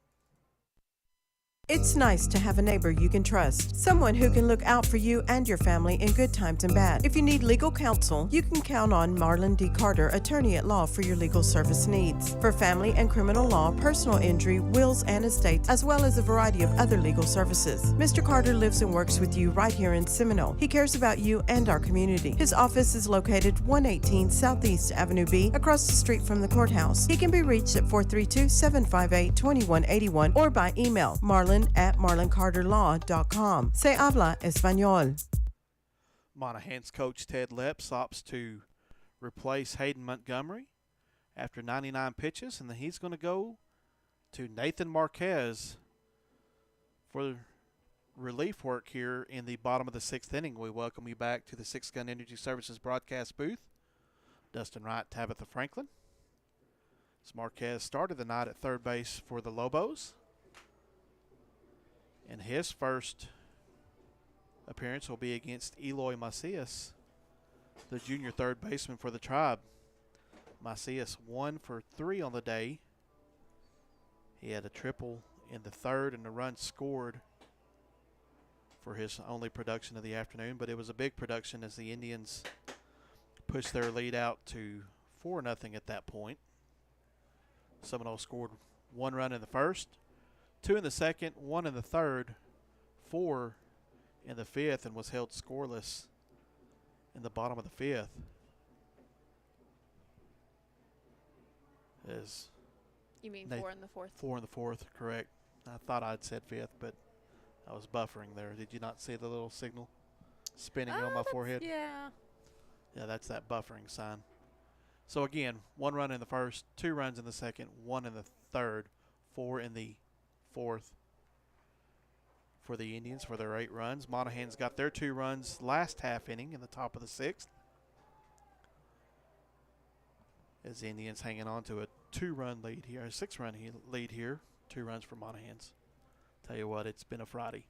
It's nice to have a neighbor you can trust, someone who can look out for you and your family in good times and bad. If you need legal counsel, you can count on Marlon D. Carter, attorney at law, for your legal service needs. For family and criminal law, personal injury, wills and estates, as well as a variety of other legal services. Mr. Carter lives and works with you right here in Seminole. He cares about you and our community. His office is located 118 Southeast Avenue B, across the street from the courthouse. He can be reached at 432-758-2181 or by email marlon@marloncarterlaw.com. Se habla español. Monahans coach Ted Leps opts to replace Hayden Montgomery after 99 pitches, and then he's going to go to Nathan Marquez for relief work here in the bottom of the 6th inning. We welcome you back to the Six Gun Energy Services broadcast booth. Dustin Wright, Tabitha Franklin. As Marquez started the night at third base for the Lobos. And his first appearance will be against Eloy Macias, the junior third baseman for the Tribe. Macias 1 for 3 on the day. He had a triple in the third and a run scored for his only production of the afternoon, but it was a big production as the Indians pushed their lead out to 4-0 at that point. Seminole scored 1 run in the first, 2 in the second, 1 in the third, 4 in the fifth and was held scoreless in the bottom of the fifth. You mean Nathan, 4 in the fourth? 4 in the fourth, correct. I thought I'd said fifth, but I was buffering there. Did you not see the little signal spinning on my forehead? Yeah. Yeah, that's that buffering sign. So again, 1 run in the first, 2 runs in the second, 1 in the third, 4 in the fourth for the Indians for their 8 runs. Monahans got their 2 runs last half inning in the top of the 6th. As the Indians hanging on to a 2-run lead here, a 6-run lead here, 2 runs for Monahans. Tell you what, it's been a Friday.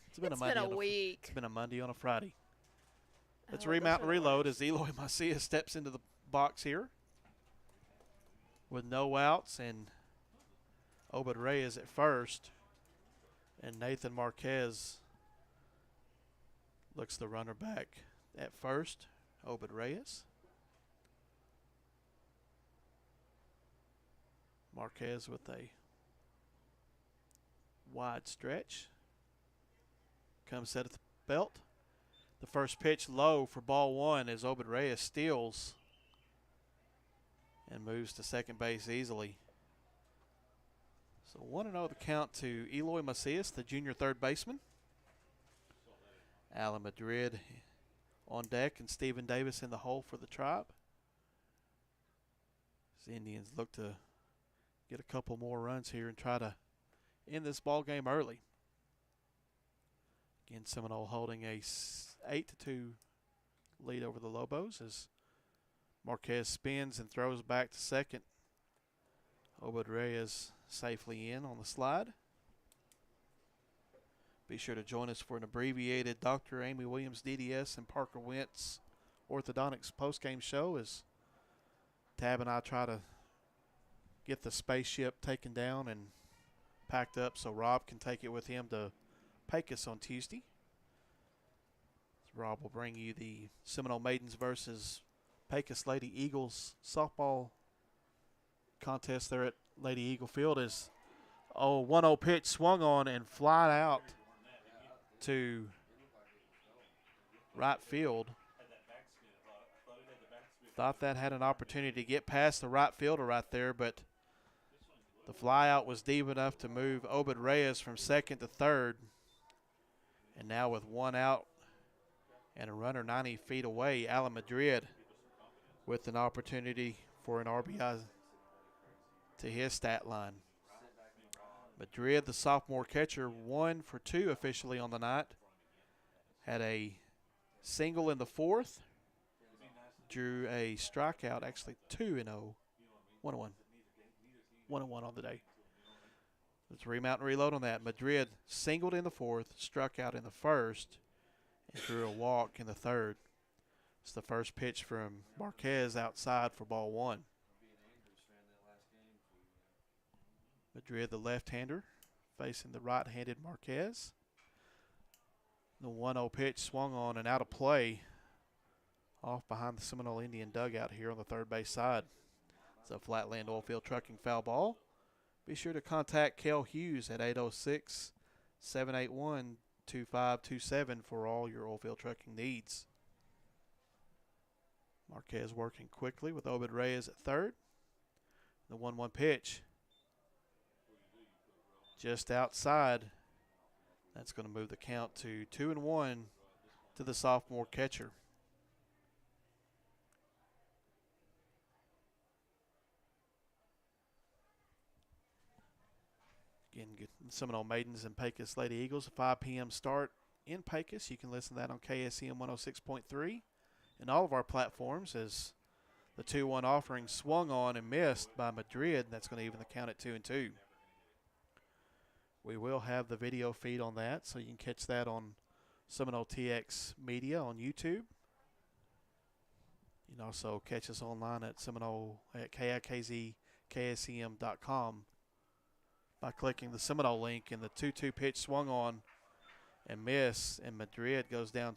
It's been a week. It's been a Monday on a Friday. Let's remount and reload as Eloy Macias steps into the box here with no outs and Obed Reyes at first. And Nathan Marquez looks the runner back at first. Obed Reyes. Marquez with a wide stretch. Comes set at the belt. The first pitch low for ball 1 as Obed Reyes steals and moves to second base easily. So 1-0 the count to Eloy Macias, the junior third baseman. Alan Madrid on deck and Stephen Davis in the hole for the Tribe. As the Indians look to get a couple more runs here and try to end this ball game early. Again, Seminole holding a 8-2 lead over the Lobos as Marquez spins and throws back to second. Obed Reyes safely in on the slide. Be sure to join us for an abbreviated Dr. Amy Williams DDS and Parker Wentz Orthodontics postgame show as Tab and I try to get the spaceship taken down and packed up so Rob can take it with him to Pecos on Tuesday. Rob will bring you the Seminole Maidens versus Pecos Lady Eagles softball contest there at Lady Eagle Field as 1-0 pitch swung on and flied out to right field. Thought that had an opportunity to get past the right fielder right there, but the fly out was deep enough to move Obed Reyes from second to third. And now with 1 out and a runner 90 feet away, Alan Madrid with an opportunity for an RBI to his stat line. Madrid, the sophomore catcher, 1 for 2 officially on the night. Had a single in the fourth. Drew a strikeout, actually 2-0. 1-1. 1-1 on the day. Let's remount and reload on that. Madrid singled in the fourth, struck out in the first, and drew a walk in the third. It's the first pitch from Marquez outside for ball 1. Madrid, the left-hander, facing the right-handed Marquez. The 1-0 pitch swung on and out of play off behind the Seminole Indian dugout here on the third base side. It's a Flatland Oilfield Trucking foul ball. Be sure to contact Kel Hughes at 806-781-2527 for all your oilfield trucking needs. Marquez working quickly with Obed Reyes at third. The 1-1 pitch just outside. That's going to move the count to 2-1 to the sophomore catcher. Again, Seminole Maidens and Pecos Lady Eagles, a 5 p.m. start in Pecos. You can listen to that on KSEM 106.3 and all of our platforms as the 2-1 offering swung on and missed by Madrid. That's going to even the count at 2-2. We will have the video feed on that, so you can catch that on Seminole TX Media on YouTube. You can also catch us online at Seminole at KIKZKSEM.com by clicking the Seminole link, and the 2-2 pitch swung on and missed, and Madrid goes down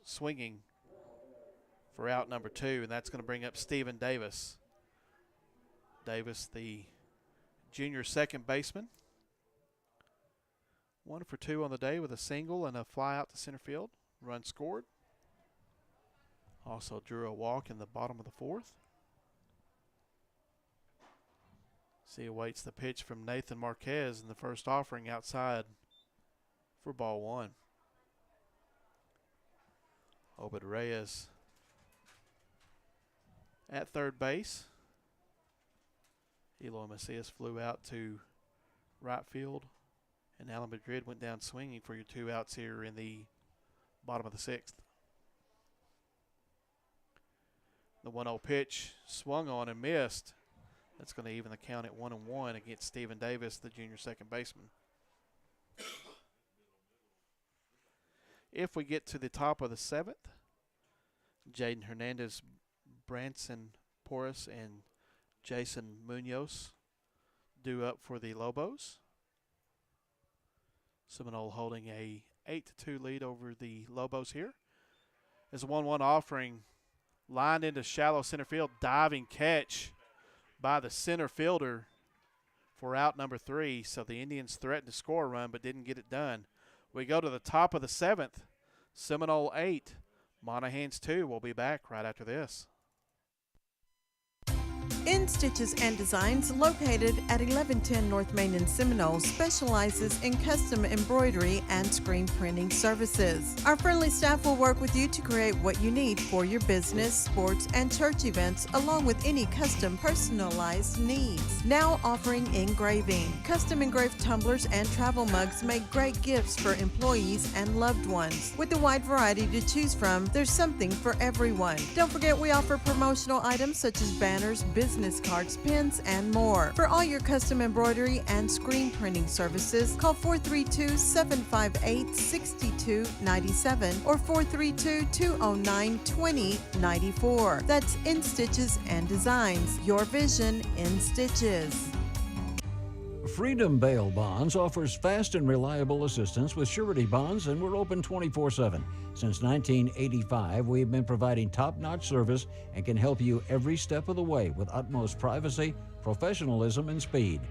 swinging for out number 2, and that's going to bring up Stephen Davis. Davis, the junior second baseman. 1 for 2 on the day with a single and a fly out to center field. Run scored. Also drew a walk in the bottom of the 4th. He awaits the pitch from Nathan Marquez in the first offering outside for ball 1. Obed Reyes at third base. Eloy Macias flew out to right field, and Alan Madrid went down swinging for your 2 outs here in the bottom of the 6th. The 1-0 pitch swung on and missed. That's going to even the count at 1-1 against Stephen Davis, the junior second baseman. If we get to the top of the 7th, Jaden Hernandez, Branson Porras, and Jason Munoz due up for the Lobos. Seminole holding a 8-2 lead over the Lobos here. As a 1-1 offering, lined into shallow center field, diving catch by the center fielder for out number 3. So the Indians threatened to score a run but didn't get it done. We go to the top of the 7th. Seminole 8, Monahans 2. We'll be back right after this. In Stitches and Designs, located at 1110 North Main in Seminole, specializes in custom embroidery and screen printing services. Our friendly staff will work with you to create what you need for your business, sports, and church events, along with any custom personalized needs. Now offering engraving. Custom engraved tumblers and travel mugs make great gifts for employees and loved ones. With a wide variety to choose from, there's something for everyone. Don't forget we offer promotional items such as banners, business cards, pins, and more. For all your custom embroidery and screen printing services, call 432-758-6297 or 432-209-2094. That's In Stitches and Designs. Your vision in stitches. Freedom Bail Bonds offers fast and reliable assistance with surety bonds, and we're open 24/7. Since 1985, we've been providing top-notch service and can help you every step of the way with utmost privacy, professionalism, and speed.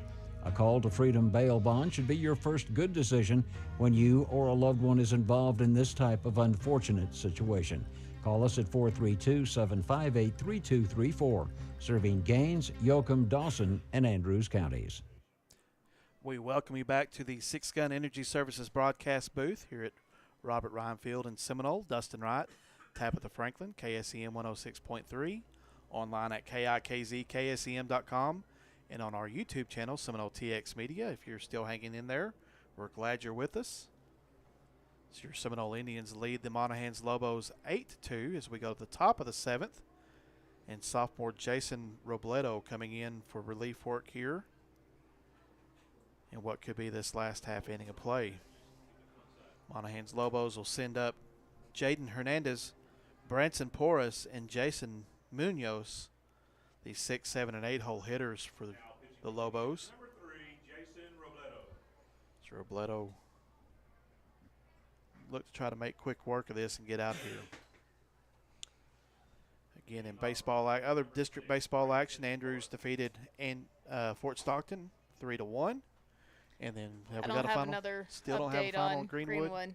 A call to Freedom Bail Bond should be your first good decision when you or a loved one is involved in this type of unfortunate situation. Call us at 432-758-3234, serving Gaines, Yoakum, Dawson, and Andrews counties. We welcome you back to the Six Gun Energy Services broadcast booth here at Robert Ryan Field in Seminole. Dustin Wright, Tabitha Franklin, KSEM 106.3, online at KIKZKSEM.com, and on our YouTube channel, Seminole TX Media. If you're still hanging in there, we're glad you're with us. So your Seminole Indians lead the Monahans Lobos 8-2 as we go to the top of the 7th. And sophomore Jason Robledo coming in for relief work here in what could be this last half inning of play. Monahans Lobos will send up Jaden Hernandez, Branson Porras, and Jason Munoz, the 6, 7, and 8 hole hitters for the Lobos. Number 3, Jason Robledo. So Robledo look to try to make quick work of this and get out of here. Again, in baseball, other district baseball action, Andrews defeated Fort Stockton 3-1. And then I don't have another Still don't have a update final on on Greenwood.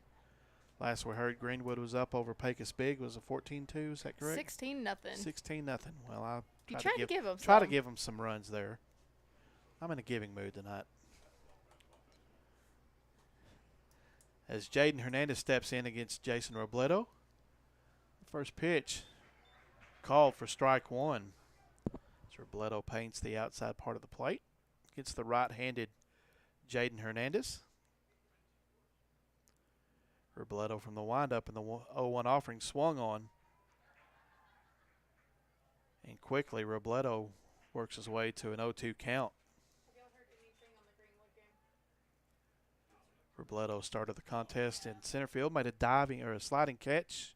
Last we heard, Greenwood was up over Pecos Big. Was it 14-2? Is that correct? 16-0. 16-0. Well, I You tried to give them try to some. give them some runs there. I'm in a giving mood tonight. As Jaden Hernandez steps in against Jason Robledo, first pitch called for strike 1. As Robledo paints the outside part of the plate against the right-handed Jaden Hernandez. Robledo from the windup and the 0-1 offering swung on. And quickly Robledo works his way to an 0-2 count. Robledo started the contest in center field, made a diving or a sliding catch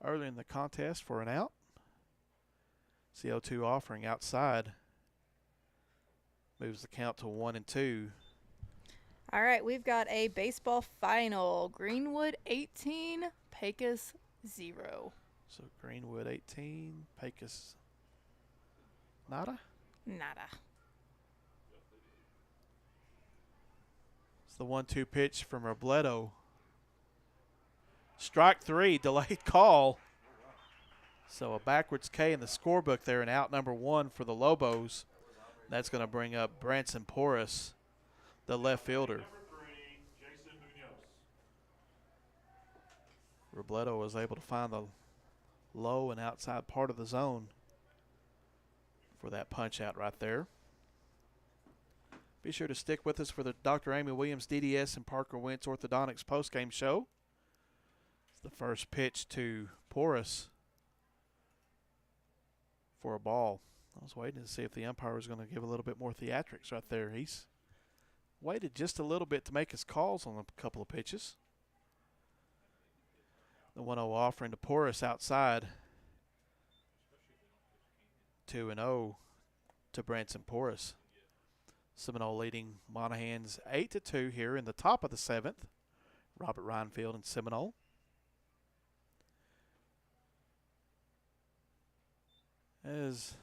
early in the contest for an out. It's the 0-2 offering outside. Moves the count to 1-2. All right, we've got a baseball final. Greenwood 18, Pecos 0. So Greenwood 18, Pecos nada? Nada. It's the 1-2 pitch from Robledo. Strike 3, delayed call. So a backwards K in the scorebook there, and out number 1 for the Lobos. That's going to bring up Branson Porras, the left fielder. Robledo was able to find the low and outside part of the zone for that punch out right there. Be sure to stick with us for the Dr. Amy Williams DDS and Parker Wentz Orthodontics postgame show. It's the first pitch to Porras for a ball. I was waiting to see if the umpire was going to give a little bit more theatrics right there. He's waited just a little bit to make his calls on a couple of pitches. The 1-0 offering to Porras outside. 2-0 to Branson Porras. Seminole leading Monahans 8-2 here in the top of the 7th. Robert Reinfield and Seminole. As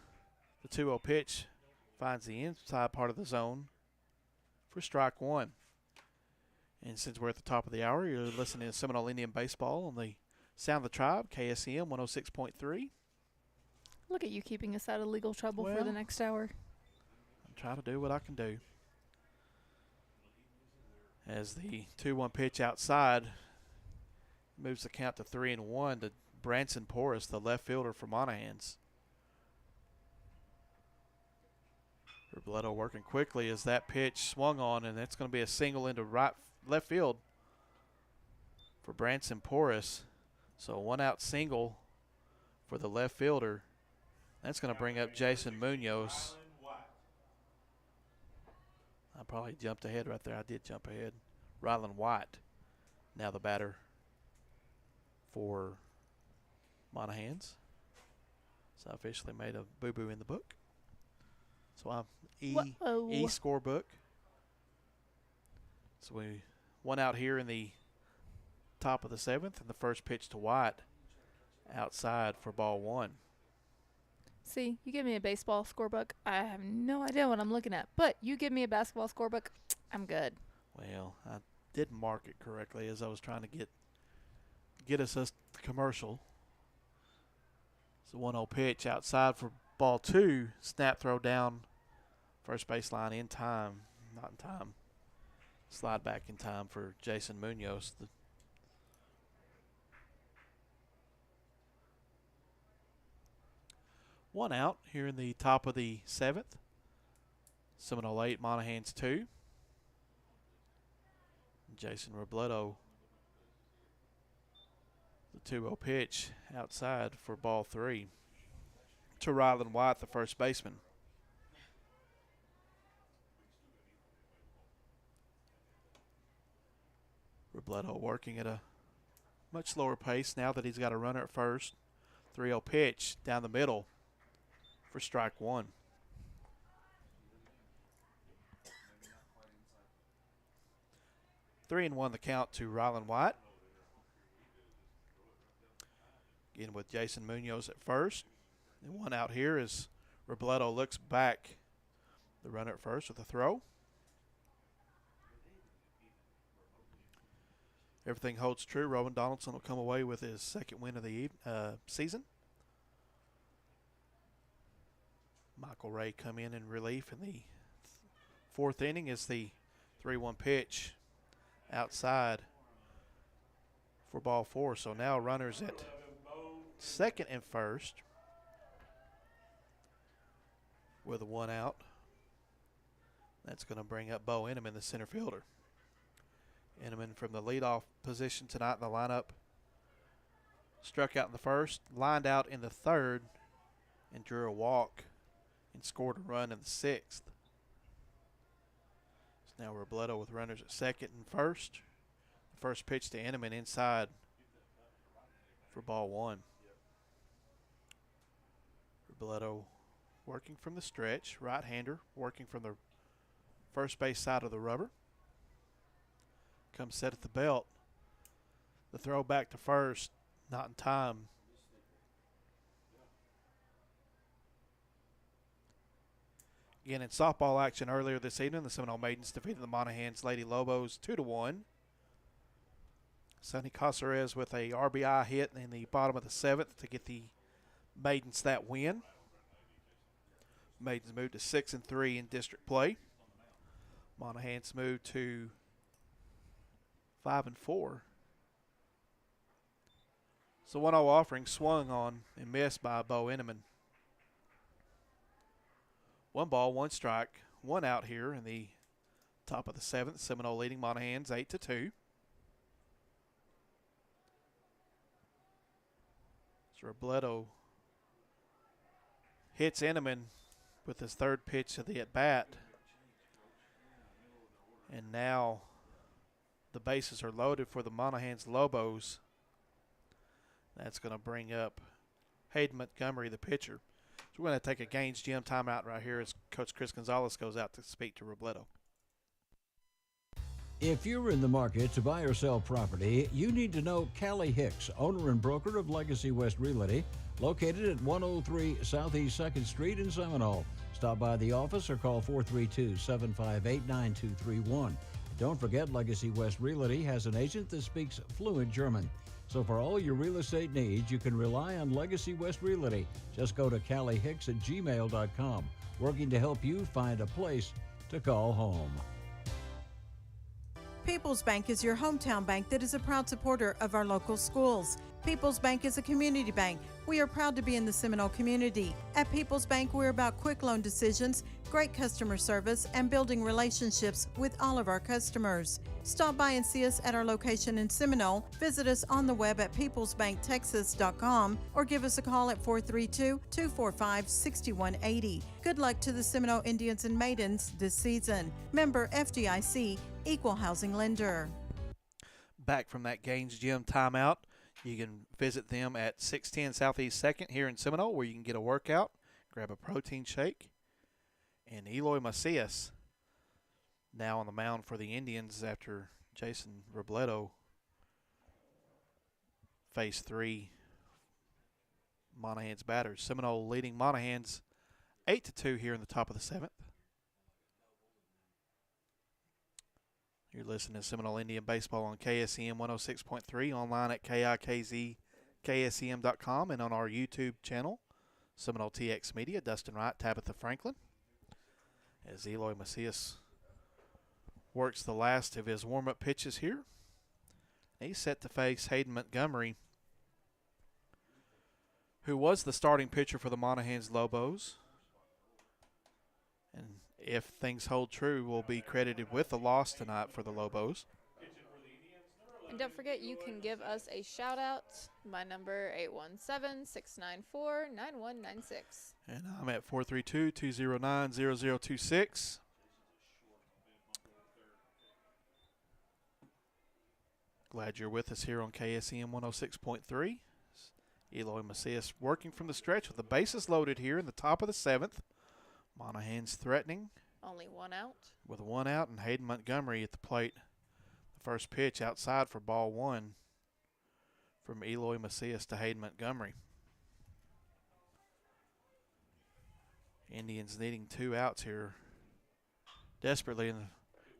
the 2-0 pitch finds the inside part of the zone for strike 1. And since we're at the top of the hour, you're listening to Seminole Indian Baseball on the Sound of the Tribe, KSEM 106.3. Look at you keeping us out of legal trouble for Well, the next hour. I'm trying to do what I can do. As the 2-1 pitch outside moves the count to 3-1 to Branson Porras, the left fielder for Monahans. Robledo working quickly as that pitch swung on, and that's going to be a single into left field for Branson Porras. So a 1-out single for the left fielder. That's going to bring up Jason Munoz. I probably jumped ahead right there. I did jump ahead. Rylan White, now the batter for Monahans. So I officially made a boo-boo in the book. So I'm E scorebook. So we 1 out here in the top of the 7th, and the first pitch to White outside for ball 1. See, you give me a baseball scorebook, I have no idea what I'm looking at. But you give me a basketball scorebook, I'm good. Well, I didn't mark it correctly as I was trying to get us the commercial. It's a 1-0 pitch outside for ball 2. Snap throw down first baseline in time. Not in time. Slide back in time for Jason Munoz. One out here in the top of the 7th. Seminole 8, Monahans 2. Jason Robledo, the 2-0 pitch outside for ball 3 to Rylan White, the first baseman. Robledo working at a much slower pace now that he's got a runner at first. 3-0 pitch down the middle for strike 1. Three and 1 the count to Rylan White. Again with Jason Munoz at first. And 1 out here as Robledo looks back. The runner at first with a throw. Everything holds true. Rowan Donaldson will come away with his second win of the season. Michael Ray come in relief in the 4th inning as the 3-1 pitch outside for ball 4. So now runners at second and first with a 1 out. That's going to bring up Bo Inman, the center fielder. Inman from the leadoff position tonight in the lineup. Struck out in the 1st, lined out in the 3rd, and drew a walk and scored a run in the 6th. Now Robledo with runners at 2nd and 1st. The first pitch to Inman inside for ball 1. Robledo working from the stretch, right-hander, working from the first base side of the rubber. Comes set at the belt. The throw back to first, not in time. Again, in softball action earlier this evening, the Seminole Maidens defeated the Monahans Lady Lobos 2-1. Sonny Casares with a RBI hit in the bottom of the 7th to get the Maidens that win. Maidens moved to 6-3 in district play. Monahans moved to 5-4. So 1-0 offering swung on and missed by Bo Inneman. 1 ball, 1 strike, 1 out here in the top of the 7th. Seminole leading Monahans 8-2. Robledo hits Inneman with his 3rd pitch of the at-bat. And now the bases are loaded for the Monahans Lobos. That's going to bring up Hayden Montgomery, the pitcher. So we're going to take a Gaines Gym timeout right here as Coach Chris Gonzalez goes out to speak to Robledo. If you're in the market to buy or sell property, you need to know Callie Hicks, owner and broker of Legacy West Realty, located at 103 Southeast 2nd Street in Seminole. Stop by the office or call 432-758-9231. Don't forget, Legacy West Realty has an agent that speaks fluent German. So for all your real estate needs, you can rely on Legacy West Realty. Just go to callihicks@gmail.com, working to help you find a place to call home. People's Bank is your hometown bank that is a proud supporter of our local schools. People's Bank is a community bank. We are proud to be in the Seminole community. At People's Bank, we're about quick loan decisions, great customer service, and building relationships with all of our customers. Stop by and see us at our location in Seminole. Visit us on the web at peoplesbanktexas.com or give us a call at 432-245-6180. Good luck to the Seminole Indians and Maidens this season. Member FDIC, Equal Housing Lender. Back from that Gaines Gym timeout, you can visit them at 610 Southeast 2nd here in Seminole, where you can get a workout, grab a protein shake. And Eloy Macias now on the mound for the Indians after Jason Robledo faced 3 Monahans batters. Seminole leading Monahans 8-2 here in the top of the 7th. You're listening to Seminole Indian Baseball on KSEM 106.3, online at KIKZKSEM.com, and on our YouTube channel, Seminole TX Media. Dustin Wright, Tabitha Franklin. As Eloy Macias works the last of his warm-up pitches here. He's set to face Hayden Montgomery, who was the starting pitcher for the Monahans Lobos. And if things hold true, will be credited with the loss tonight for the Lobos. And don't forget, you can give us a shout-out. My number, 817-694-9196. And I'm at 432-209-0026. Glad you're with us here on KSEM 106.3. Eloy Macias working from the stretch with the bases loaded here in the top of the 7th. Monahans threatening. Only 1 out. With 1 out, and Hayden Montgomery at the plate. The first pitch outside for ball 1 from Eloy Macias to Hayden Montgomery. Indians needing 2 outs here desperately. And the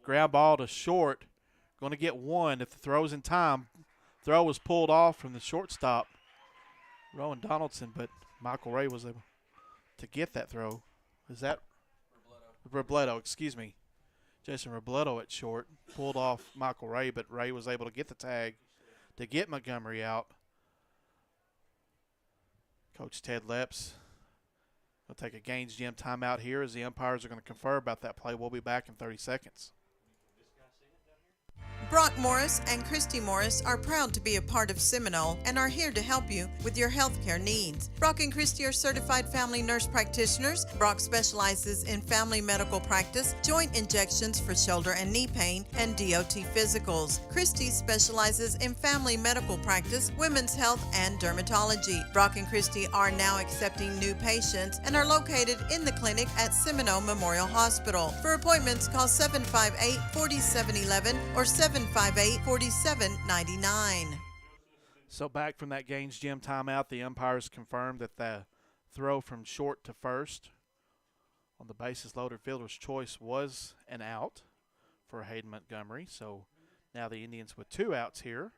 ground ball to short. Going to get 1 if the throw's in time. Throw was pulled off from the shortstop, Rowan Donaldson, but Michael Ray was able to get that throw. Is that Robledo, excuse me. Jason Robledo at short. Pulled off Michael Ray, but Ray was able to get the tag to get Montgomery out. Coach Ted Leps will take a Gaines Gym timeout here as the umpires are going to confer about that play. We'll be back in 30 seconds. Brock Morris and Christy Morris are proud to be a part of Seminole and are here to help you with your healthcare needs. Brock and Christy are certified family nurse practitioners. Brock specializes in family medical practice, joint injections for shoulder and knee pain, and DOT physicals. Christy specializes in family medical practice, women's health, and dermatology. Brock and Christy are now accepting new patients and are located in the clinic at Seminole Memorial Hospital. For appointments, call 758-4711 or 758-4799. So back from that Gaines Gym timeout, the umpires confirmed that the throw from short to first On the bases loaded, fielder's choice was an out for Hayden Montgomery. So now the Indians with 2 outs here.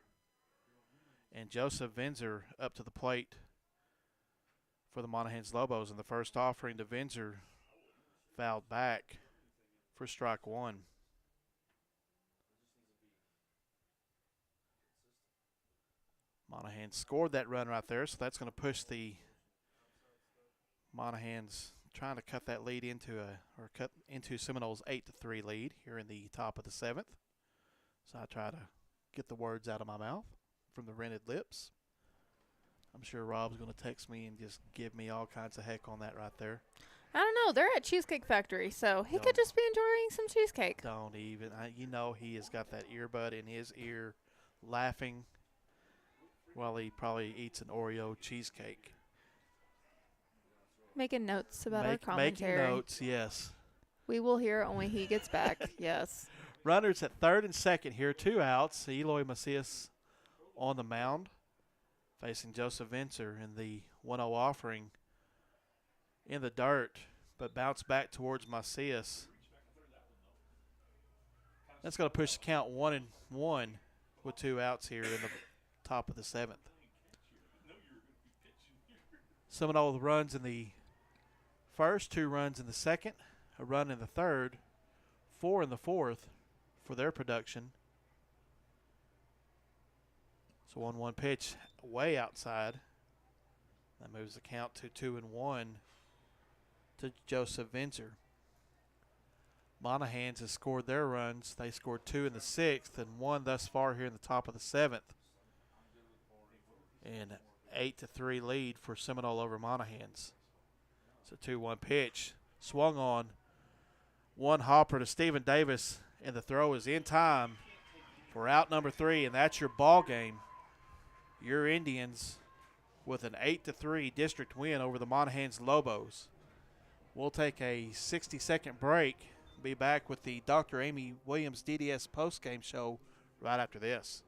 And Joseph Vinzer up to the plate for the Monahans Lobos. In the first offering to Vinzer, fouled back for strike 1. Monahans scored that run right there, so that's going to push the Monahans trying to cut that lead into Seminole's 8-3 lead here in the top of the 7th. So I try to get the words out of my mouth from the rented lips. I'm sure Rob's going to text me and just give me all kinds of heck on that right there. I don't know. They're at Cheesecake Factory, so he could just be enjoying some cheesecake. Don't even. He has got that earbud in his ear laughing while he probably eats an Oreo cheesecake. Making notes about our commentary. Making notes, yes. We will hear it when he gets back, yes. Runners at third and second here, 2 outs. Eloy Macias on the mound, facing Joseph Vinzer in the 1-0 offering in the dirt, but bounce back towards Macias. That's going to push the count 1-1 with 2 outs here in the top of the 7th. Seminole runs in the first, 2 runs in the second, a run in the third, 4 in the fourth for their production. So 1-1 pitch way outside. That moves the count to 2-1 to Joseph Vinzer. Monahans has scored their runs. They scored 2 in the 6th and 1 thus far here in the top of the 7th. And 8-3 lead for Seminole over Monahans. It's a 2-1 pitch. Swung on. 1 hopper to Stephen Davis, and the throw is in time for out number 3, and that's your ball game. Your Indians with an 8-3 district win over the Monahans Lobos. We'll take a 60-second break. Be back with the Dr. Amy Williams DDS postgame show right after this.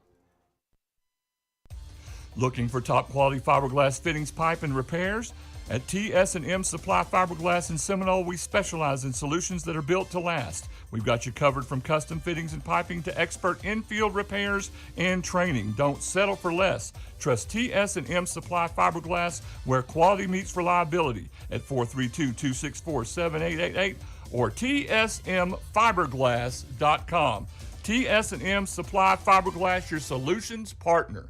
Looking for top quality fiberglass fittings, pipe, and repairs? At TS&M Supply Fiberglass in Seminole, we specialize in solutions that are built to last. We've got you covered from custom fittings and piping to expert in-field repairs and training. Don't settle for less. Trust TS&M Supply Fiberglass, where quality meets reliability, at 432-264-7888 or tsmfiberglass.com. TS&M Supply Fiberglass, your solutions partner.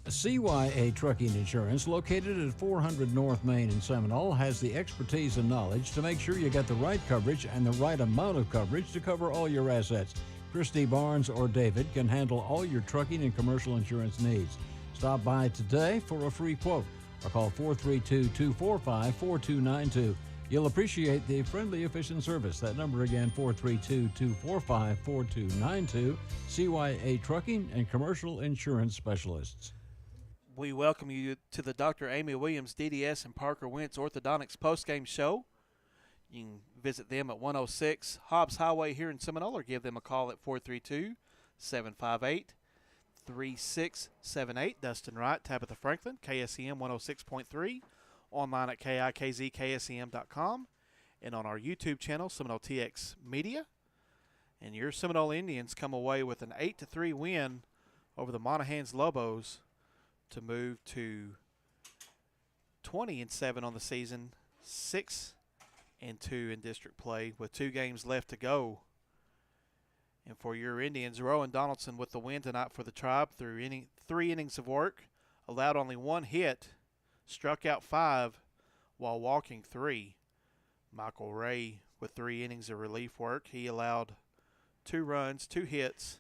CYA Trucking Insurance, located at 400 North Main in Seminole, has the expertise and knowledge to make sure you get the right coverage and the right amount of coverage to cover all your assets. Christy Barnes or David can handle all your trucking and commercial insurance needs. Stop by today for a free quote or call 432-245-4292. You'll appreciate the friendly, efficient service. That number again, 432-245-4292. CYA Trucking and Commercial Insurance Specialists. We welcome you to the Dr. Amy Williams DDS and Parker Wentz Orthodontics postgame show. You can visit them at 106 Hobbs Highway here in Seminole or give them a call at 432-758-3678. Dustin Wright, Tabitha Franklin, KSEM 106.3, online at KIKZKSEM.com, and on our YouTube channel, Seminole TX Media. And your Seminole Indians come away with an 8-3 win over the Monahans Lobos to move to 20-7 on the season, 6-2 in district play with 2 games left to go. And for your Indians, Rowan Donaldson with the win tonight for the Tribe through 3 innings of work, allowed only 1 hit, struck out 5 while walking 3. Michael Ray with 3 innings of relief work. He allowed 2 runs, 2 hits,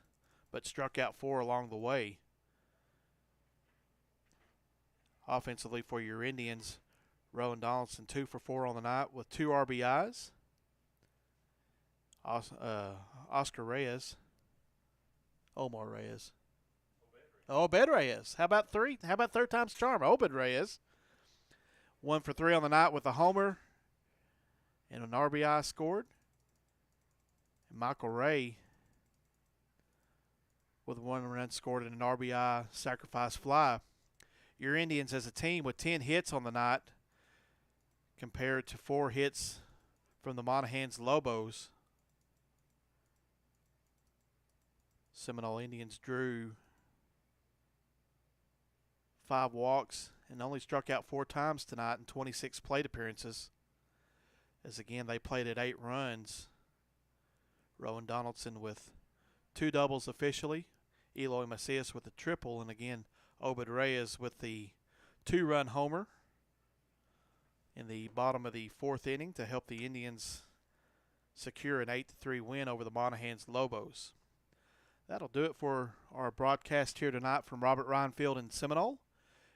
but struck out 4 along the way. Offensively for your Indians, Rowan Donaldson 2 for 4 on the night with 2 RBIs. Oscar Reyes. Omar Reyes. Obed Reyes. How about 3? How about third time's charm? Obed Reyes. 1 for 3 on the night with a homer and an RBI scored. And Michael Ray with 1 run scored and an RBI sacrifice fly. Your Indians as a team with 10 hits on the night compared to 4 hits from the Monahans Lobos. Seminole Indians drew 5 walks and only struck out 4 times tonight in 26 plate appearances. As again, they played at 8 runs. Rowan Donaldson with 2 doubles officially. Eloy Macias with a triple. And again, Obed Reyes with the 2-run homer in the bottom of the 4th inning to help the Indians secure an 8-3 win over the Monahans Lobos. That'll do it for our broadcast here tonight from Robert Ryan Field in Seminole.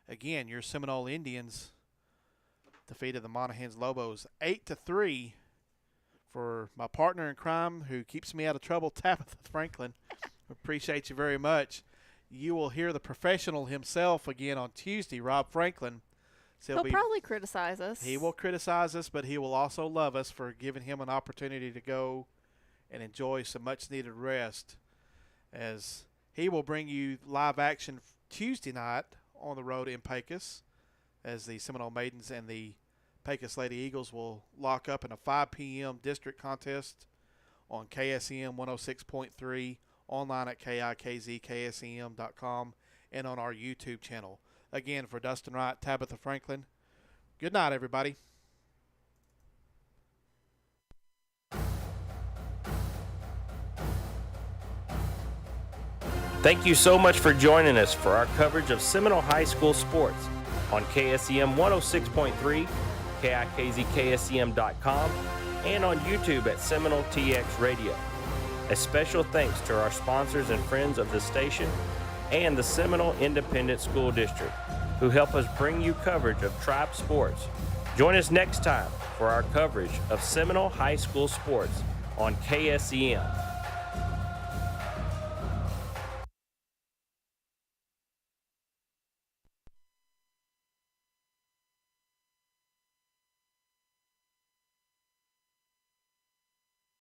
Again, your Seminole Indians defeated the Monahans Lobos 8-3. For my partner in crime who keeps me out of trouble, Tabitha Franklin, appreciate you very much. You will hear the professional himself again on Tuesday, Rob Franklin. So He'll probably criticize us. He will criticize us, but he will also love us for giving him an opportunity to go and enjoy some much-needed rest, as he will bring you live action Tuesday night on the road in Pecos, as the Seminole Maidens and the Pecos Lady Eagles will lock up in a 5 p.m. district contest on KSEM 106.3, online at KIKZKSEM.com, and on our YouTube channel. Again, for Dustin Wright, Tabitha Franklin, good night, everybody. Thank you so much for joining us for our coverage of Seminole High School sports on KSEM 106.3, KIKZKSEM.com, and on YouTube at Seminole TX Radio. A special thanks to our sponsors and friends of the station and the Seminole Independent School District, who help us bring you coverage of Tribe sports. Join us next time for our coverage of Seminole High School sports on KSEM